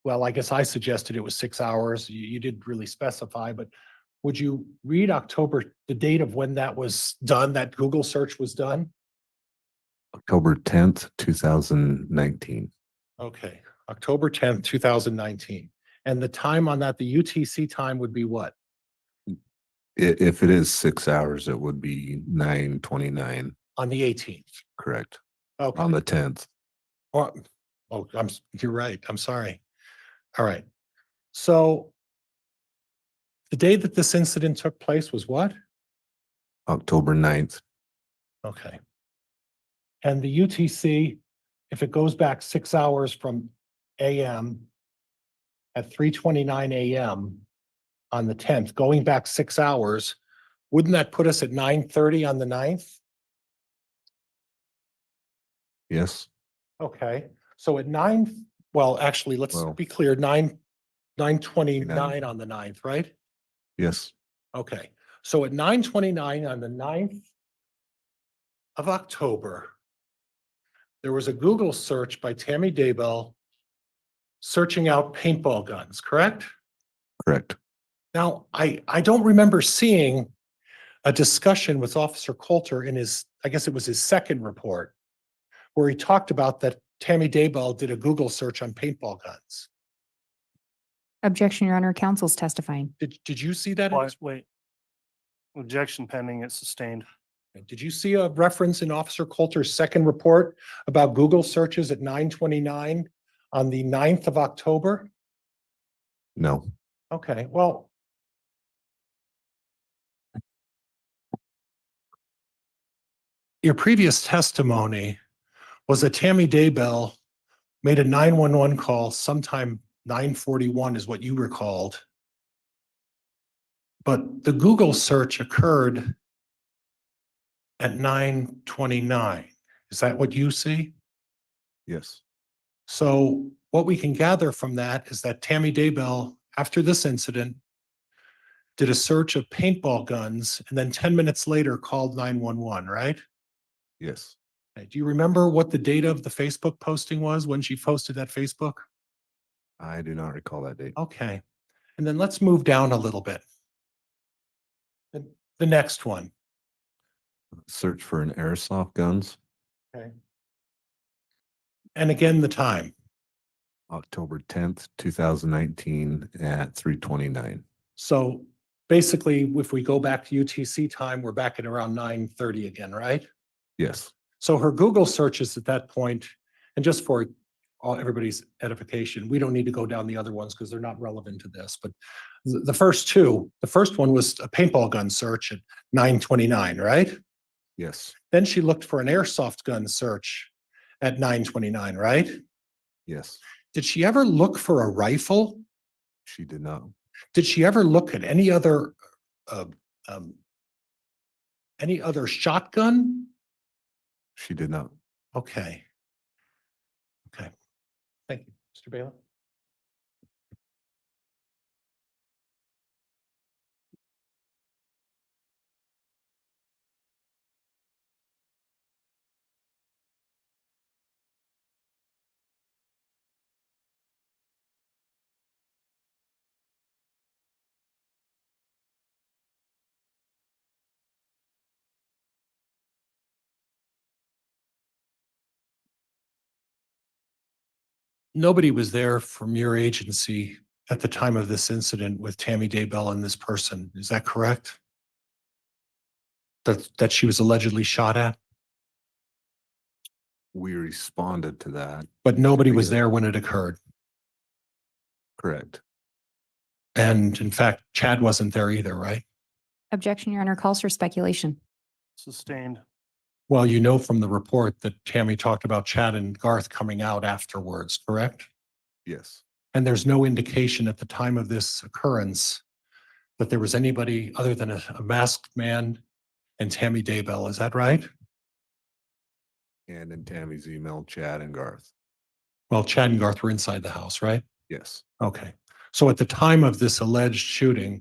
well, I guess I suggested it was 6 hours. You didn't really specify, but would you read the date of when that was done, that Google search was done? October 10th, 2019. Okay, October 10th, 2019. And the time on that, the UTC time would be what? If it is 6 hours, it would be 9:29, On the 18th. correct? Okay. On the 10th. Oh, you're right. I'm sorry. All right. So the day that this incident took place was what? October 9th. Okay. And the UTC, if it goes back 6 hours from AM at 3:29 AM on the 10th, going back 6 hours, wouldn't that put us at 9:30 on the 9th? Yes. Okay, so at actually, let's Well- be clear, 9:29 on the 9th, right? Yes. Okay, so at 9:29 on the 9th of October, there was a Google search by Tammy Daybell searching out paintball guns, correct? Correct. Now, I don't remember seeing a discussion with Officer Coulter in I guess it was his second report, where he talked about that Tammy Daybell did a Google search on paintball guns. Objection, Your Honor. Counsel's testifying. Did you see that? Wait. Objection pending, it's sustained. Did you see a reference in Officer Coulter's second report about Google searches at 9:29 on the 9th of October? No, Okay, well. Your previous testimony was that Tammy Daybell made a 911 call sometime 9:41 is what you recalled. But the Google search occurred at 9:29. Is that what you see? yes, So what we can gather from that is that Tammy Daybell, after this incident, did a search of paintball guns and then 10 minutes later called 911, right? yes. Okay, do you remember what the date of the Facebook posting was when she posted that Facebook? I do not recall that date. Okay, and then let's move down a little bit. The next one. Search for an airsoft guns, Okay. And again, the time. October 10th, 2019 at 3:29. So basically, if we go back to UTC time, we're back at around 9:30 again, right? Yes, So her Google searches at that point, and just for everybody's edification, we don't need to go down the other ones because they're not relevant to this, but the first two, the first one was a paintball gun search at 9:29, right? yes, Then she looked for an airsoft gun search at 9:29, right? yes. Did she ever look for a rifle? She did not. Did she ever look at any other shotgun? She did not. Okay. Okay. Thank you, Mr. Baylor. Nobody was there from your agency at the time of this incident with Tammy Daybell and this person. Is that correct? That she was allegedly shot at, We responded to that. but nobody was Because- there when it occurred. Correct. And in fact, Chad wasn't there either, right? Objection, Your Honor, calls for speculation. Sustained. Well, you know from the report that Tammy talked about Chad and Garth coming out afterwards, correct? Yes, And there's no indication at the time of this occurrence that there was anybody other than a masked man and Tammy Daybell. Is that right? and in Tammy's email, Chad and Garth. Well, Chad and Garth were inside the house, right? Yes, Okay. So at the time of this alleged shooting,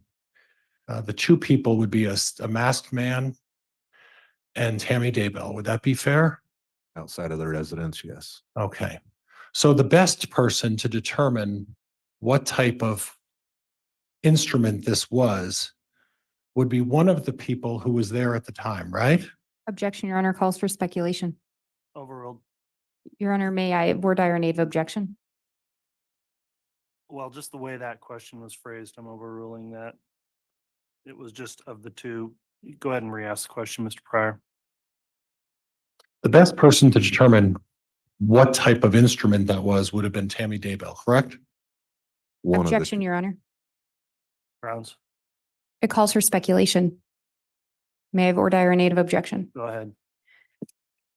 the two people would be a masked man and Tammy Daybell. Would that be fair? outside of the residence, yes. Okay. So the best person to determine what type of instrument this was would be one of the people who was there at the time, right? Objection, Your Honor, calls for speculation. Overruled. Your Honor, may I word dire native objection? Well, just the way that question was phrased, I'm overruling that. It was just of the two. Go ahead and re-ask the question, Mr. Pryor. The best person to determine what type of instrument that was would have been Tammy Daybell, correct? One of the Objection, two. Your Honor. Grounds. It calls for speculation. May I have word dire native objection? Go ahead.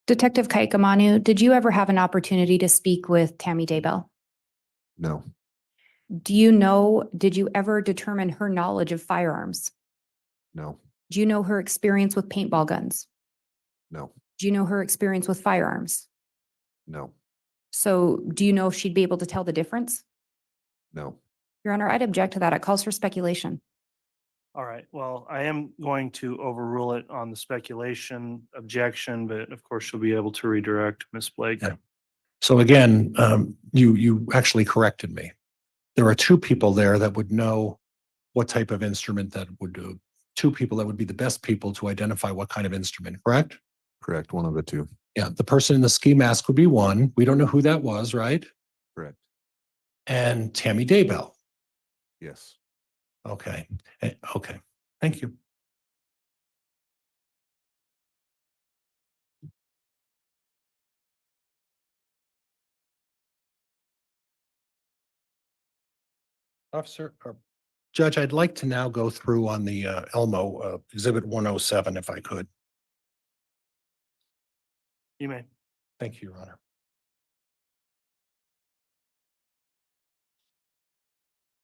Detective Kaaiakamanu, did you ever have an opportunity to speak with Tammy Daybell? No, Do you know, did you ever determine her knowledge of firearms? no, Do you know her experience with paintball guns? no, Do you know her experience with firearms? no, So do you know if she'd be able to tell the difference? no. Your Honor, I'd object to that. It calls for speculation. All right, well, I am going to overrule it on the speculation objection, but of course you'll be able to redirect Ms. Blake. Yeah. So again, you actually corrected me. There are two people there that would know what type of instrument that would do. Two people that would be the best people to identify what kind of instrument, correct? Correct, one of the two. Yeah, the person in the ski mask would be one. We don't know who that was, right? Correct, And Tammy Daybell. yes. Okay, okay. Thank you. Officer, or Judge, I'd like to now go through on the Elmo Exhibit 107, if I could. You may. Thank you, Your Honor.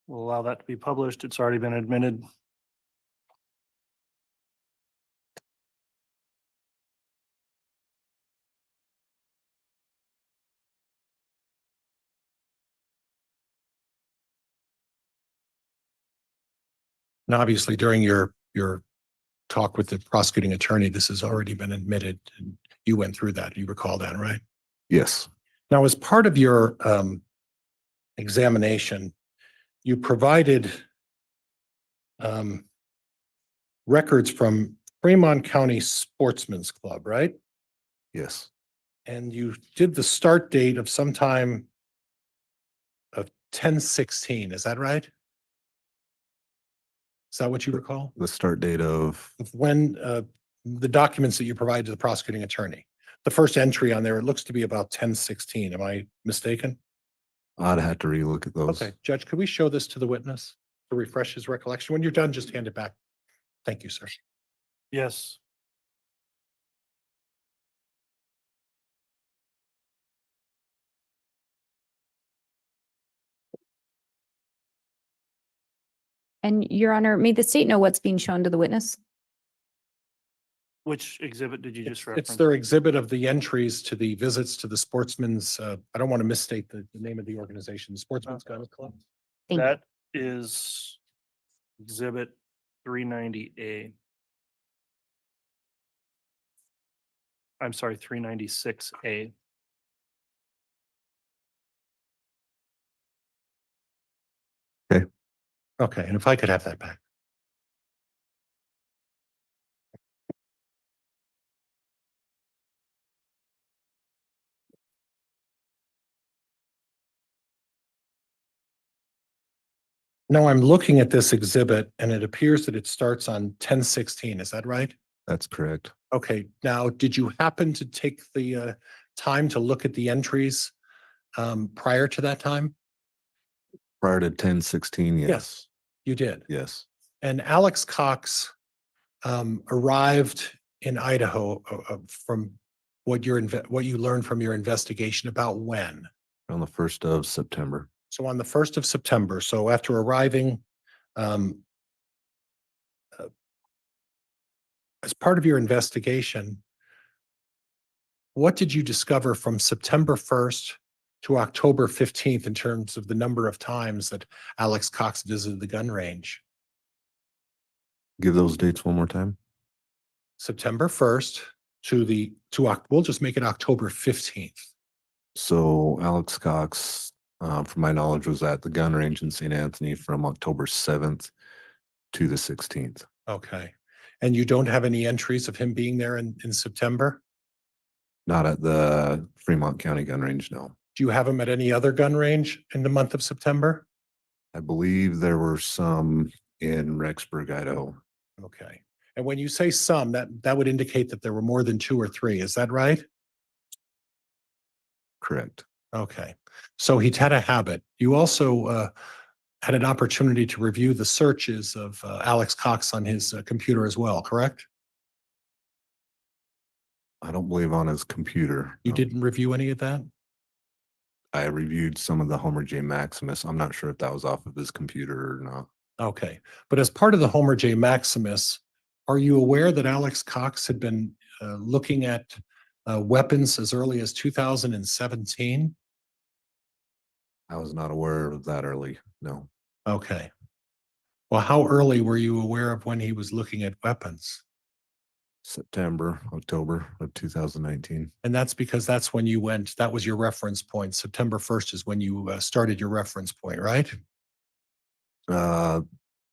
We'll allow that to be published. It's already been admitted. And obviously during your talk with the prosecuting attorney, this has already been admitted and you went through that. You recall that, right? Yes, Now, as part of your examination, you provided records from Fremont County Sportsman's Club, right? yes, And you did the start date of sometime of 10/16, is that right? Is that what you recall? the start date of, Of when the documents that you provided to the prosecuting attorney? The first entry on there, it looks to be about 10/16. Am I mistaken? I'd have to relook at those. Okay, Judge, could we show this to the witness to refresh his recollection? When you're done, just hand it back. Thank you, sir. Yes. And Your Honor, may the state know what's being shown to the witness? Which exhibit did you just It's reference? their exhibit of the entries to the visits to the sportsman's, I don't want to misstate the name of the organization, Sportsman's Gun Club. Thank you. That is exhibit 390A. I'm sorry, 396A. Okay, and if I could have that back. Now I'm looking at this exhibit and it appears that it starts on 10/16. Is that right? That's correct. Okay, now, did you happen to take the time to look at the entries prior to that time? Prior to 10/16, yes, You did. yes, And Alex Cox arrived in Idaho from what you learned from your investigation about when? on the 1st of September. So on the 1st of September, so after arriving, as part of your investigation, what did you discover from September 1st to October 15th in terms of the number of times that Alex Cox visited the gun range? Give those dates one more time. September 1st we'll just make it October 15th. So Alex Cox, from my knowledge, was at the gun range in St. Anthony from October 7th to the 16th. Okay. And you don't have any entries of him being there in September? Not at the Fremont County gun range, no. Do you have him at any other gun range in the month of September? I believe there were some in Rexburg, Idaho. Okay. And when you say some, that would indicate that there were more than 2 or 3. Is that right? Correct. Okay. So he'd had a habit. You also had an opportunity to review the searches of Alex Cox on his computer as well, correct? I don't believe on his computer. You no. didn't review any of that? I reviewed some of the Homer J. Maximus. I'm not sure if that was off of his computer or not. Okay. But as part of the Homer J. Maximus, are you aware that Alex Cox had been looking at weapons as early as 2017? I was not aware of that early. No. Okay. Well, how early were you aware of when he was looking at weapons? September, October of 2019. And that's because that's when you went, that was your reference point. September 1st is when you started your reference point, right?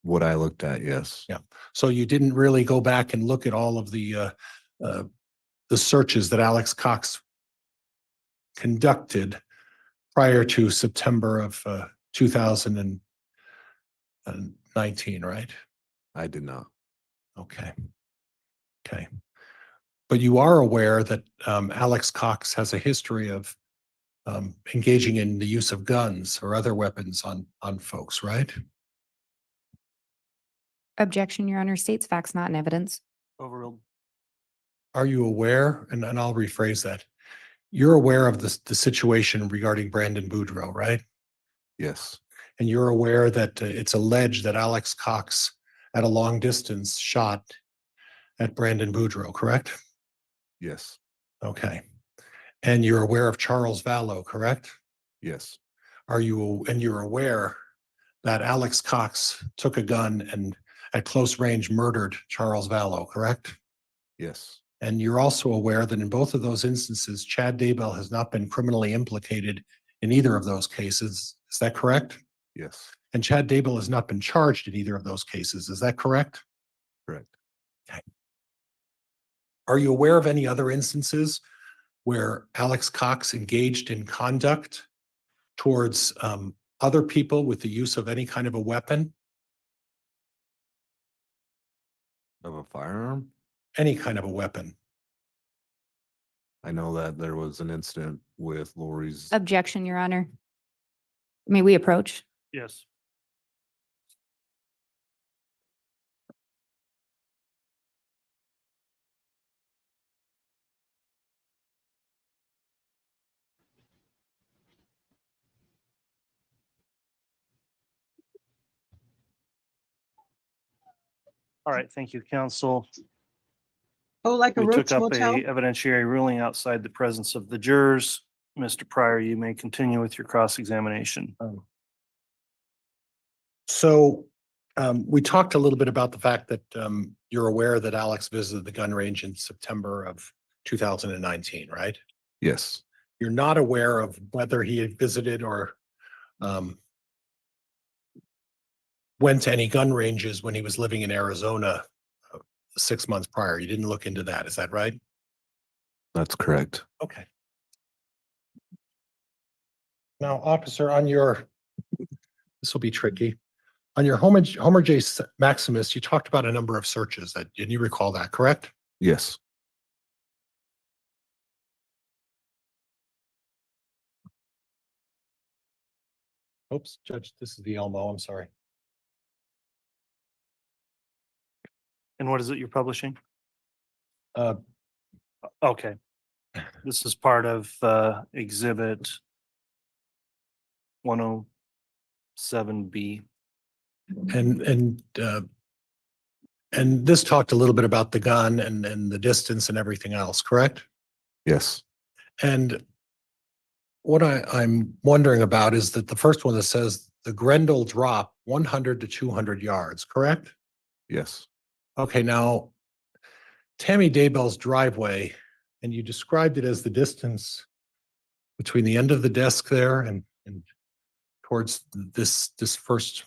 What I looked at, yes. Yeah. So you didn't really go back and look at all of the searches that Alex Cox conducted prior to September of 2019, right? I did not. Okay. Okay. But you are aware that Alex Cox has a history of engaging in the use of guns or other weapons on folks, right? Objection, Your Honor. States facts not in evidence. Overruled. Are you aware, and I'll rephrase that, you're aware of the situation regarding Brandon Boudreaux, right? Yes, And you're aware that it's alleged that Alex Cox at a long distance shot at Brandon Boudreaux, correct? yes, Okay. And you're aware of Charles Vallow, correct? yes, And you're aware that Alex Cox took a gun and at close range murdered Charles Vallow, correct? yes, And you're also aware that in both of those instances, Chad Daybell has not been criminally implicated in either of those cases. Is that correct? yes, And Chad Daybell has not been charged in either of those cases. Is that correct? correct. Are you aware of any other instances where Alex Cox engaged in conduct towards other people with the use of any kind of a weapon? Of a firearm? Any kind of a weapon? I know that there was an incident with Lori's. Objection, Your Honor. May we approach? Yes. All right, thank you, counsel. Oh, like a We took Roach up Motel? a evidentiary ruling outside the presence of the jurors. Mr. Pryor, you may continue with your cross-examination. So we talked a little bit about the fact that you're aware that Alex visited the gun range in September of 2019, right? Yes, You're not aware of whether he had visited or went to any gun ranges when he was living in Arizona 6 months prior. You didn't look into that. Is that right? that's correct. Okay. Now, officer, on your, this will be tricky. On your Homer J. Maximus, you talked about a number of searches that, and you recall that, correct? Yes, Oops, Judge, this is the Elmo. I'm sorry. And what is it you're publishing? Uh, Okay. This is part of exhibit 107B. And this talked a little bit about the gun and the distance and everything else, correct? yes, And what I'm wondering about is that the first one that says the Grendel drop 100 to 200 yards, correct? yes, Okay, now Tammy Daybell's driveway, and you described it as the distance between the end of the desk there and towards this first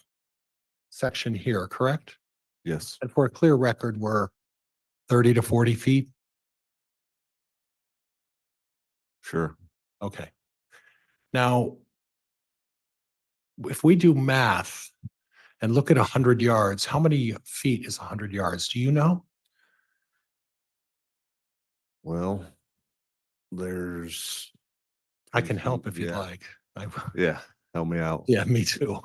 section here, correct? yes, And for a clear record, we're 30 to 40 feet. sure. Okay. Now, if we do math and look at 100 yards, how many feet is 100 yards? Do you know? Well, there's. I 3 can help feet, if you'd yeah. like. Yeah, help me out. Yeah, me too.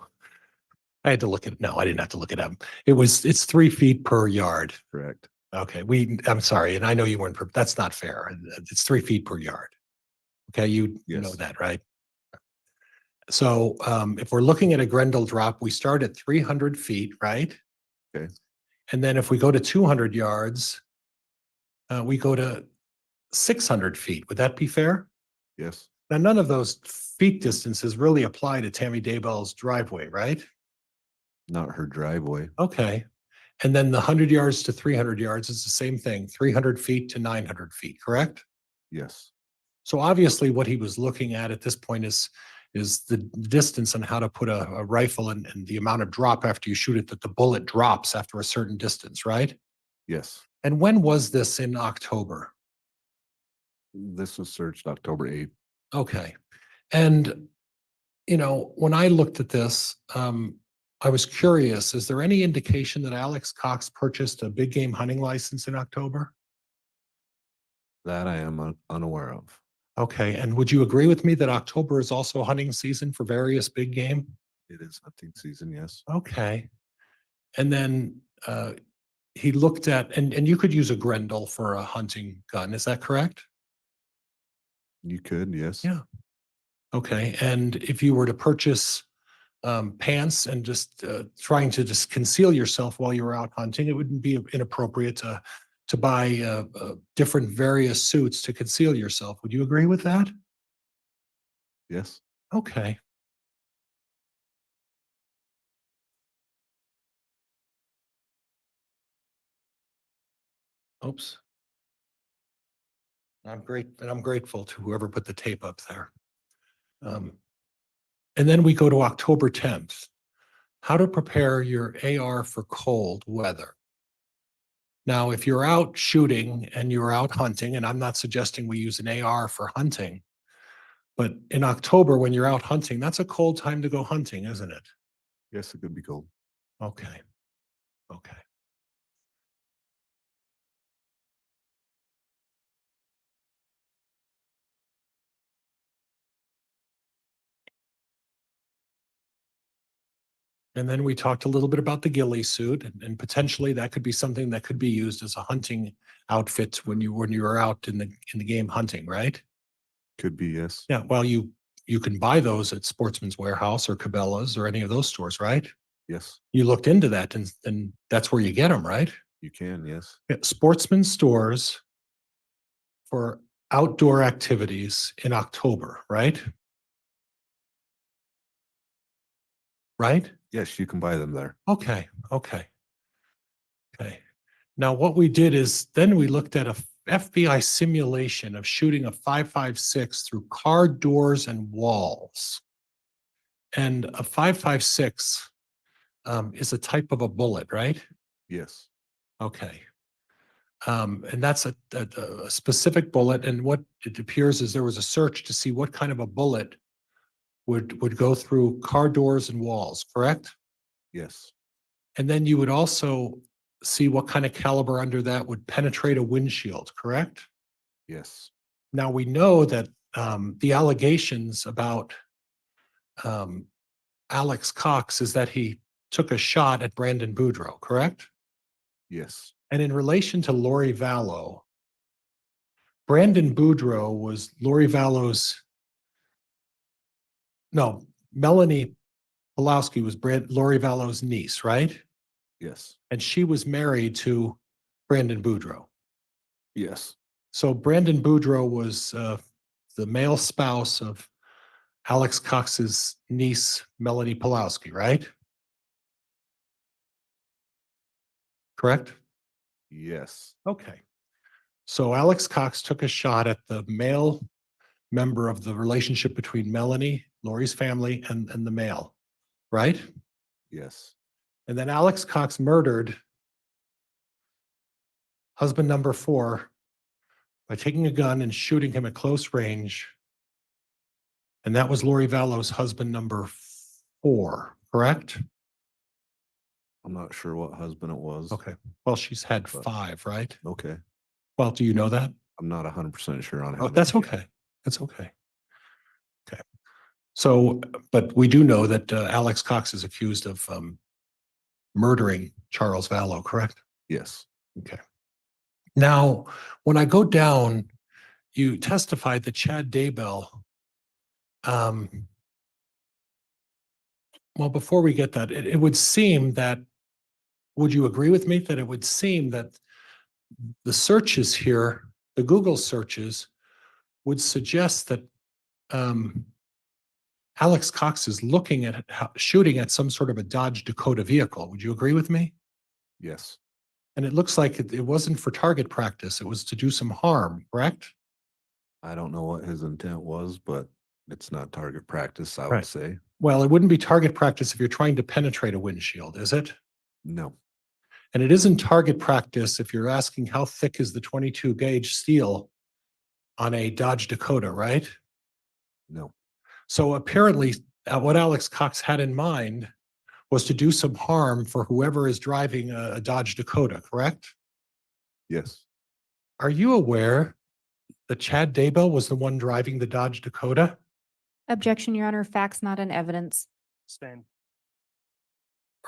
I had to look at, no, I didn't have to look it up. It's 3 feet per yard. Correct. Okay, I'm sorry, and I know you weren't, that's not fair. It's 3 feet per yard. Okay, you know Yes. that, right? So if we're looking at a Grendel drop, we start at 300 feet, right? Okay. And then if we go to 200 yards, we go to 600 feet. Would that be fair? Yes, Now, none of those feet distances really apply to Tammy Daybell's driveway, right? not her driveway. Okay. And then the 100 yards to 300 yards is the same thing, 300 feet to 900 feet, correct? Yes, So obviously what he was looking at this point is the distance on how to put a rifle and the amount of drop after you shoot it, that the bullet drops after a certain distance, right? yes. And when was this in October? This was searched October 8th. Okay. And, you know, when I looked at this, I was curious, is there any indication that Alex Cox purchased a big game hunting license in October? That I am unaware of. Okay, and would you agree with me that October is also hunting season for various big game? It is hunting season, yes. Okay. And then he looked at, and you could use a Grendel for a hunting gun, is that correct? You could, yes. Yeah. Okay, and if you were to purchase pants and just trying to just conceal yourself while you were out hunting, it wouldn't be inappropriate to buy different various suits to conceal yourself. Would you agree with that? Yes. Okay. Oops. I'm grateful to whoever put the tape up there. And then we go to October 10th. How to prepare your AR for cold weather. Now, if you're out shooting and you're out hunting, and I'm not suggesting we use an AR for hunting, but in October, when you're out hunting, that's a cold time to go hunting, isn't it? Yes, it could be cold. Okay. Okay. And then we talked a little bit about the ghillie suit, and potentially that could be something that could be used as a hunting outfit when you are out in the game hunting, right? Could be, yes. Yeah, well, you can buy those at Sportsman's Warehouse or Cabela's or any of those stores, right? Yes, You looked into that, and that's where you get them, right? you can, yes. Yeah, Sportsman stores for outdoor activities in October, right? Right? Yes, you can buy them there. Okay, okay. Okay. Now, what we did is then we looked at a FBI simulation of shooting a 5.56 through car doors and walls. And a 5.56 is a type of a bullet, right? Yes, Okay. And that's a specific bullet. And what it appears is there was a search to see what kind of a bullet would go through car doors and walls, correct? yes, And then you would also see what kind of caliber under that would penetrate a windshield, correct? yes, Now we know that the allegations about Alex Cox is that he took a shot at Brandon Boudreaux, correct? yes, And in relation to Lori Vallow, Brandon Boudreaux was Lori Vallow's, no, Melanie Pulowski was Lori Vallow's niece, right? yes, And she was married to Brandon Boudreaux. yes, So Brandon Boudreaux was the male spouse of Alex Cox's niece, Melanie Pulowski, right? Correct? yes, Okay. So Alex Cox took a shot at the male member of the relationship between Melanie, Lori's family, and the male, right? yes, And then Alex Cox murdered husband number 4 by taking a gun and shooting him at close range. And that was Lori Vallow's husband number 4, correct? I'm not sure what husband it was. Okay. Well, she's had But- 5, right? Okay. Well, do you know that? I'm not 100% sure on how. Oh, that's okay. That's okay. Okay. So, but we do know that Alex Cox is accused of murdering Charles Vallow, correct? Yes, Okay. Now, when I go down, you testified that Chad Daybell, well, before we get that, it would seem that, would you agree with me that it would seem that the searches here, the Google searches, would suggest that Alex Cox is looking at shooting at some sort of a Dodge Dakota vehicle. Would you agree with me? yes. And it looks like it wasn't for target practice. It was to do some harm, correct? I don't know what his intent was, but it's not target practice, I would Right. say. Well, it wouldn't be target practice if you're trying to penetrate a windshield, is it? No, And it isn't target practice if you're asking how thick is the 22 gauge steel on a Dodge Dakota, right? no, So apparently, what Alex Cox had in mind was to do some harm for whoever is driving a Dodge Dakota, correct? yes, Are you aware that Chad Daybell was the one driving the Dodge Dakota? Objection, Your Honor. Facts not in evidence. Abstain.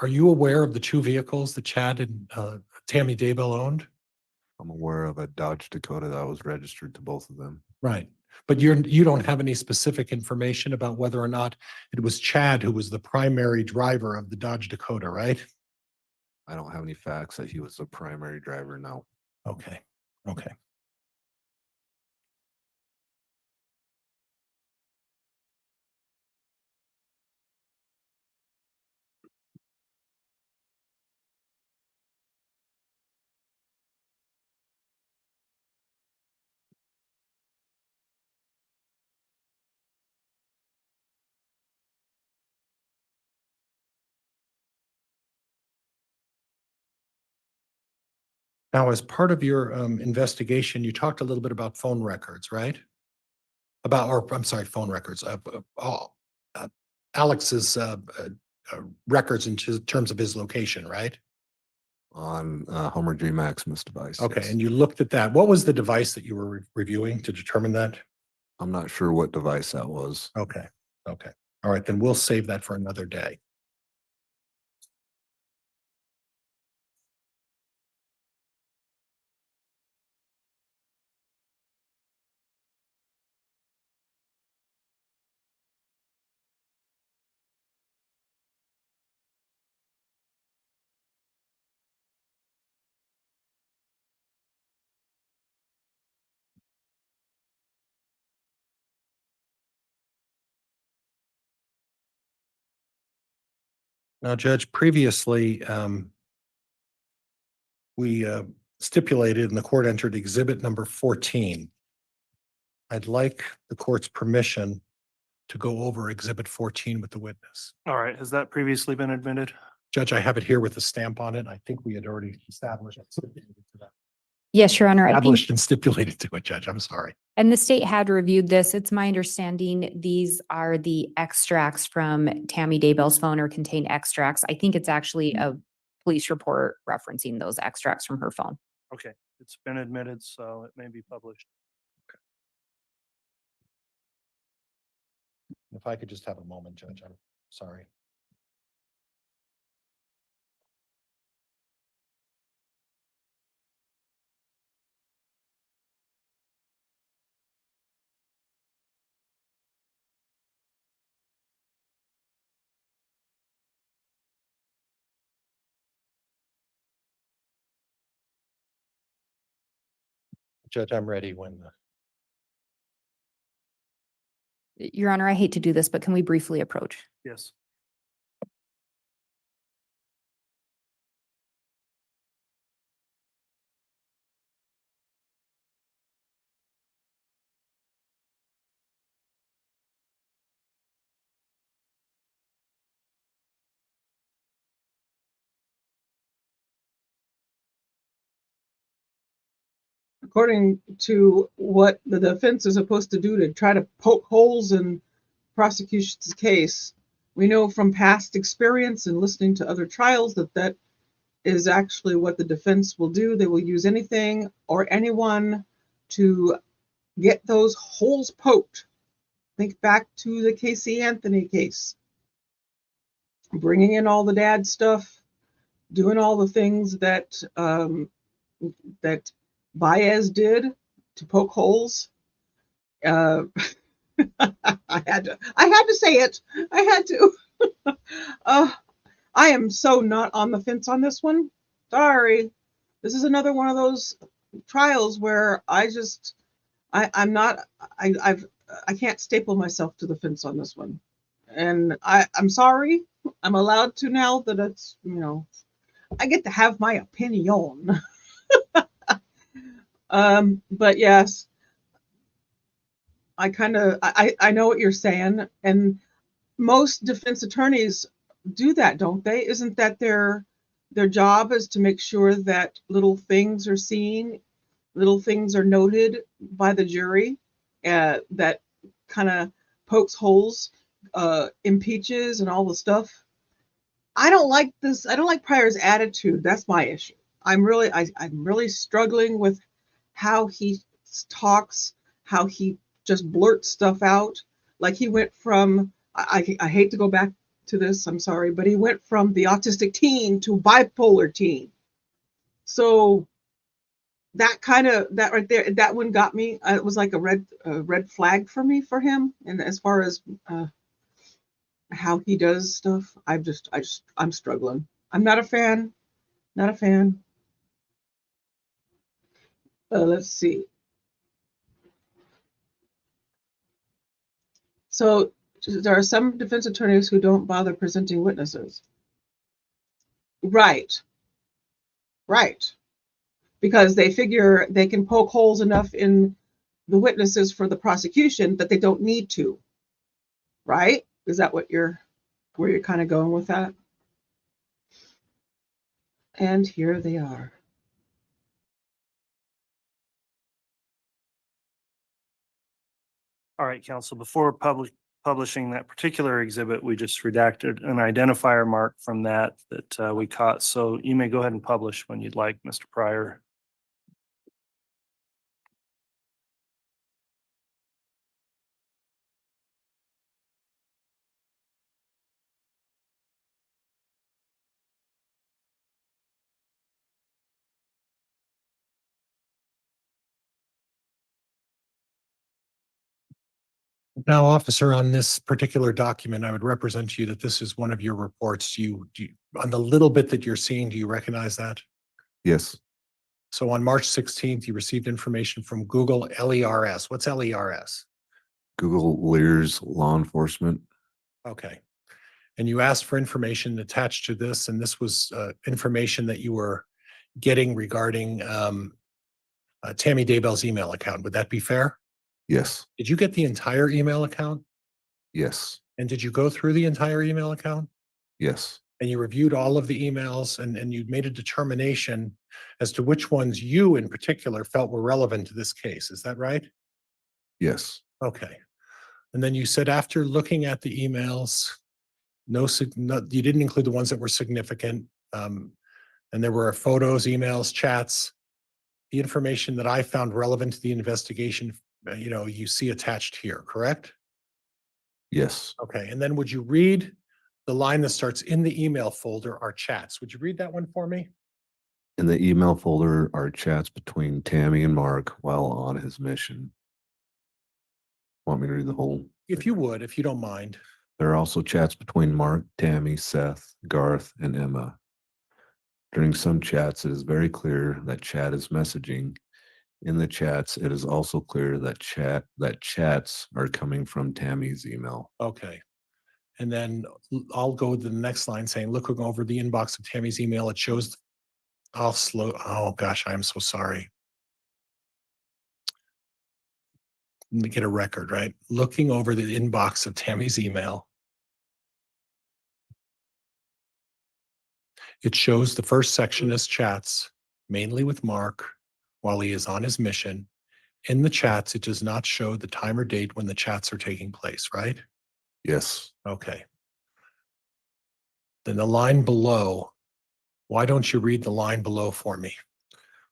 Are you aware of the two vehicles that Chad and Tammy Daybell owned? I'm aware of a Dodge Dakota that was registered to both of them. Right. But you don't have any specific information about whether or not it was Chad who was the primary driver of the Dodge Dakota, right? I don't have any facts that he was the primary driver now. Okay, okay. Now, as part of your investigation, you talked a little bit about phone records, right? I'm sorry, phone records, Alex's records in terms of his location, right? On Homer J. Maximus device. Okay, yes. and you looked at that. What was the device that you were reviewing to determine that? I'm not sure what device that was. Okay, okay. All right, then we'll save that for another day. Now, Judge, previously, we stipulated and the court entered exhibit number 14. I'd like the court's permission to go over exhibit 14 with the witness. All right. Has that previously been admitted? Judge, I have it here with a stamp on it. I think we had already established Yes, Your Honor. I think, established and stipulated to it, Judge. I'm sorry. and the state had reviewed this. It's my understanding these are the extracts from Tammy Daybell's phone or contain extracts. I think it's actually a police report referencing those extracts from her phone. Okay. It's been admitted, so it may be published. If I could just have a moment, Judge, I'm sorry. Judge, I'm ready when Your Honor, I hate to do this, but can we briefly approach? Yes. According to what the defense is supposed to do to try to poke holes in prosecution's case, we know from past experience and listening to other trials that that is actually what the defense will do. They will use anything or anyone to get those holes poked. Think back to the Casey Anthony case. Bringing in all the dad stuff, doing all the things that that Baez did to poke holes. I had to say it. I had to. I am so not on the fence on this one. Sorry. This is another one of those trials where I can't staple myself to the fence on this one. And I'm sorry. I'm allowed to now that it's, I get to have my opinion. But yes, I know what you're saying, and most defense attorneys do that, don't they? Isn't that their job, is to make sure that little things are seen, little things are noted by the jury, that kind of pokes holes, impeaches, and all the stuff. I don't like this. I don't like Pryor's attitude. That's my issue. I'm really struggling with how he talks, how he just blurts stuff out. Like he went from, I hate to go back to this, I'm sorry, but he went from the autistic teen to bipolar teen. So that right there, that one got me. It was like a red flag for me for him. And as far as how he does stuff, I'm struggling. I'm not a fan. Not a fan. Let's see. So there are some defense attorneys who don't bother presenting witnesses. Right. Right. Because they figure they can poke holes enough in the witnesses for the prosecution that they don't need to. Right? Is that where you're kind of going with that? And here they are. All right, counsel, before publishing that particular exhibit, we just redacted an identifier mark from that we caught. So you may go ahead and publish when you'd like, Mr. Pryor. Now, officer, on this particular document, I would represent to you that this is one of your reports. On the little bit that you're seeing, do you recognize that? Yes. So on March 16th, you received information from Google LERS. What's LERS? Google Lears Law Enforcement. Okay. And you asked for information attached to this, and this was information that you were getting regarding Tammy Daybell's email account. Would that be fair? Yes. Did you get the entire email account? Yes. And did you go through the entire email account? Yes. And you reviewed all of the emails and you made a determination as to which ones you in particular felt were relevant to this case. Is that right? Yes. Okay. And then you said after looking at the emails, you didn't include the ones that were significant. And there were photos, emails, chats, the information that I found relevant to the investigation, you see attached here, correct? Yes. Okay. And then would you read the line that starts in the email folder are chats? Would you read that one for me? In the email folder are chats between Tammy and Mark while on his mission. Want me to read the whole? If you would, if you don't mind. There are also chats between Mark, Tammy, Seth, Garth, and Emma. During some chats, it is very clear that chat is messaging. In the chats, it is also clear that chats are coming from Tammy's email. Okay. And then I'll go to the next line saying, looking over the inbox of Tammy's email, it shows, oh gosh, I'm so sorry. Let me get a record, right? Looking over the inbox of Tammy's email. It shows the first section as chats, mainly with Mark, while he is on his mission. In the chats, it does not show the time or date when the chats are taking place, right? Yes. Okay. Then the line below, why don't you read the line below for me?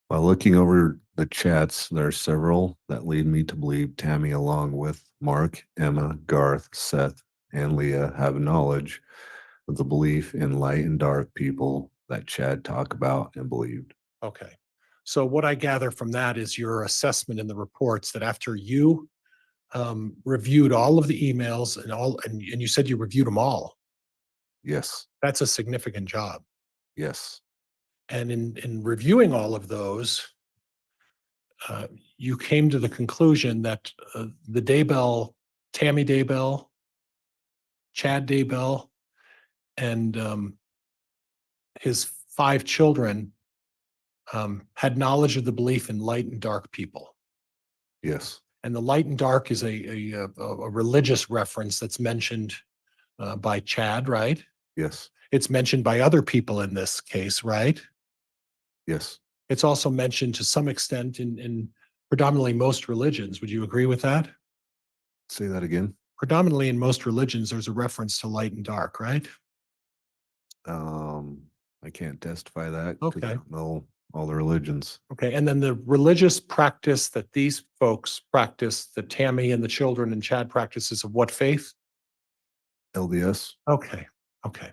While looking over the chats, there are several that lead me to believe Tammy, along with Mark, Emma, Garth, Seth, and Leah, have knowledge of the belief in light and dark people that Chad talked about and believed. Okay. So what I gather from that is your assessment in the reports that after you reviewed all of the emails and you said you reviewed them all. Yes. That's a significant job. Yes. And in reviewing all of those, you came to the conclusion that the Daybell, Tammy Daybell, Chad Daybell, and his 5 children had knowledge of the belief in light and dark people. Yes. And the light and dark is a religious reference that's mentioned by Chad, right? Yes. It's mentioned by other people in this case, right? Yes. It's also mentioned to some extent in predominantly most religions. Would you agree with that? Say that again. Predominantly in most religions, there's a reference to light and dark, right? I can't testify that. 'Cause I Okay. don't know all the religions. Okay, and then the religious practice that these folks practice, that Tammy and the children and Chad practices of what faith? LDS. Okay, okay.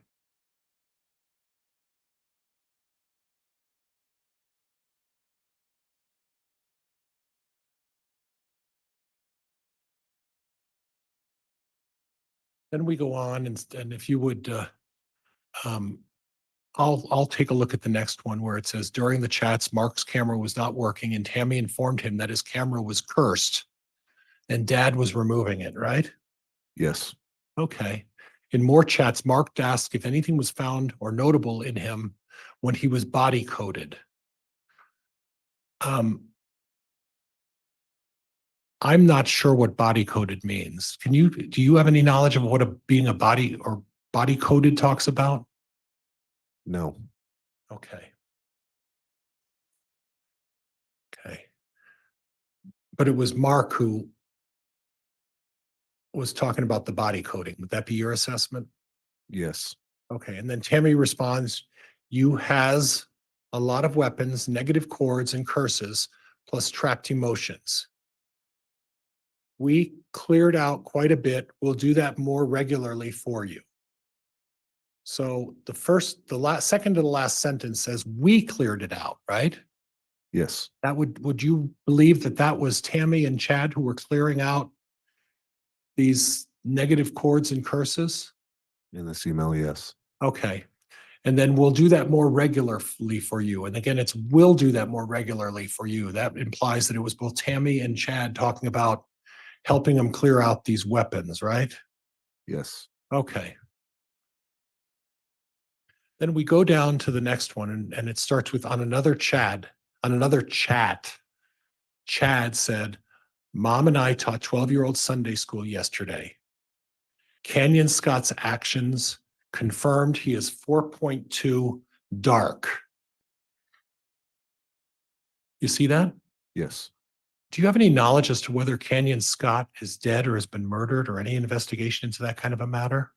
Then we go on and if you would, I'll take a look at the next one where it says during the chats, Mark's camera was not working and Tammy informed him that his camera was cursed and Dad was removing it, right? Yes. Okay. In more chats, Mark asked if anything was found or notable in him when he was body coded. I'm not sure what body coded means. Do you have any knowledge of what being a body or body coded talks about? No. Okay. Okay. But it was Mark who was talking about the body coding. Would that be your assessment? Yes. Okay. And then Tammy responds, you has a lot of weapons, negative chords and curses, plus trapped emotions. We cleared out quite a bit. We'll do that more regularly for you. So second to the last sentence says we cleared it out, right? Yes. That would you believe that was Tammy and Chad who were clearing out these negative chords and curses? In this email, yes. Okay. And then we'll do that more regularly for you. And again, we'll do that more regularly for you. That implies that it was both Tammy and Chad talking about helping them clear out these weapons, right? Yes. Okay. Then we go down to the next one and it starts with on another chat. Chad said, Mom and I taught 12-year-old Sunday school yesterday. Canyon Scott's actions confirmed he is 4.2 dark. You see that? Yes. Do you have any knowledge as to whether Canyon Scott is dead or has been murdered or any investigation into that kind of a matter?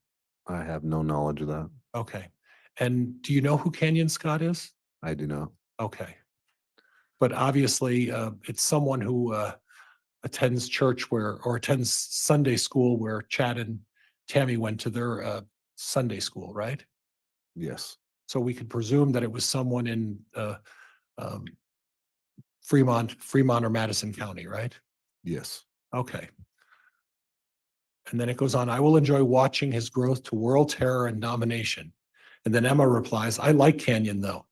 I have no knowledge of that. Okay. And do you know who Canyon Scott is? I do not. Okay. But obviously, it's someone who attends church or attends Sunday school where Chad and Tammy went to their Sunday school, right? Yes. So we could presume that it was someone in Fremont or Madison County, right? Yes. Okay. And then it goes on, I will enjoy watching his growth to world terror and domination. And then Emma replies, I like Canyon though.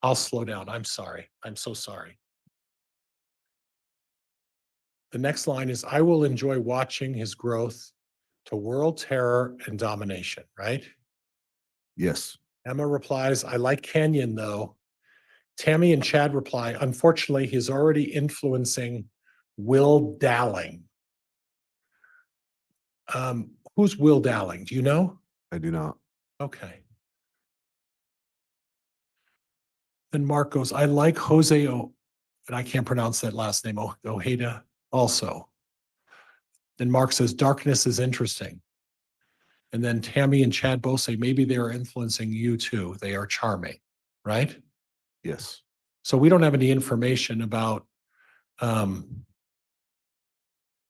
I'll slow down. I'm sorry. I'm so sorry. The next line is, I will enjoy watching his growth to world terror and domination, right? Yes. Emma replies, I like Canyon though. Tammy and Chad reply, unfortunately, he's already influencing Will Dowling. Who's Will Dowling? Do you know? I do not. Okay. Then Mark goes, I like Jose and I can't pronounce that last name, Ojeda also. Then Mark says, darkness is interesting. And then Tammy and Chad both say, maybe they are influencing you too. They are charming, right? Yes. So we don't have any information about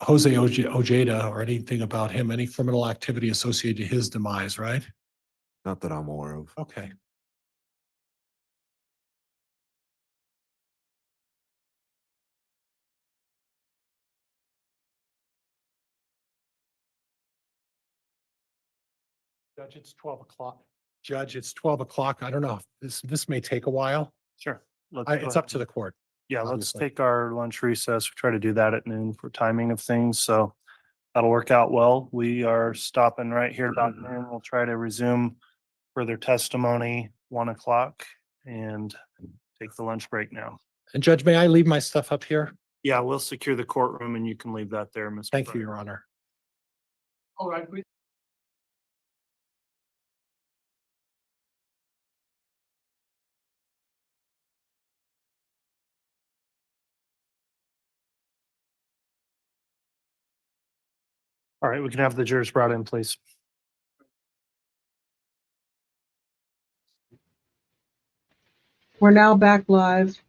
Jose Ojeda or anything about him, any criminal activity associated to his demise, right? Not that I'm aware of. Okay. Judge, it's 12 o'clock. Judge, it's 12 o'clock. I don't know. This may take a while. Sure. Let's It's go up to the court. Yeah, let's obviously. take our lunch recess. We try to do that at noon for timing of things, so that'll work out well. We are stopping right here about noon. We'll try to resume further testimony 1 o'clock and take the lunch break now. And Judge, may I leave my stuff up here? Yeah, we'll secure the courtroom and you can leave that there, Mr. Thank you, Fryer. Your Honor. All right, please. All right, we can have the jurors brought in, please. We're now back live.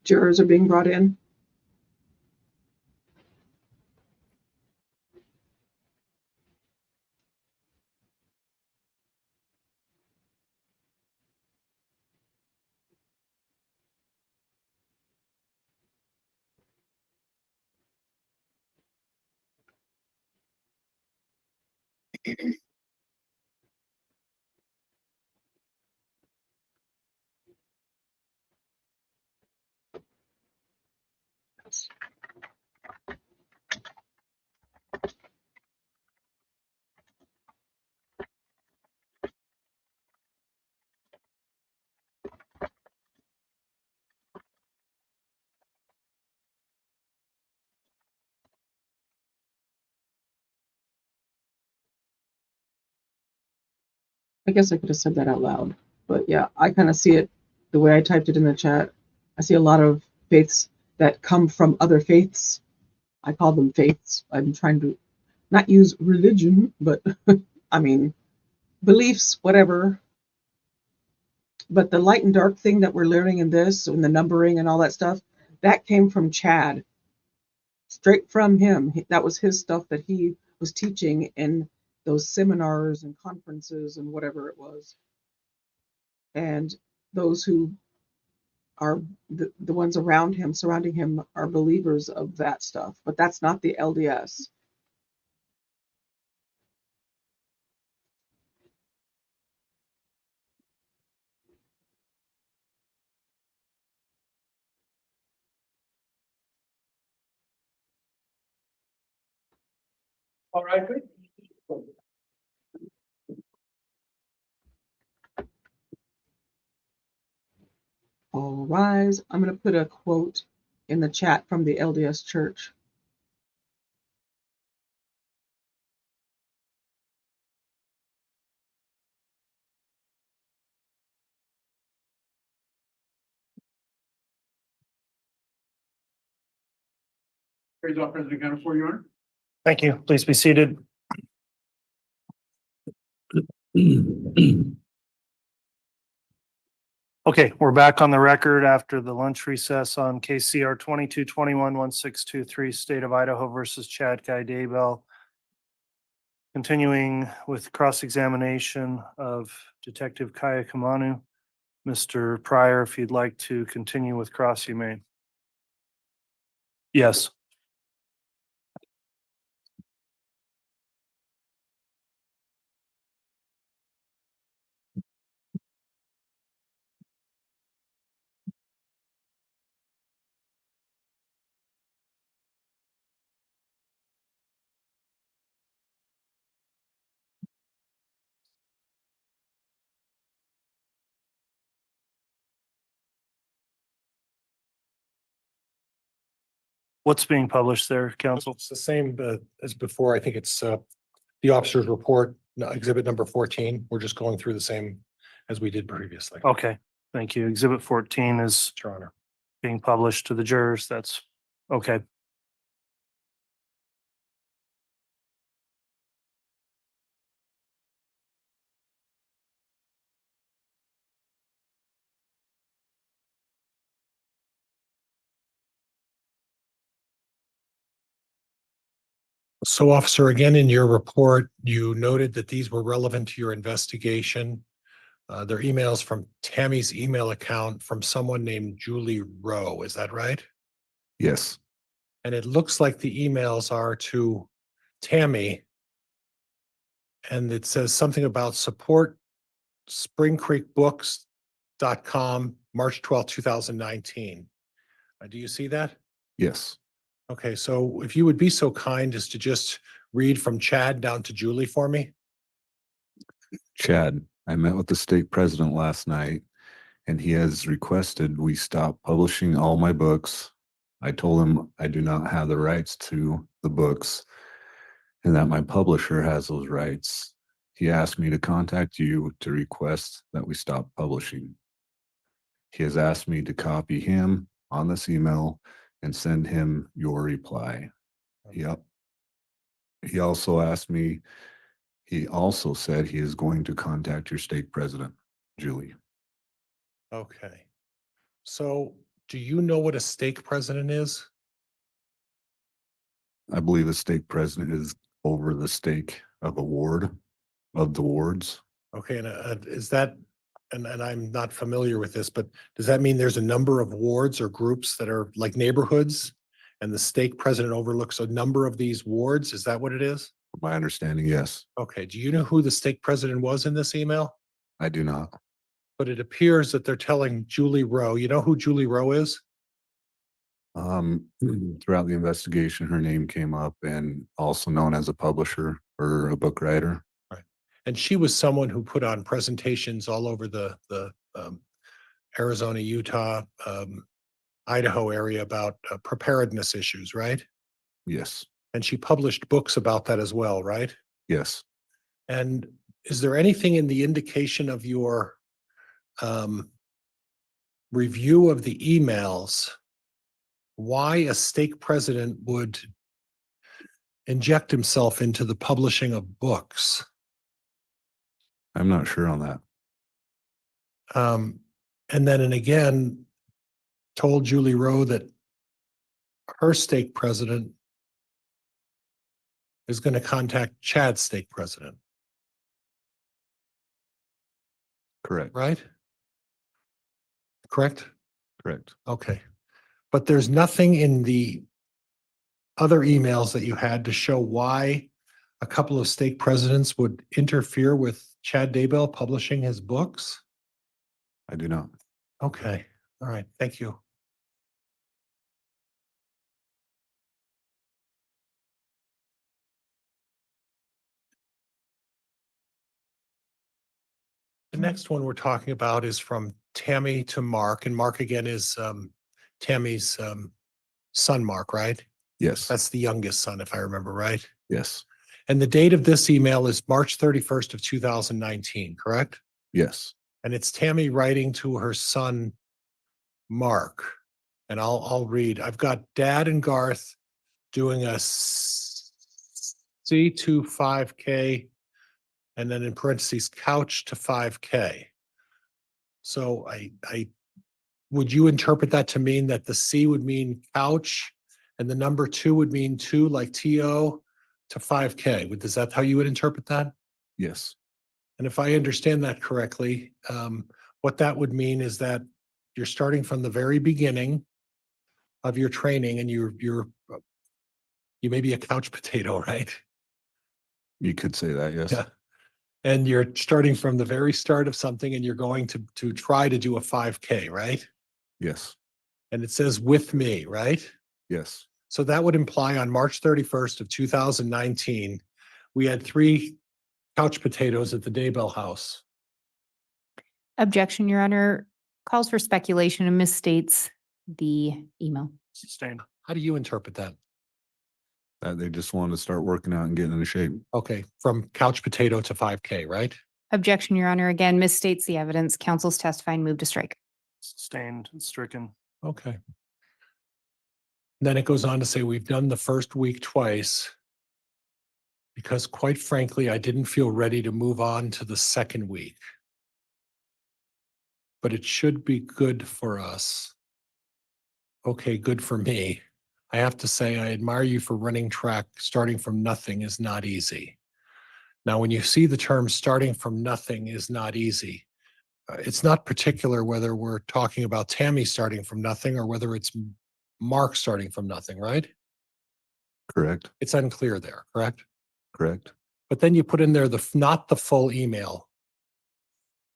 Jurors are being brought in. I guess I could have said that out loud, but yeah, I kind of see it the way I typed it in the chat. I see a lot of faiths that come from other faiths. I call them faiths. I'm trying to not use religion, but I mean, beliefs, whatever. But the light and dark thing that we're learning in this and the numbering and all that stuff, that came from Chad, straight from him. That was his stuff that he was teaching in those seminars and conferences and whatever it was. And those who are the ones around him, surrounding him, are believers of that stuff. But that's not the LDS. All right, good. All rise. I'm going to put a quote in the chat from the LDS Church. Praise all, President Counter for you, Honor. Thank you. Please be seated. Okay, we're back on the record after the lunch recess on KCR 2221-1623, State of Idaho versus Chad Guy Daybell. Continuing with cross-examination of Detective Kaaiakamanu. Mr. Pryor, if you'd like to continue with cross, you may. Yes. What's being published there, counsel? It's the same as before. I think it's the officer's report, exhibit number 14. We're just going through the same as we did previously. Okay, thank you. Exhibit 14 is Your Honor. being published to the jurors. That's okay. So, officer, again, in your report, you noted that these were relevant to your investigation. They're emails from Tammy's email account from someone named Julie Rowe. Is that right? Yes, And it looks like the emails are to Tammy. And it says something about support springcreekbooks.com, March 12, 2019. Do you see that? yes. Okay, so if you would be so kind as to just read from Chad down to Julie for me. Chad, I met with the state president last night and he has requested we stop publishing all my books. I told him I do not have the rights to the books and that my publisher has those rights. He asked me to contact you to request that we stop publishing. He has asked me to copy him on this email and send him your reply. Yep. He also asked me, he also said he is going to contact your stake president, Julie. Okay. So do you know what a stake president is? I believe the stake president is over the stake of a ward, of the wards. Okay, and is that, and I'm not familiar with this, but does that mean there's a number of wards or groups that are like neighborhoods? And the stake president overlooks a number of these wards? Is that what it is? From my understanding, yes. Okay, do you know who the stake president was in this email? I do not. But it appears that they're telling Julie Rowe. You know who Julie Rowe is? Throughout the investigation, her name came up, and also known as a publisher or a book writer. And she was someone who put on presentations all over the Arizona, Utah, Idaho area about preparedness issues, right? Yes, And she published books about that as well, right? yes. And is there anything in the indication of your review of the emails why a stake president would inject himself into the publishing of books? I'm not sure on that. And then, and again, told Julie Rowe that her stake president is going to contact Chad's stake president, Correct. right? Correct? Correct. Okay. But there's nothing in the other emails that you had to show why a couple of stake presidents would interfere with Chad Daybell publishing his books? I do not. Okay. All right. Thank you. The next one we're talking about is from Tammy to Mark, and Mark again is Tammy's son, Mark, right? Yes. That's the youngest son, if I remember right. Yes. And the date of this email is March 31st of 2019, correct? Yes. And it's Tammy writing to her son, Mark. And I'll read. I've got Dad and Garth doing a C2 5K, and then in parentheses, couch to 5K. So I would you interpret that to mean that the C would mean couch and the number 2 would mean 2, like TO to 5K? Is that how you would interpret that? Yes. And if I understand that correctly, what that would mean is that you're starting from the very beginning of your training, and you may be a couch potato, right? You could say that, yes. Yeah. And you're starting from the very start of something, and you're going to try to do a 5K, right? Yes. And it says with me, right? Yes. So that would imply on March 31st of 2019, we had 3 couch potatoes at the Daybell house. Objection, Your Honor. Calls for speculation and misstates the email. Sustained. How do you interpret that? That they just wanted to start working out and getting into shape. Okay, from couch potato to 5K, right? Objection, Your Honor. Again, misstates the evidence. Counsel's testifying. Move to strike. Sustained, stricken. Okay. Then it goes on to say, we've done the first week twice because quite frankly, I didn't feel ready to move on to the second week. But it should be good for us. Okay, good for me. I have to say, I admire you for running track. Starting from nothing is not easy. Now, when you see the term starting from nothing is not easy, it's not particular whether we're talking about Tammy starting from nothing or whether it's Mark starting from nothing, right? Correct. It's unclear there, correct? Correct. But then you put in there not the full email.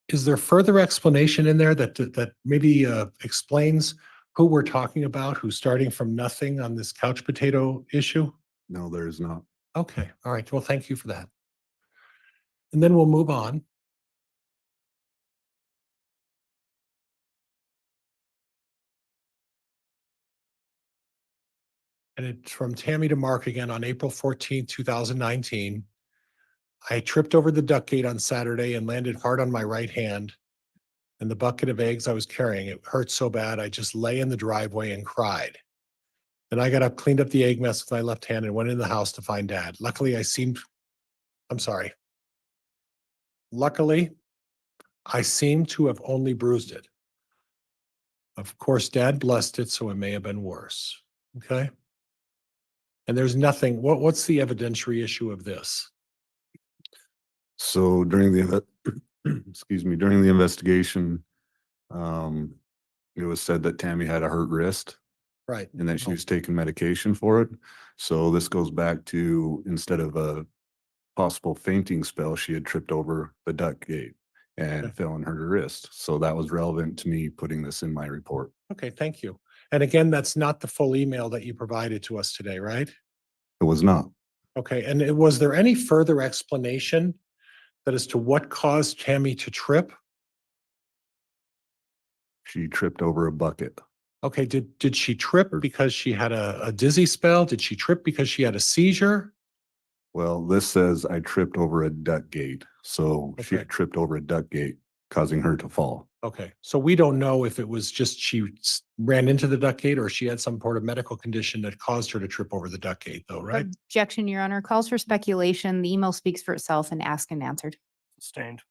Is there further explanation in there that maybe explains who we're talking about, who's starting from nothing on this couch potato issue? No, there is not. Okay, all right. Well, thank you for that. And then we'll move on. And it's from Tammy to Mark again on April 14th, 2019. I tripped over the duck gate on Saturday and landed hard on my right hand. And the bucket of eggs I was carrying, it hurt so bad, I just lay in the driveway and cried. Then I got up, cleaned up the egg mess with my left hand and went in the house to find Dad. Luckily, Luckily, I seem to have only bruised it. Of course, Dad blessed it, so it may have been worse. Okay? And there's nothing, what's the evidentiary issue of this? So during the, excuse me, during the investigation, it was said that Tammy had a hurt wrist Right. and that she was taking medication for it. So this goes back to, instead of a possible fainting spell, she had tripped over the duct gate and Okay. fell and hurt her wrist. So that was relevant to me putting this in my report. Okay, thank you. And again, that's not the full email that you provided to us today, right? It was not. Okay, and was there any further explanation that as to what caused Tammy to trip? She tripped over a bucket. Okay, did she trip because she had a dizzy spell? Did she trip because she had a seizure? Well, this says I tripped over a duct gate. So she Okay. had tripped over a duct gate, causing her to fall. Okay, so we don't know if it was just she ran into the duct gate or she had some sort of medical condition that caused her to trip over the duct gate though, right? Objection, Your Honor. Calls for speculation. The email speaks for itself and asked and answered. Sustained.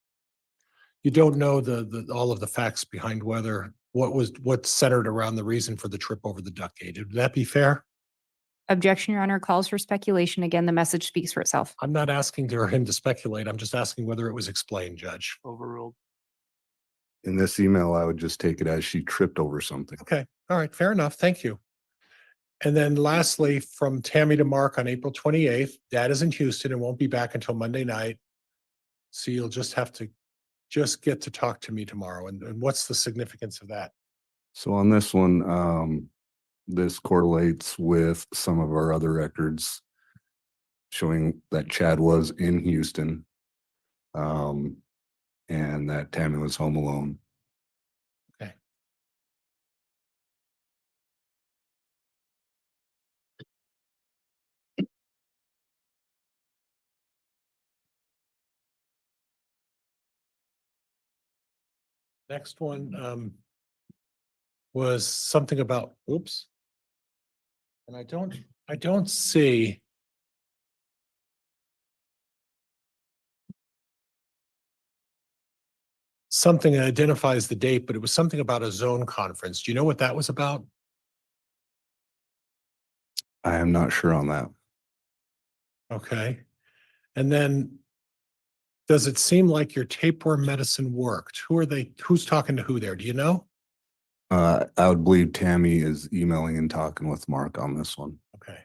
You don't know all of the facts behind what centered around the reason for the trip over the duct gate. Would that be fair? Objection, Your Honor. Calls for speculation. Again, the message speaks for itself. I'm not asking him to speculate. I'm just asking whether it was explained, Judge. Overruled. In this email, I would just take it as she tripped over something. Okay, all right, fair enough. Thank you. And then lastly, from Tammy to Mark on April 28th, Dad is in Houston and won't be back until Monday night. So you'll just have to get to talk to me tomorrow. And what's the significance of that? So on this one, this correlates with some of our other records showing that Chad was in Houston, and that Tammy was home alone. Okay. Next one was something about, oops. And I don't see. Something that identifies the date, but it was something about a zone conference. Do you know what that was about? I am not sure on that. Okay. And then does it seem like your tapeworm medicine worked? Who's talking to who there? Do you know? I would believe Tammy is emailing and talking with Mark on this one. Okay.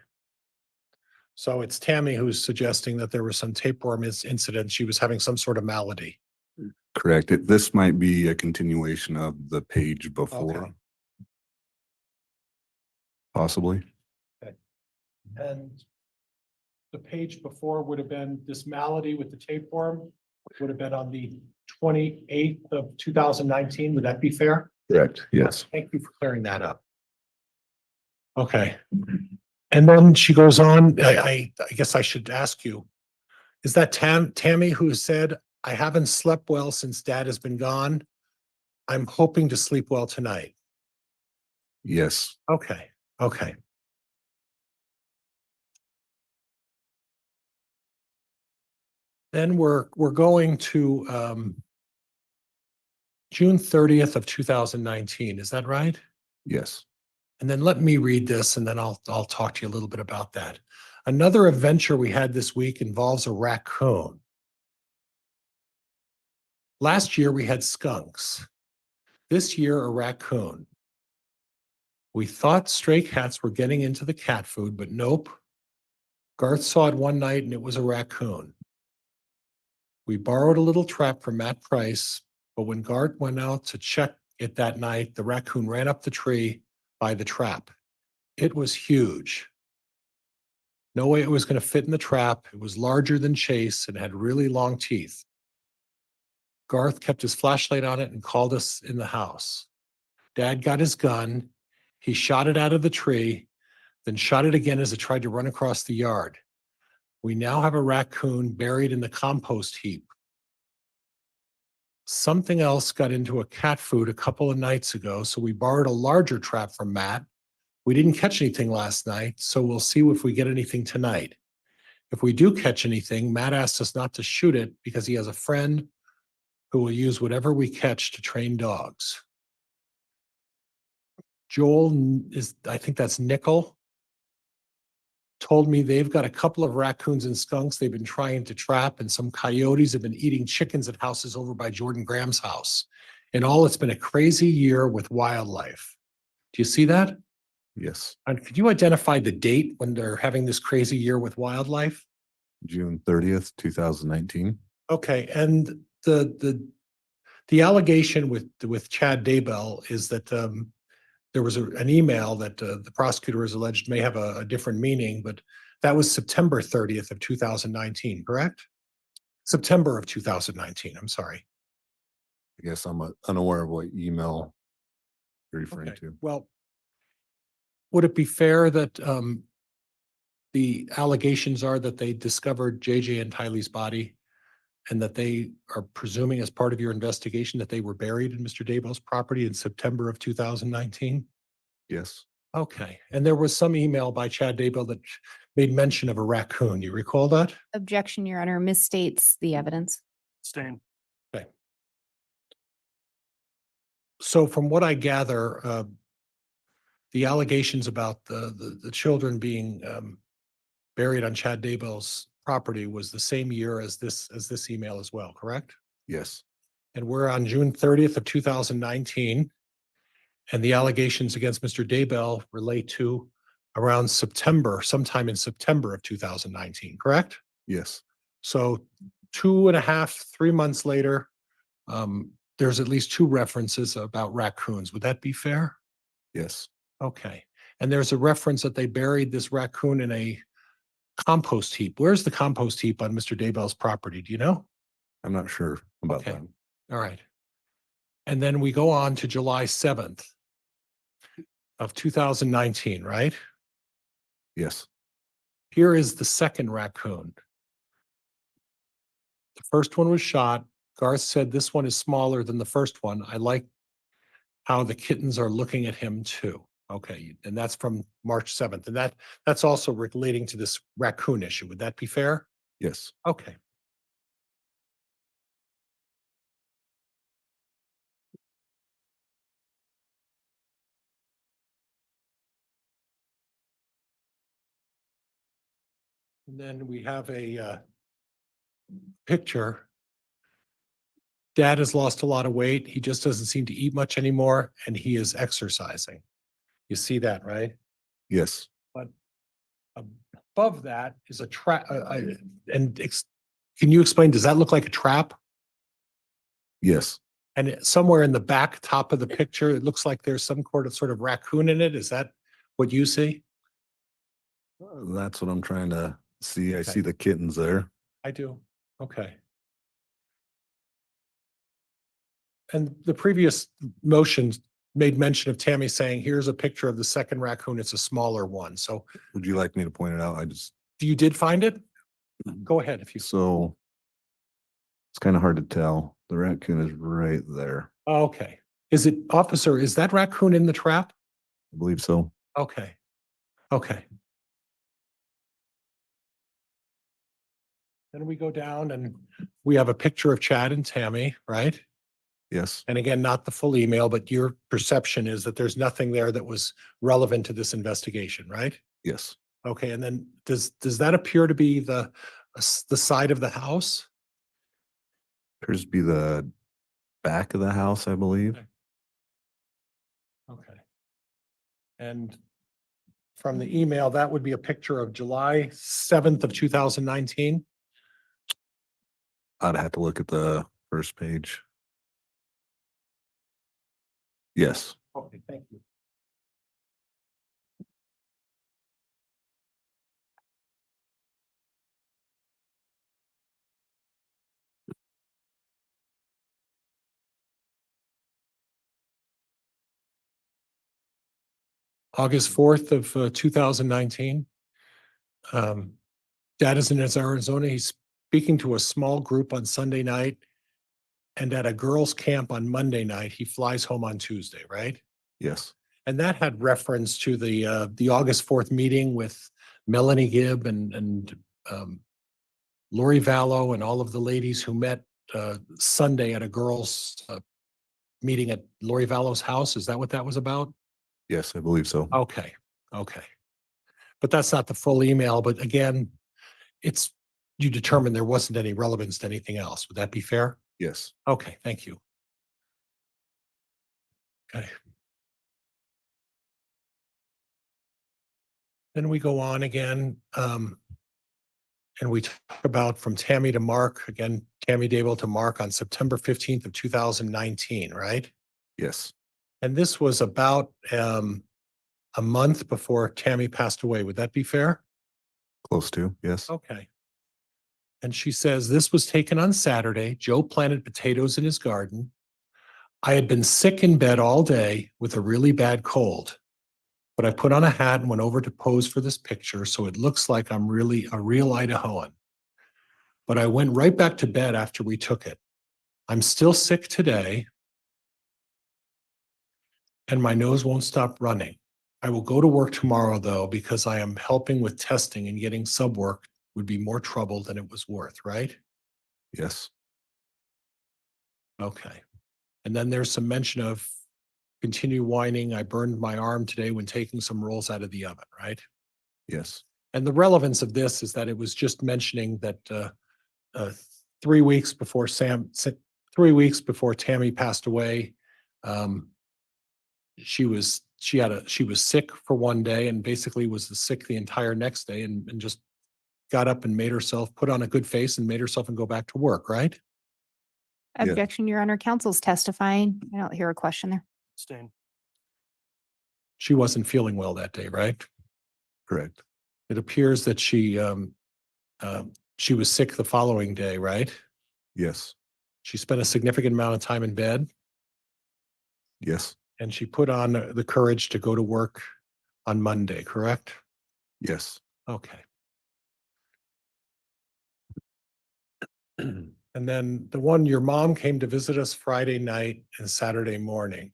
So it's Tammy who's suggesting that there was some tapeworm incident. She was having some sort of malady. Correct. This might be a continuation of the page before. Okay. Possibly. And the page before would have been this malady with the tapeworm, would have been on the 28th of 2019. Would that be fair? Correct. Yes. Thank you for clearing that up. Okay. And then she goes on, I guess I should ask you, is that Tammy who said, I haven't slept well since Dad has been gone. I'm hoping to sleep well tonight. Yes. Okay. Okay. Then we're going to June 30th of 2019. Is that right? Yes. And then let me read this and then I'll talk to you a little bit about that. Another adventure we had this week involves a raccoon. Last year we had skunks. This year a raccoon. We thought stray cats were getting into the cat food, but nope. Garth saw it one night and it was a raccoon. We borrowed a little trap from Matt Price, but when Garth went out to check it that night, the raccoon ran up the tree by the trap. It was huge. No way it was going to fit in the trap. It was larger than Chase and had really long teeth. Garth kept his flashlight on it and called us in the house. Dad got his gun. He shot it out of the tree, then shot it again as it tried to run across the yard. We now have a raccoon buried in the compost heap. Something else got into a cat food a couple of nights ago, so we borrowed a larger trap from Matt, We didn't catch anything last night, so we'll see if we get anything tonight. If we do catch anything, Matt asked us not to shoot it because he has a friend who will use whatever we catch to train dogs. Joel is, I think that's Nickel, told me they've got a couple of raccoons and skunks they've been trying to trap, and some coyotes have been eating chickens at houses over by Jordan Graham's house. In all, it's been a crazy year with wildlife. Do you see that? Yes, And could you identify the date when they're having this crazy year with wildlife? June 30th, 2019. Okay, and the allegation with Chad Daybell is that there was an email that the prosecutor has alleged may have a different meaning, but that was September 30th of 2019, correct? September of 2019, I'm sorry. I guess I'm unaware of what email you're referring Okay, to. well, would it be fair that the allegations are that they discovered JJ and Tylee's body and that they are presuming as part of your investigation that they were buried in Mr. Daybell's property in September of 2019? Yes, Okay, and there was some email by Chad Daybell that made mention of a raccoon. You recall that? Objection, Your Honor, misstates the evidence. Abstain. Okay. So from what I gather, the allegations about the children being buried on Chad Daybell's property was the same year as this email as well, correct? yes, And we're on June 30th of 2019. And the allegations against Mr. Daybell relate to around September, sometime in September of 2019, correct? yes, So 2.5, 3 months later, there's at least two references about raccoons. Would that be fair? yes. Okay. And there's a reference that they buried this raccoon in a compost heap. Where's the compost heap on Mr. Daybell's property? Do you know? I'm not sure about Okay. that. All right. And then we go on to July 7th of 2019, right? Yes, Here is the second raccoon. The first one was shot. Garth said this one is smaller than the first one. I like how the kittens are looking at him too. Okay, and that's from March 7th. And that's also relating to this raccoon issue. Would that be fair? yes, Okay. And then we have a picture. Dad has lost a lot of weight. He just doesn't seem to eat much anymore, and he is exercising. You see that, right? yes, But above that is a trap. Can you explain, does that look like a trap? yes. And somewhere in the back top of the picture, it looks like there's some sort of raccoon in it. Is that what you see? That's what I'm trying to see. I Okay. see the kittens there. I do. Okay. And the previous motions made mention of Tammy saying, here's a picture of the second raccoon. It's a smaller one. So Would you like me to point it out? you did find it? Go ahead if you. So it's kind of hard to tell. The raccoon is right there. Okay. Is that raccoon in the trap? I believe so. Okay. Okay. Then we go down and we have a picture of Chad and Tammy, right? Yes, And again, not the full email, but your perception is that there's nothing there that was relevant to this investigation, right? yes, Okay, and then does that appear to be the side of the house? appears to be the back of the house, I believe. Okay. And from the email, that would be a picture of July 7th of 2019. I'd have to look at the first page. Yes, Okay, thank you. August 4th of 2019. Dad is in Arizona. He's speaking to a small group on Sunday night and at a girls' camp on Monday night. He flies home on Tuesday, right? yes, And that had reference to the August 4th meeting with Melanie Gibb and Lori Vallow and all of the ladies who met Sunday at a girls' meeting at Lori Vallow's house. Is that what that was about? Yes, I believe so. Okay, okay. But that's not the full email, but again, you determined there wasn't any relevance to anything else. Would that be fair? Yes. Okay, thank you. Okay. Then we go on again, and we talk about from Tammy to Mark, again, Tammy Daybell to Mark on September 15th of 2019, right? Yes. And this was about a month before Tammy passed away. Would that be fair? Close to, yes. Okay. And she says, this was taken on Saturday. Joe planted potatoes in his garden. I had been sick in bed all day with a really bad cold, but I put on a hat and went over to pose for this picture so it looks like I'm really a real Idahoan. But I went right back to bed after we took it. I'm still sick today, and my nose won't stop running. I will go to work tomorrow, though, because I am helping with testing, and getting sub work would be more trouble than it was worth, right? Yes. Okay. And then there's some mention of continue whining. I burned my arm today when taking some rolls out of the oven, right? Yes. And the relevance of this is that it was just mentioning that 3 weeks before 3 weeks before Tammy passed away, she was sick for one day and basically was sick the entire next day and just got up and made herself put on a good face and made herself and go back to work, right? Yeah. Objection, Your Honor. Counsel's testifying. I don't hear a question there. Abstain. She wasn't feeling well that day, right? Correct. It appears that she was sick the following day, right? Yes. She spent a significant amount of time in bed, Yes. and she put on the courage to go to work on Monday, correct? Yes. Okay. And then the one, your mom came to visit us Friday night and Saturday morning.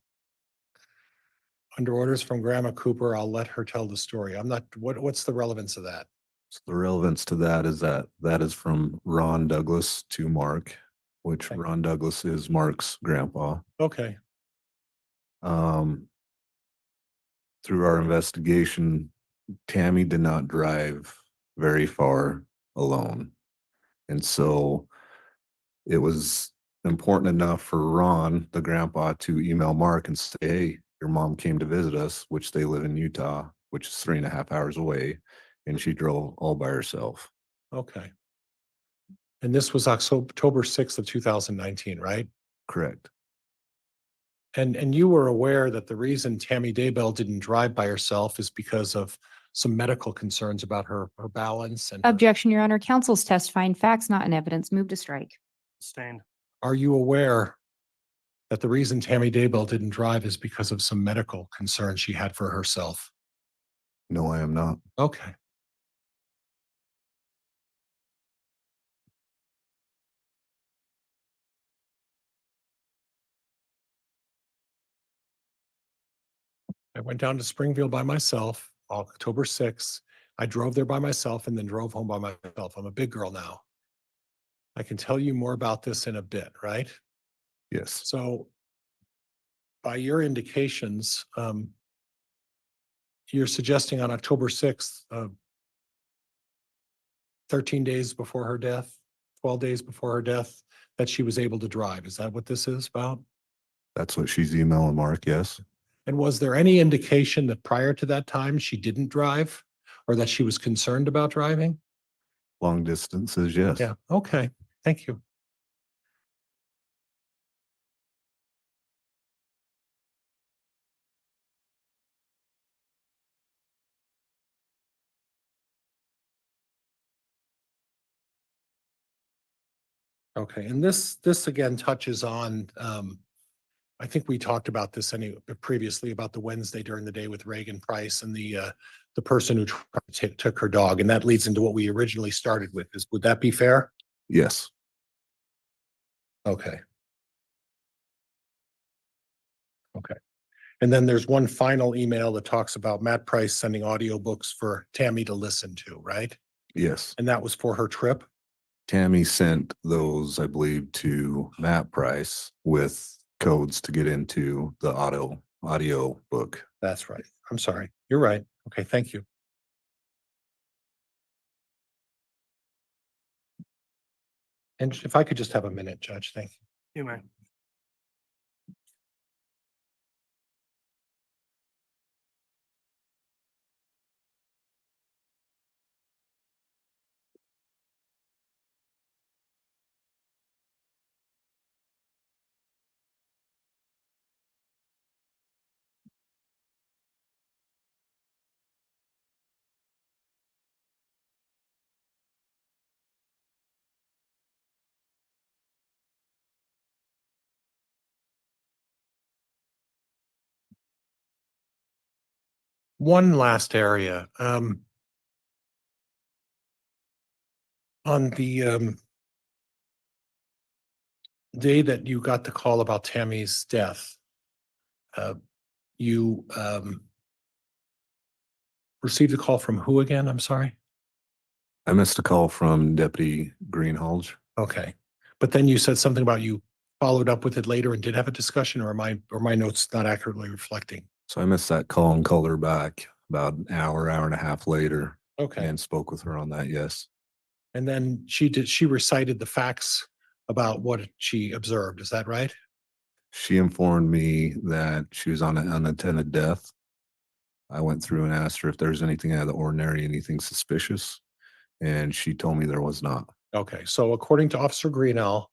Under orders from Grandma Cooper, I'll let her tell the story. What's the relevance of that? So the relevance to that is from Ron Douglas to Mark, which Okay. Ron Douglas is Mark's grandpa. Okay, Through our investigation, Tammy did not drive very far alone. And so it was important enough for Ron, the grandpa, to email Mark and say, hey, your mom came to visit us, which they live in Utah, which is 3.5 hours away. And she drove all by herself. okay. And this was October 6th of 2019, right? Correct. And you were aware that the reason Tammy Daybell didn't drive by herself is because of some medical concerns about her balance and. Objection, Your Honor. Counsel's testifying. Facts not in evidence. Move to strike. Abstain. Are you aware that the reason Tammy Daybell didn't drive is because of some medical concerns she had for herself? No, I am not. Okay. I went down to Springfield by myself, October 6th. I drove there by myself and then drove home by myself. I'm a big girl now. I can tell you more about this in a bit, right? Yes. So by your indications, you're suggesting on October 6th, 13 days before her death, 12 days before her death, that she was able to drive. Is that what this is about? That's what she's emailing Mark. Yes. And was there any indication that prior to that time she didn't drive or that she was concerned about driving? Long distances. Yes. Yeah. Okay. Thank you. Okay. And this again touches on, I think we talked about this previously about the Wednesday during the day with Reagan Price and the person who took her dog. And that leads into what we originally started with. Would that be fair? Yes. Okay. Okay. And then there's one final email that talks about Matt Price sending audiobooks for Tammy to listen to, right? Yes. And that was for her trip? Tammy sent those, I believe, to Matt Price with codes to get into the audio book. That's right. I'm sorry. You're right. Okay, thank you. And if I could just have a minute, Judge, thank you. You may. One last area, on the, day that you got the call about Tammy's death, you, received a call from who again? I'm sorry. I missed a call from Deputy Greenhalgh. Okay. But then you said something about you followed up with it later and did have a discussion, or my notes not accurately reflecting? So I missed that call and called her back about an hour and a half later Okay. and spoke with her on that. Yes. And then she recited the facts about what she observed. Is that right? She informed me that she was on an unattended death. I went through and asked her if there's anything out of the ordinary, anything suspicious, and she told me there was not. Okay. So according to Officer Greenell,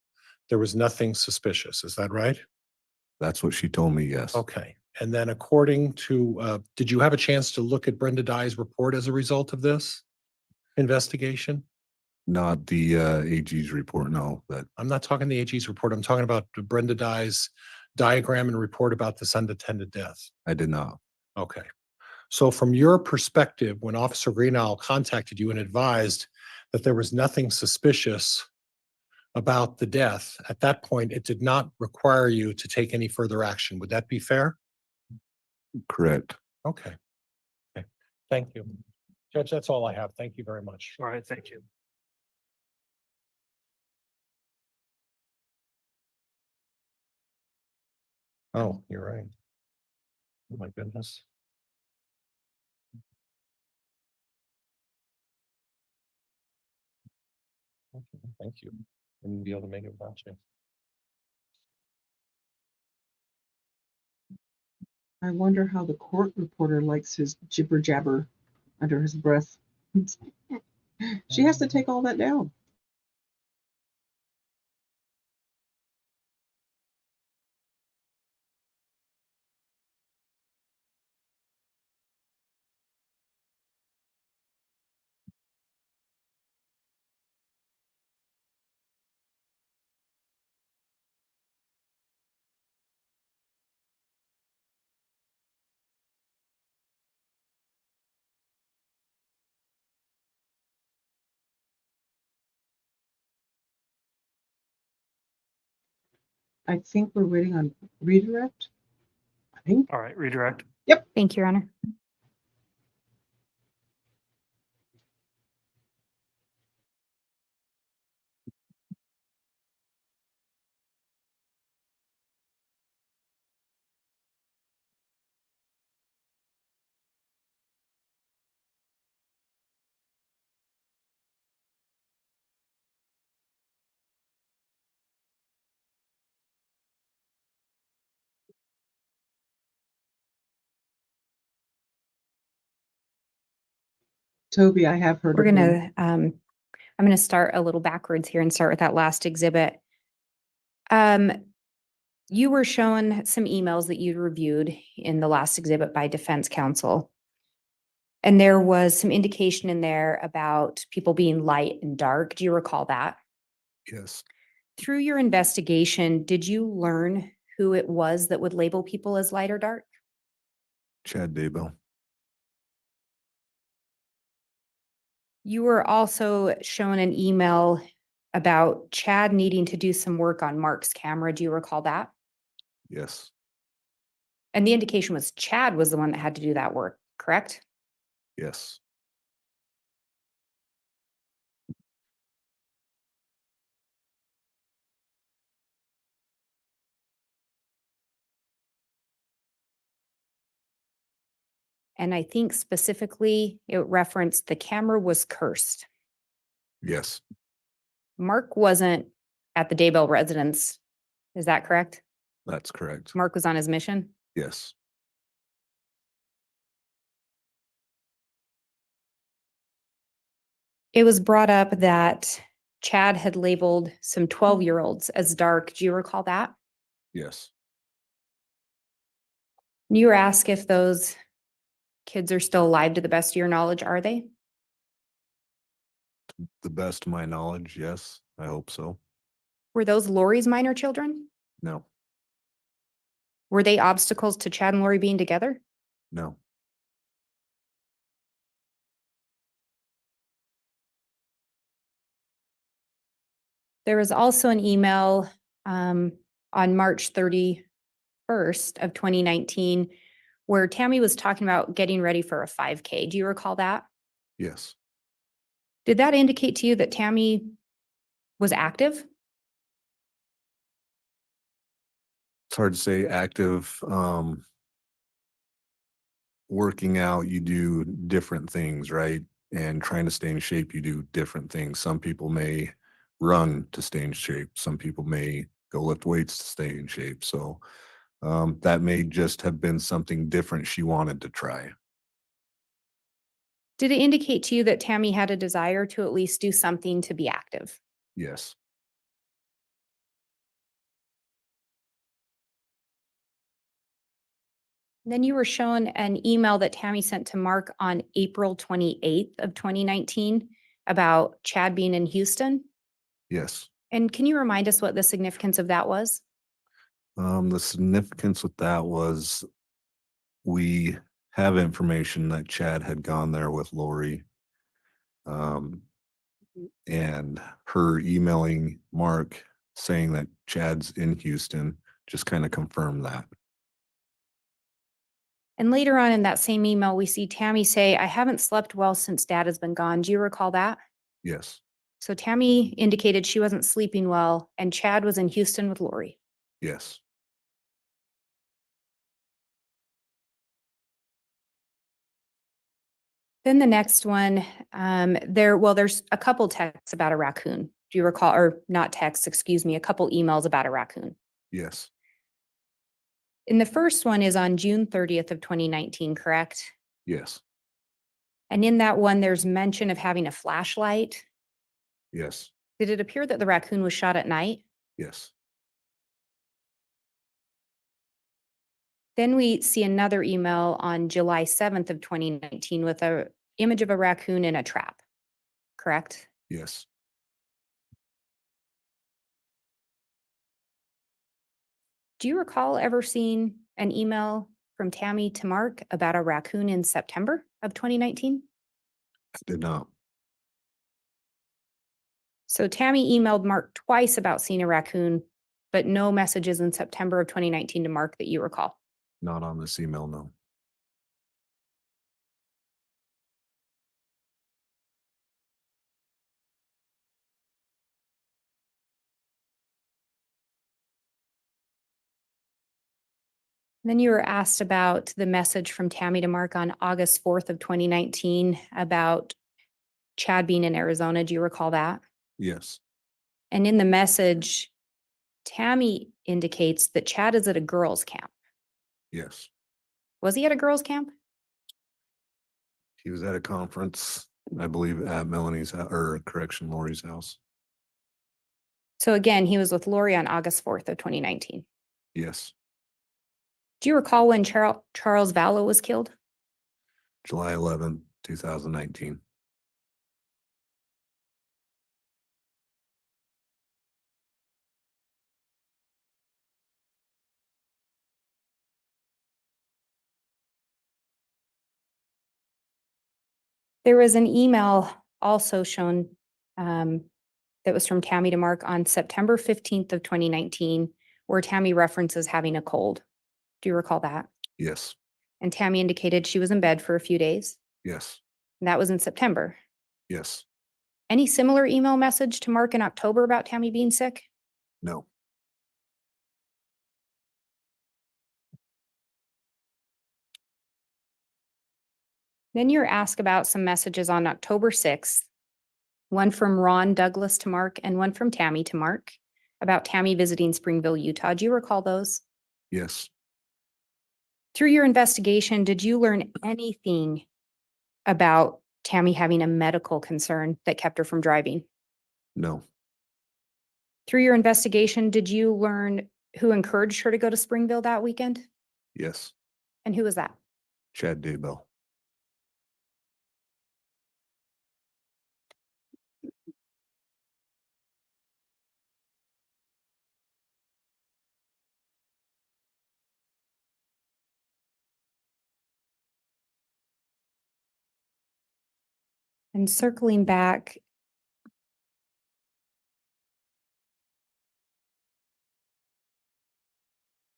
there was nothing suspicious. Is that right? That's what she told me, yes. Okay. And then according to, did you have a chance to look at Brenda Dye's report as a result of this investigation? Not the AG's report, no, but I'm not talking the AG's report. I'm talking about Brenda Dye's diagram and report about this unattended death. I did not. Okay. So from your perspective, when Officer Greenall contacted you and advised that there was nothing suspicious about the death, at that point, it did not require you to take any further action. Would that be fair? Correct. Okay. Okay. Thank you. Judge, that's all I have. Thank you very much. All right, thank you. Oh, you're right. Oh, my goodness. Okay, thank you. Wouldn't be able to make it without you. I wonder how the court reporter likes his jibber jabber under his breath. She has to take all that down. I think we're waiting on redirect. I think. All right, redirect. Thank you, Your Honor. Toby, I have heard We're of him. gonna, I'm gonna start a little backwards here and start with that last exhibit. You were shown some emails that you reviewed in the last exhibit by defense counsel. And there was some indication in there about people being light and dark. Do you recall that? Yes. Through your investigation, did you learn who it was that would label people as light or dark? Chad Daybell. You were also shown an email about Chad needing to do some work on Mark's camera. Do you recall that? Yes. And the indication was Chad was the one that had to do that work, correct? Yes. And I think specifically it referenced the camera was cursed. Yes. Mark wasn't at the Daybell residence. Is that correct? That's correct. Mark was on his mission. Yes. It was brought up that Chad had labeled some 12-year-olds as dark. Do you recall that? Yes. You were asked if those kids are still alive to the best of your knowledge. Are they? The best of my knowledge, yes. I hope so. Were those Lori's minor children? No. Were they obstacles to Chad and Lori being together? No. There was also an email on March 31st of 2019 where Tammy was talking about getting ready for a 5K. Do you recall that? Yes. Did that indicate to you that Tammy was active? It's hard to say. Active. Working out, you do different things, right? And trying to stay in shape, you do different things. Some people may run to stay in shape. Some people may go lift weights to stay in shape. So that may just have been something different she wanted to try. Did it indicate to you that Tammy had a desire to at least do something to be active? Yes. Then you were shown an email that Tammy sent to Mark on April 28th of 2019 about Chad being in Houston. Yes. And can you remind us what the significance of that was? The significance with that was we have information that Chad had gone there with Lori. And her emailing Mark saying that Chad's in Houston just kind of confirmed that. And later on in that same email, we see Tammy say, I haven't slept well since Dad has been gone. Do you recall that? Yes. So Tammy indicated she wasn't sleeping well and Chad was in Houston with Lori. Yes. Then the next one, there's a couple texts about a raccoon. Do you recall, or not texts, excuse me, a couple emails about a raccoon. Yes. And the first one is on June 30th of 2019, correct? Yes. And in that one, there's mention of having a flashlight. Yes. Did it appear that the raccoon was shot at night? Yes. Then we see another email on July 7th of 2019 with a image of a raccoon in a trap, correct? Yes. Do you recall ever seeing an email from Tammy to Mark about a raccoon in September of 2019? I did not. So Tammy emailed Mark twice about seeing a raccoon, but no messages in September of 2019 to Mark that you recall. Not on this email, no. Then you were asked about the message from Tammy to Mark on August 4th of 2019 about Chad being in Arizona. Do you recall that? Yes. And in the message, Tammy indicates that Chad is at a girls' camp. Yes. Was he at a girls' camp? He was at a conference, I believe, at Melanie's or correction, Lori's house. So again, he was with Lori on August 4th of 2019. Yes. Do you recall when Charles Vallow was killed? July 11th, 2019. There was an email also shown that was from Tammy to Mark on September 15th of 2019, where Tammy references having a cold. Do you recall that? Yes, And Tammy indicated she was in bed for a few days. yes, And that was in September. yes, Any similar email message to Mark in October about Tammy being sick? no, Then you're asked about some messages on October 6th, one from Ron Douglas to Mark and one from Tammy to Mark about Tammy visiting Springville, Utah. Do you recall those? yes, Through your investigation, did you learn anything about Tammy having a medical concern that kept her from driving? no, Through your investigation, did you learn who encouraged her to go to Springville that weekend? yes. And who was that? Chad Daybell. And circling back,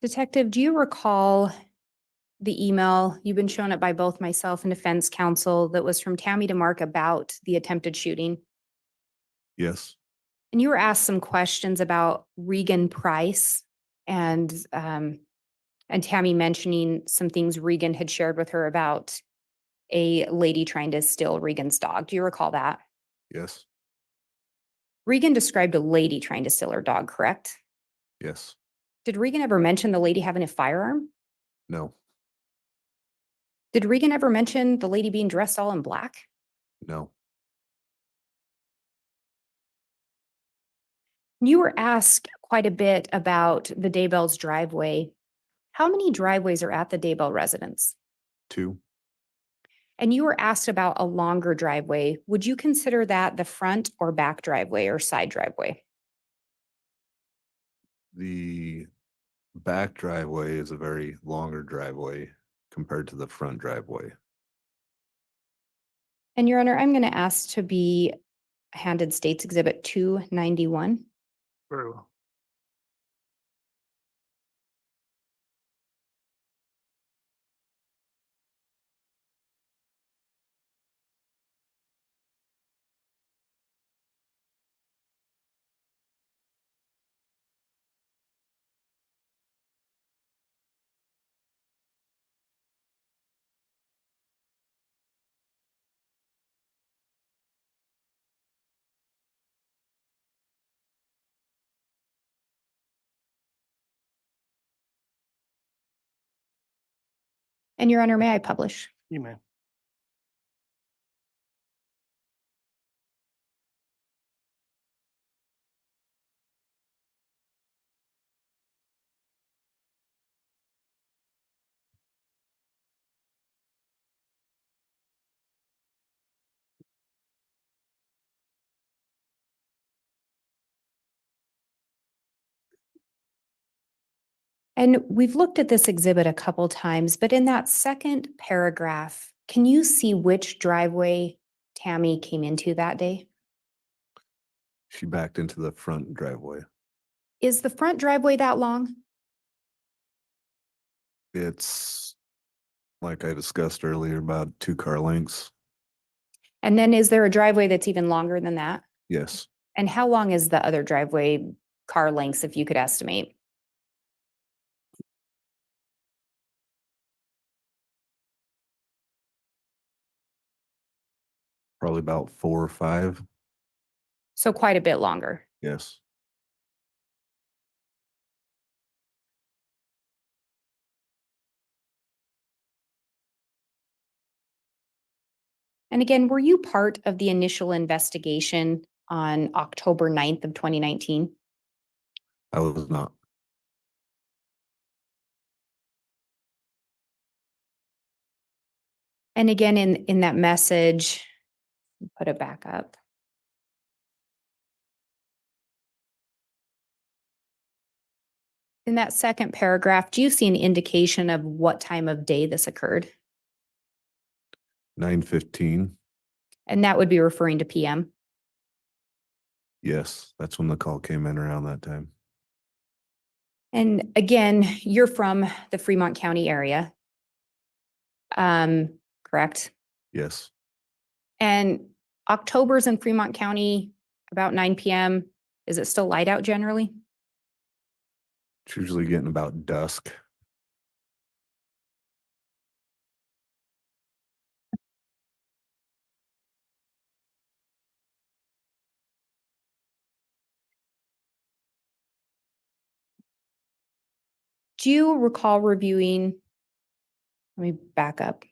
Detective, do you recall the email, you've been shown it by both myself and defense counsel, that was from Tammy to Mark about the attempted shooting? Yes, And you were asked some questions about Regan Price and Tammy mentioning some things Regan had shared with her about a lady trying to steal Regan's dog. Do you recall that? yes, Regan described a lady trying to steal her dog, correct? yes, Did Regan ever mention the lady having a firearm? no, Did Regan ever mention the lady being dressed all in black? no, You were asked quite a bit about the Daybell's driveway. How many driveways are at the Daybell residence? 2, And you were asked about a longer driveway. Would you consider that the front or back driveway or side driveway? the back driveway is a very longer driveway compared to the front driveway. And Your Honor, I'm going to ask to be handed States Exhibit 291. Very well. And Your Honor, may I publish? You may. And we've looked at this exhibit a couple times, but in that second paragraph, can you see which driveway Tammy came into that day? She backed into the front driveway. Is the front driveway that long? It's, like I discussed earlier, about 2 car lengths. And then is there a driveway that's even longer than that? Yes, And how long is the other driveway car lengths, if you could estimate? probably about 4 or 5. So quite a bit longer. Yes, And again, were you part of the initial investigation on October 9th of 2019? I was not. And again, in that message, put it back up. In that second paragraph, do you see an indication of what time of day this occurred? 9:15. And that would be referring to PM. Yes, that's when the call came in around that time. And again, you're from the Fremont County area. correct? Yes. And October's in Fremont County, about 9 PM. Is it still light out generally? It's usually getting about dusk. Do you recall reviewing? Let me back up.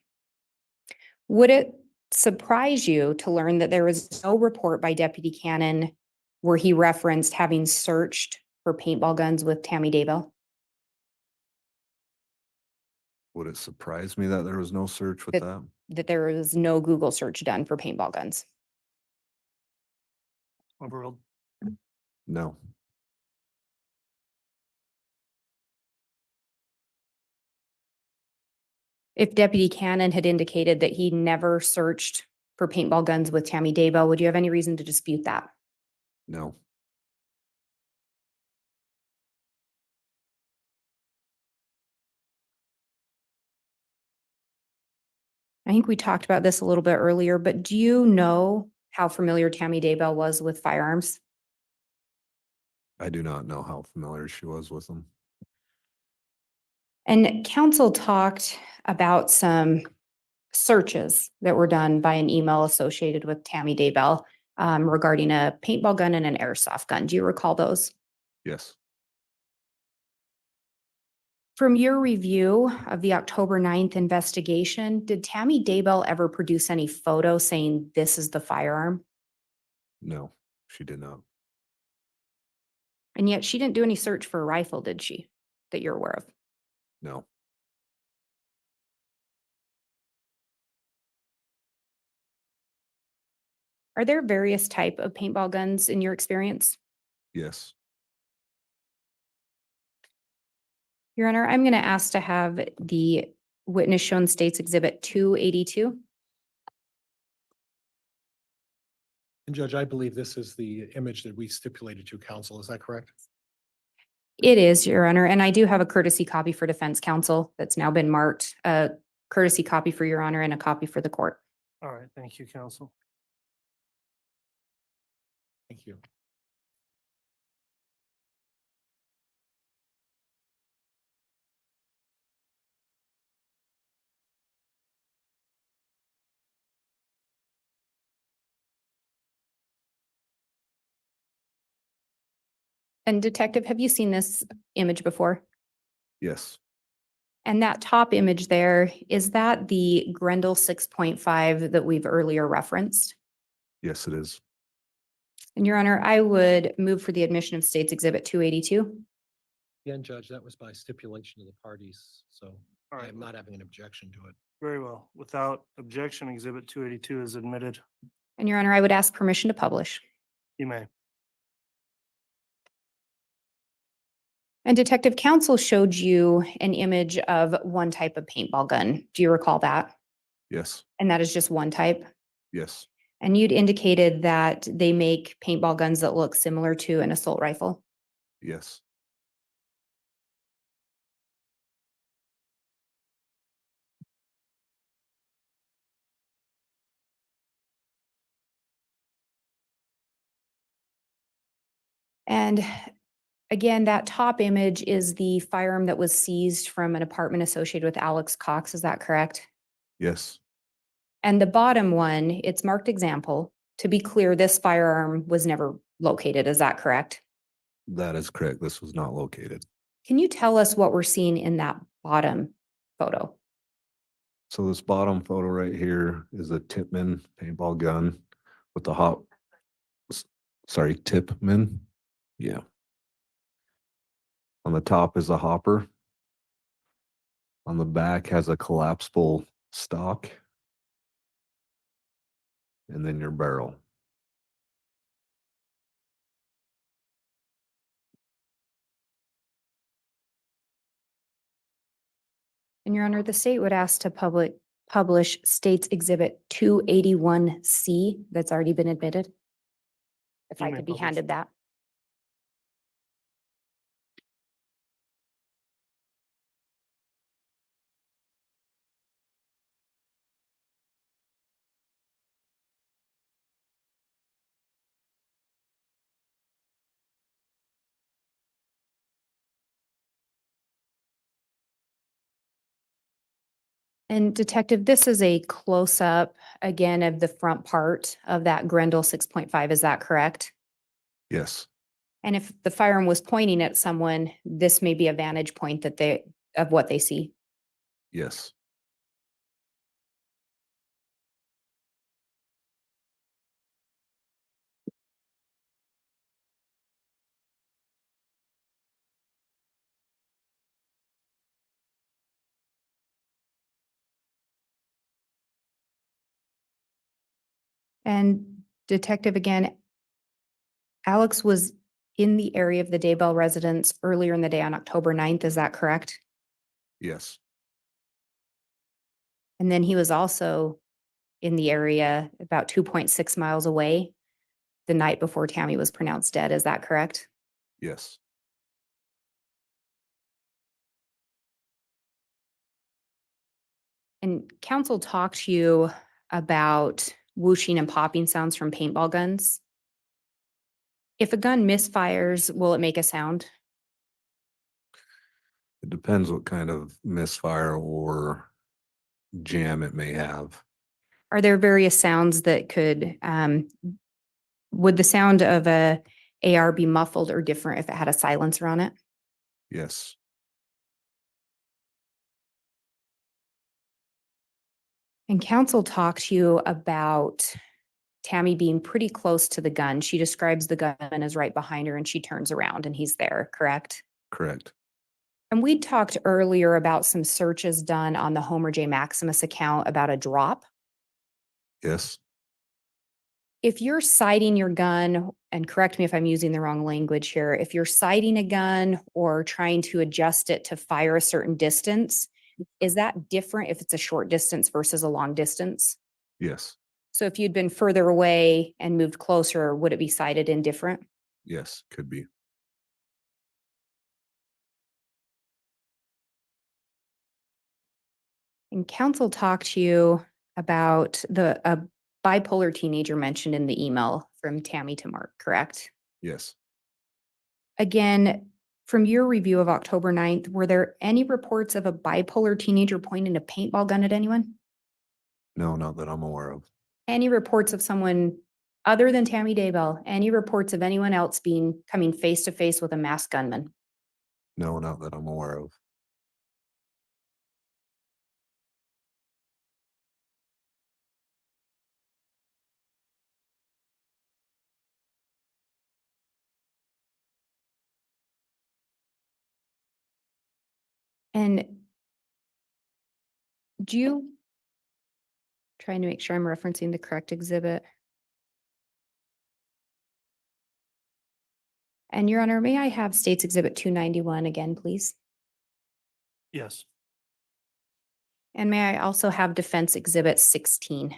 Would it surprise you to learn that there was no report by Deputy Cannon where he referenced having searched for paintball guns with Tammy Daybell? Would it surprise me that there was no search with that? That there was no Google search done for paintball guns? Overruled. No. If Deputy Cannon had indicated that he never searched for paintball guns with Tammy Daybell, would you have any reason to dispute that? No. I think we talked about this a little bit earlier, but do you know how familiar Tammy Daybell was with firearms? I do not know how familiar she was with them. And council talked about some searches that were done by an email associated with Tammy Daybell regarding a paintball gun and an airsoft gun. Do you recall those? Yes. From your review of the October 9th investigation, did Tammy Daybell ever produce any photo saying this is the firearm? No, she did not. And yet she didn't do any search for a rifle, did she? That you're aware of? No. Are there various type of paintball guns in your experience? Yes. Your Honor, I'm going to ask to have the witness shown States Exhibit 282. And Judge, I believe this is the image that we stipulated to council. Is that correct? It is, Your Honor, and I do have a courtesy copy for defense counsel that's now been marked, a courtesy copy for Your Honor and a copy for the court. All right, thank you, counsel. Thank you. And Detective, have you seen this image before? Yes. And that top image there, is that the Grendel 6.5 that we've earlier referenced? Yes, it is. And Your Honor, I would move for the admission of States Exhibit 282. Again, Judge, that was by stipulation of the parties, so All I right, am not having an objection to it. very well. Without objection, Exhibit 282 is admitted. And Your Honor, I would ask permission to publish. You may. And Detective Counsel showed you an image of one type of paintball gun. Do you recall that? Yes. And that is just one type? Yes. And you'd indicated that they make paintball guns that look similar to an assault rifle. Yes. And again, that top image is the firearm that was seized from an apartment associated with Alex Cox. Is that correct? Yes. And the bottom one, it's marked example. To be clear, this firearm was never located. Is that correct? That is correct. This was not located. Can you tell us what we're seeing in that bottom photo? So this bottom photo right here is a Tipman paintball gun with the Tipman. Yeah. On the top is a hopper. On the back has a collapsible stock. And then your barrel. And Your Honor, the state would ask to publish States Exhibit 281C that's already been admitted. If You I may could be publish. handed that. And Detective, this is a close-up again of the front part of that Grendel 6.5. Is that correct? Yes, And if the firearm was pointing at someone, this may be a vantage point of what they see. yes, And Detective, again, Alex was in the area of the Daybell residence earlier in the day on October 9th. Is that correct? yes, And then he was also in the area about 2.6 miles away the night before Tammy was pronounced dead. Is that correct? yes, And counsel talked to you about whooshing and popping sounds from paintball guns. If a gun misfires, will it make a sound? it depends what kind of misfire or jam it may have. Are there various sounds that could, would the sound of a AR be muffled or different if it had a silencer on it? Yes, And counsel talked to you about Tammy being pretty close to the gun. She describes the gunman as right behind her and she turns around and he's there, correct? correct, And we talked earlier about some searches done on the Homer J. Maximus account about a drop. yes, If you're sighting your gun, and correct me if I'm using the wrong language here, if you're sighting a gun or trying to adjust it to fire a certain distance, is that different if it's a short distance versus a long distance? yes, So if you'd been further away and moved closer, would it be sighted indifferent? yes, could be. And counsel talked to you about a bipolar teenager mentioned in the email from Tammy to Mark, correct? Yes, Again, from your review of October 9th, were there any reports of a bipolar teenager pointing a paintball gun at anyone? no, not that I'm aware of. Any reports of someone other than Tammy Daybell? Any reports of anyone else coming face to face with a masked gunman? No, not that I'm aware of. And do you, trying to make sure I'm referencing the correct exhibit. And Your Honor, may I have State's Exhibit 291 again, please? Yes. And may I also have Defense Exhibit 16?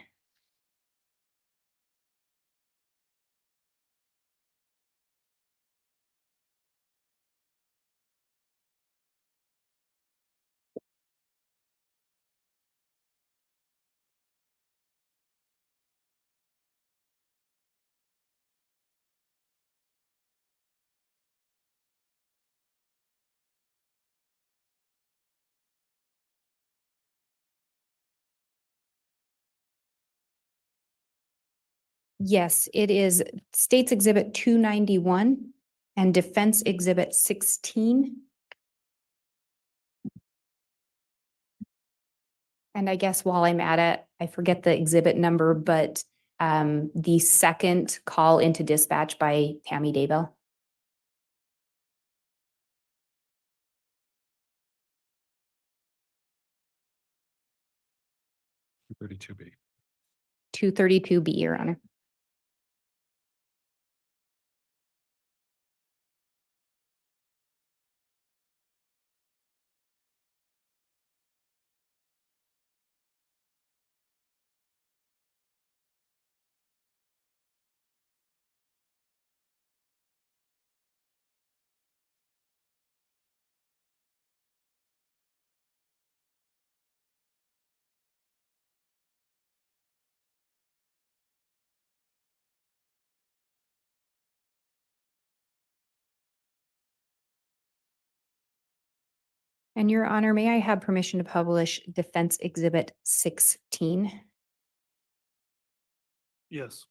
Yes, it is State's Exhibit 291 and Defense Exhibit 16. And I guess while I'm at it, I forget the exhibit number, but the second call into dispatch by Tammy Daybell. 32B. 232B, Your Honor. And Your Honor, may I have permission to publish Defense Exhibit 16? Yes.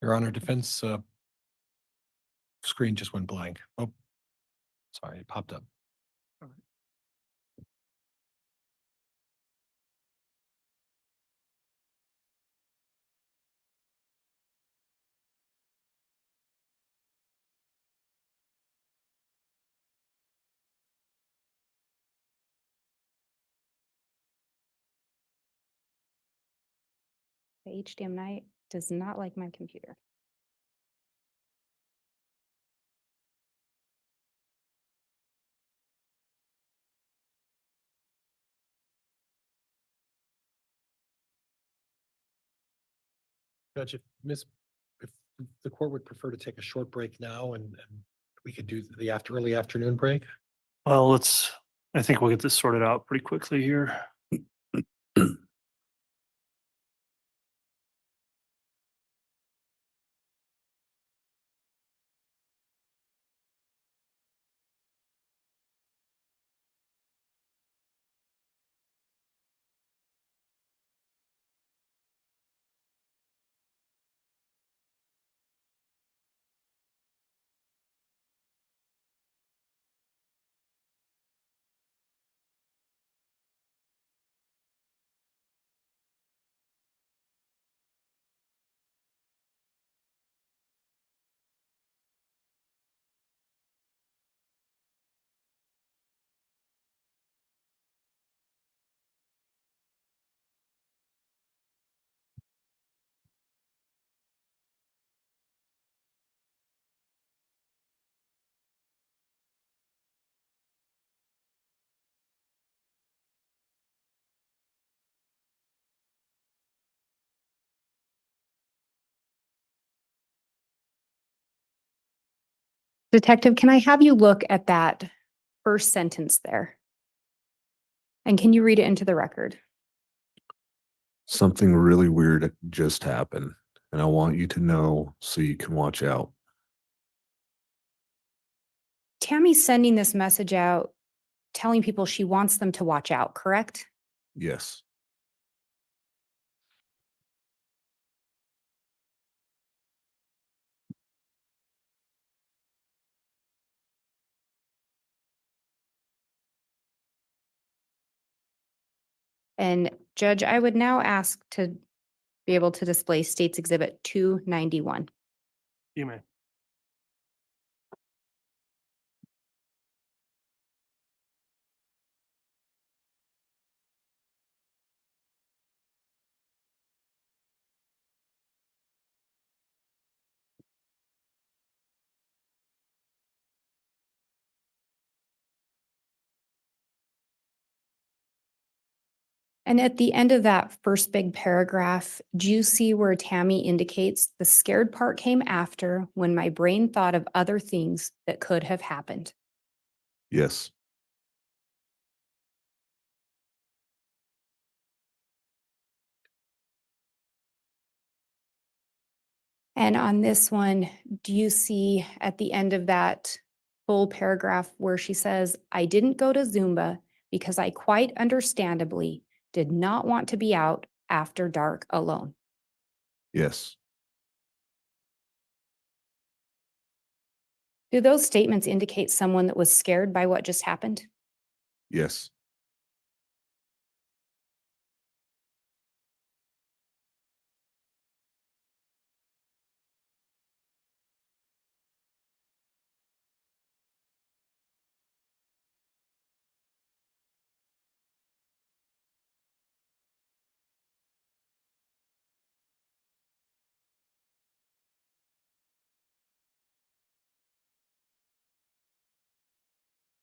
Your Honor, defense screen just went blank. Oh, sorry, it popped up. The HDMI does not like my computer. Judge, if the court would prefer to take a short break now and we could do the early afternoon break. Well, I think we'll get this sorted out pretty quickly here. Detective, can I have you look at that first sentence there? And can you read it into the record? Something really weird just happened, and I want you to know so you can watch out. Tammy's sending this message out, telling people she wants them to watch out, correct? Yes. And Judge, I would now ask to be able to display State's Exhibit 291. You may. And at the end of that first big paragraph, do you see where Tammy indicates the scared part came after when my brain thought of other things that could have happened? Yes. And on this one, do you see at the end of that full paragraph where she says, I didn't go to Zumba because I quite understandably did not want to be out after dark alone? Yes. Do those statements indicate someone that was scared by what just happened? Yes.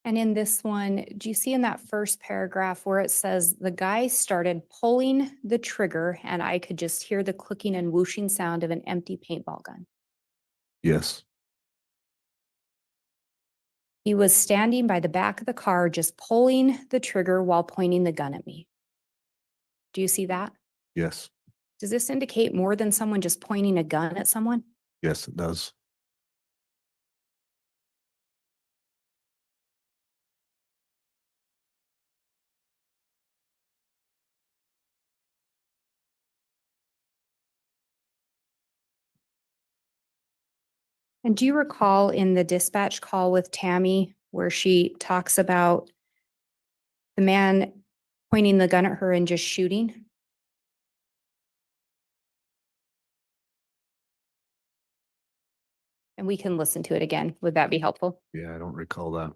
And in this one, do you see in that first paragraph where it says the guy started pulling the trigger and I could just hear the clicking and whooshing sound of an empty paintball gun? Yes, He was standing by the back of the car, just pulling the trigger while pointing the gun at me. Do you see that? yes, Does this indicate more than someone just pointing a gun at someone? yes, it does. And do you recall in the dispatch call with Tammy where she talks about the man pointing the gun at her and just shooting? And we can listen to it again. Would that be helpful? Yeah, I don't recall that.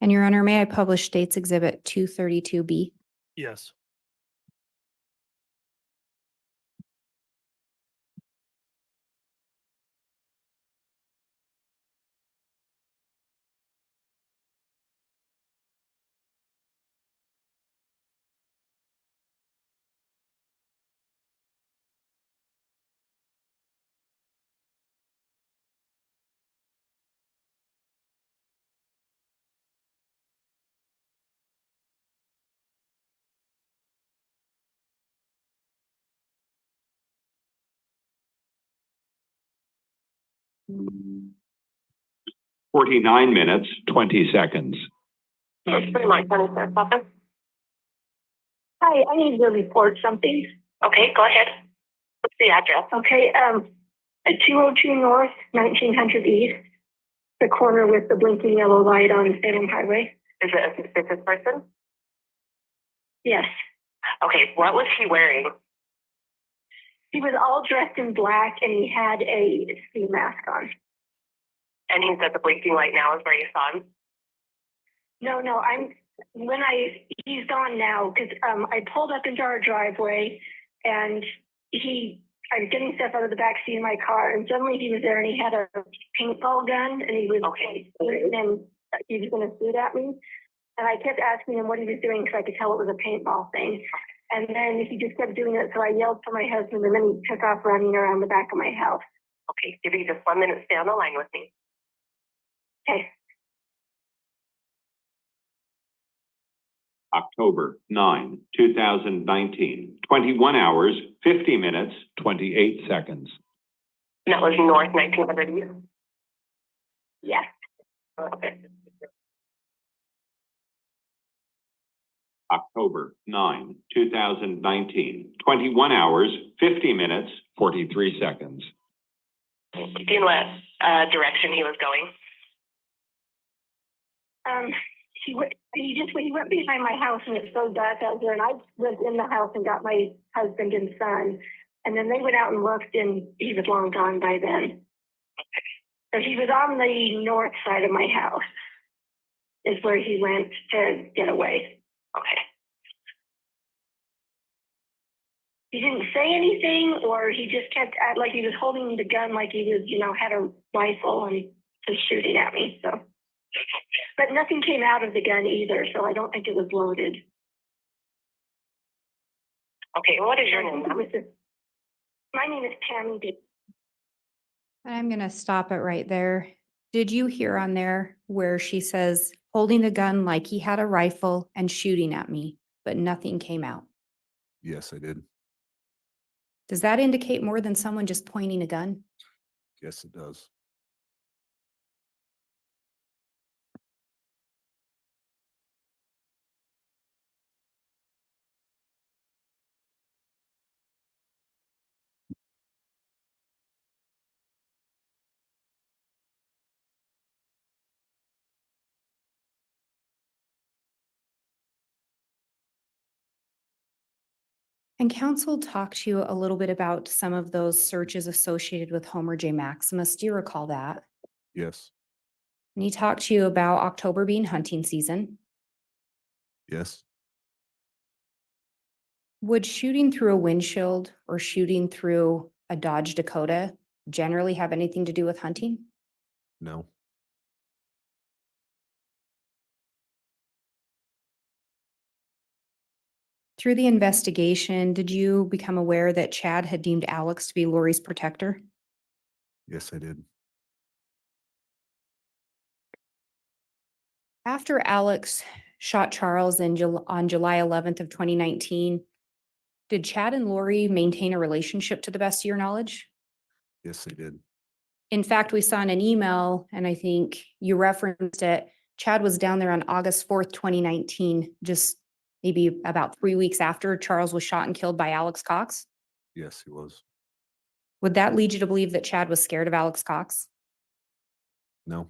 And Your Honor, may I publish States Exhibit 232B? Yes. Mm. 49 minutes, 20 seconds. It's pretty much kind of stuff. Office. Hi, I need to report something. Okay, go ahead. What's the address? Okay, at 202 North, 1900 East, the corner with the blinking yellow light on Salem Highway. Is it a suspicious person? Yes. Okay, what was he wearing? He was all dressed in black and he had a ski mask on. And he said the blinking light now is where you saw him? No, he's gone now because I pulled up into our driveway and I was getting stuff out of the back seat of my car and suddenly he was there and he had a paintball gun and he was and he was going to shoot at me. And I kept asking him what he was doing because I could tell it was a paintball thing. And then he just kept doing it. So I yelled for my husband and then he took off running around the back of my house. Okay, give me just 1 minute. Stay on the line with me. Okay. October 9, 2019, 21 hours, 50 minutes, 28 seconds. That was North 1900 East? Yes. Okay. October 9, 2019, 21 hours, 50 minutes, 43 seconds. Do you know what direction he was going? He went behind my house and it's so dark out there and I went in the house and got my husband and son and then they went out and looked and he was long gone by then. So he was on the north side of my house is where he went to get away. Okay. He didn't say anything or he just kept like he was holding the gun like he was, had a rifle and was shooting at me. So, but nothing came out of the gun either. So I don't think it was loaded. Okay. What is your name? My name is Tammy. I'm going to stop it right there. Did you hear on there where she says holding the gun like he had a rifle and shooting at me, but nothing came out? Yes, I did. Does that indicate more than someone just pointing a gun? Yes, it does. And counsel talked to you a little bit about some of those searches associated with Homer J. Maximus. Do you recall that? Yes. And he talked to you about October being hunting season. Yes. Would shooting through a windshield or shooting through a Dodge Dakota generally have anything to do with hunting? No. Through the investigation, did you become aware that Chad had deemed Alex to be Lori's protector? Yes, I did. After Alex shot Charles on July 11th of 2019, did Chad and Lori maintain a relationship to the best of your knowledge? Yes, they did. In fact, we saw in an email, and I think you referenced it, Chad was down there on August 4th, 2019, just maybe about 3 weeks after Charles was shot and killed by Alex Cox. Yes, he was. Would that lead you to believe that Chad was scared of Alex Cox? No.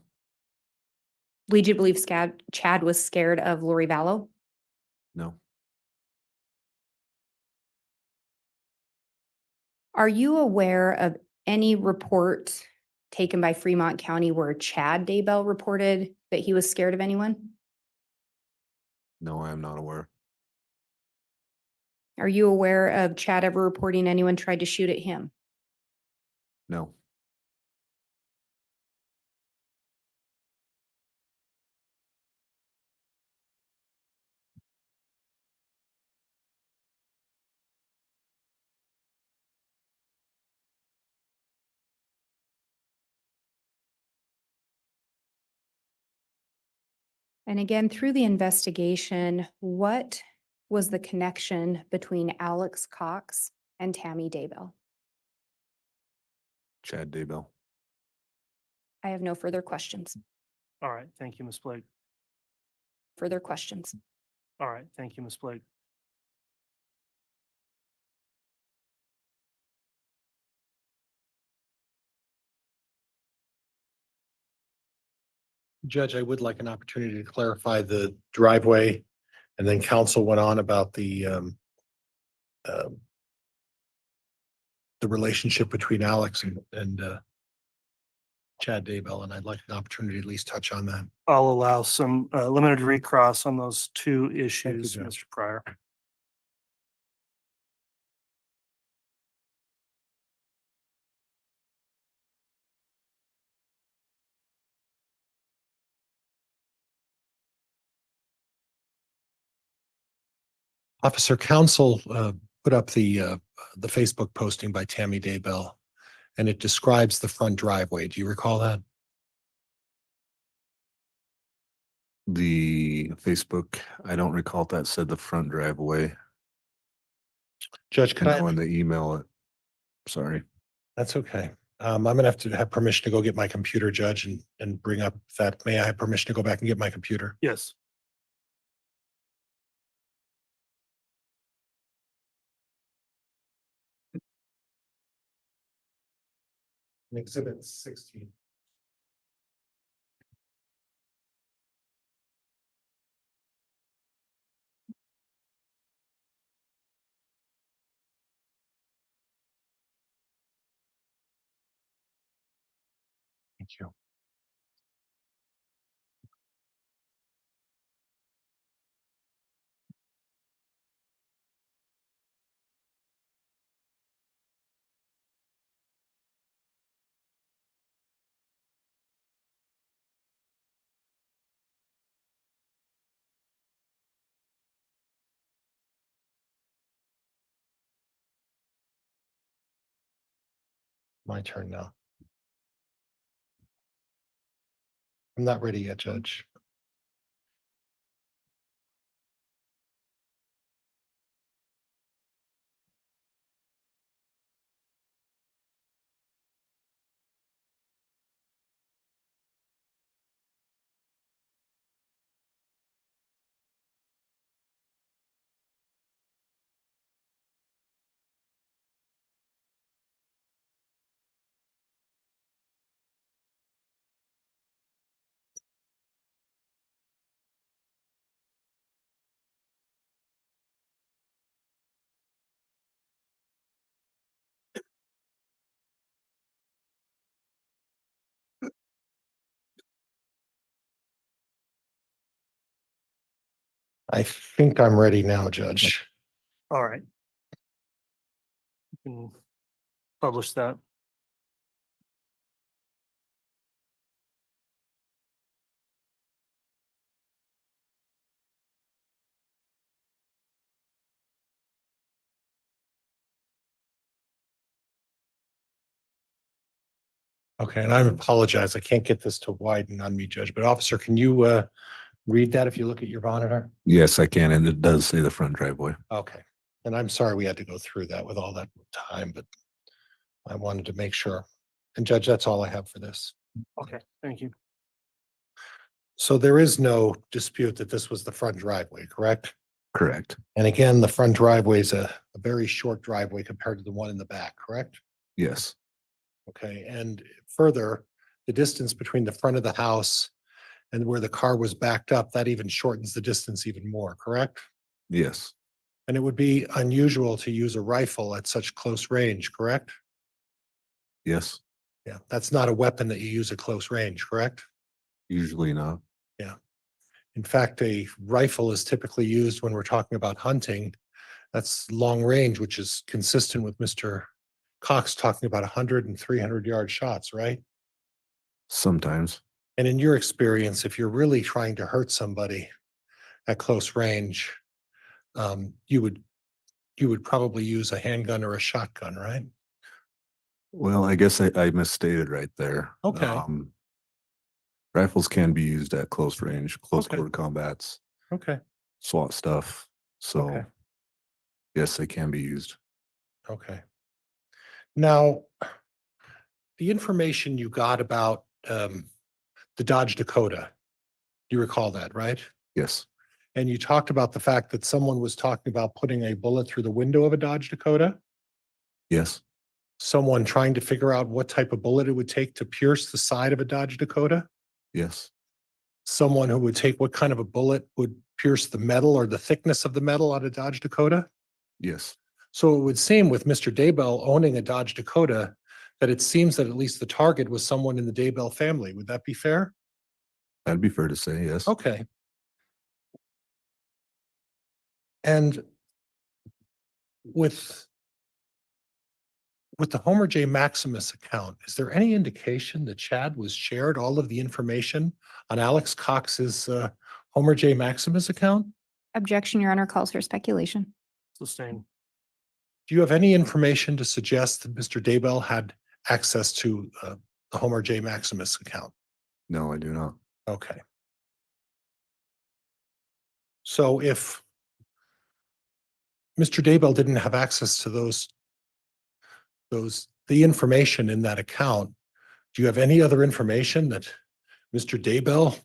Lead you to believe Chad was scared of Lori Vallow? No. Are you aware of any report taken by Fremont County where Chad Daybell reported that he was scared of anyone? No, I am not aware. Are you aware of Chad ever reporting anyone tried to shoot at him? No. And again, through the investigation, what was the connection between Alex Cox and Tammy Daybell? Chad Daybell. I have no further questions. All right, thank you, Ms. Blake. Further questions. All right, thank you, Ms. Blake. Judge, I would like an opportunity to clarify the driveway, and then counsel went on about um, the relationship between Alex and Chad Daybell, and I'd like an opportunity to at least touch on that. I'll allow some limited recross on those two issues, Judge. Mr. Pryor. Officer Counsel put up the Facebook posting by Tammy Daybell, and it describes the front driveway. Do you recall that? The Facebook, I don't recall if that said the front driveway. Judge, could No, I? in the email, sorry. That's okay. I'm gonna have to have permission to go get my computer, Judge, and bring up that. May I have permission to go back and get my computer? Yes. Exhibit 16. Thank you. My turn now. I'm not ready yet, Judge. I think I'm ready now, Judge. All right. You can publish that. Okay, and I apologize. I can't get this to widen on me, Judge, but officer, can you read that if you look at your monitor? Yes, I can, and it does say the front driveway. Okay, and I'm sorry we had to go through that with all that time, but I wanted to make sure. And Judge, that's all I have for this. Okay, thank you. So there is no dispute that this was the front driveway, correct? Correct. And again, the front driveway is a very short driveway compared to the one in the back, correct? Yes. Okay, and further, the distance between the front of the house and where the car was backed up, that even shortens the distance even more, correct? Yes. And it would be unusual to use a rifle at such close range, correct? Yes. Yeah, that's not a weapon that you use at close range, correct? Usually not. In fact, a rifle is typically used when we're talking about hunting. That's long range, which is consistent with Mr. Cox talking about 100 and 300-yard shots, right? Sometimes. And in your experience, if you're really trying to hurt somebody at close range, you would probably use a handgun or a shotgun, right? Well, I guess I misstated right there. Okay. Rifles can be used at close range, close Okay. quarter combats, Okay. SWAT stuff. So Okay. yes, they can be used. Okay. Now, the information you got about the Dodge Dakota, you recall that, right? Yes. And you talked about the fact that someone was talking about putting a bullet through the window of a Dodge Dakota. Yes. Someone trying to figure out what type of bullet it would take to pierce the side of a Dodge Dakota. Yes. Someone who would take what kind of a bullet would pierce the metal or the thickness of the metal on a Dodge Dakota. Yes. So it would seem with Mr. Daybell owning a Dodge Dakota that it seems that at least the target was someone in the Daybell family. Would that be fair? That'd be fair to say. Yes. Okay. And with the Homer J. Maximus account, is there any indication that Chad was shared all of the information on Alex Cox's Homer J. Maximus account? Objection, Your Honor, calls for speculation. Sustain. Do you have any information to suggest that Mr. Daybell had access to the Homer J. Maximus account? No, I do not. Okay. So if Mr. Daybell didn't have access to the information in that account, do you have any other information that Mr. Daybell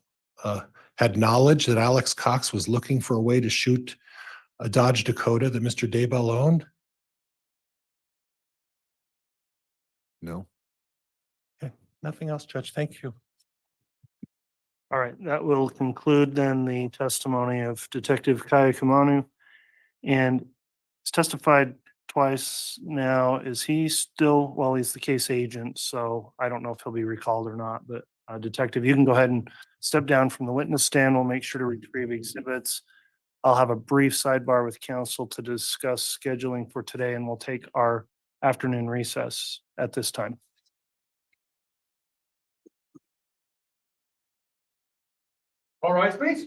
had knowledge that Alex Cox was looking for a way to shoot a Dodge Dakota that Mr. Daybell owned? No. Okay, nothing else, Judge. Thank you. All right, that will conclude then the testimony of Detective Kaaiakamanu. And he's testified twice now. Is he still, well, he's the case agent, so I don't know if he'll be recalled or not, but Detective, you can go ahead and step down from the witness stand. We'll make sure to retrieve exhibits. I'll have a brief sidebar with counsel to discuss scheduling for today, and we'll take our afternoon recess at this time. All right, please.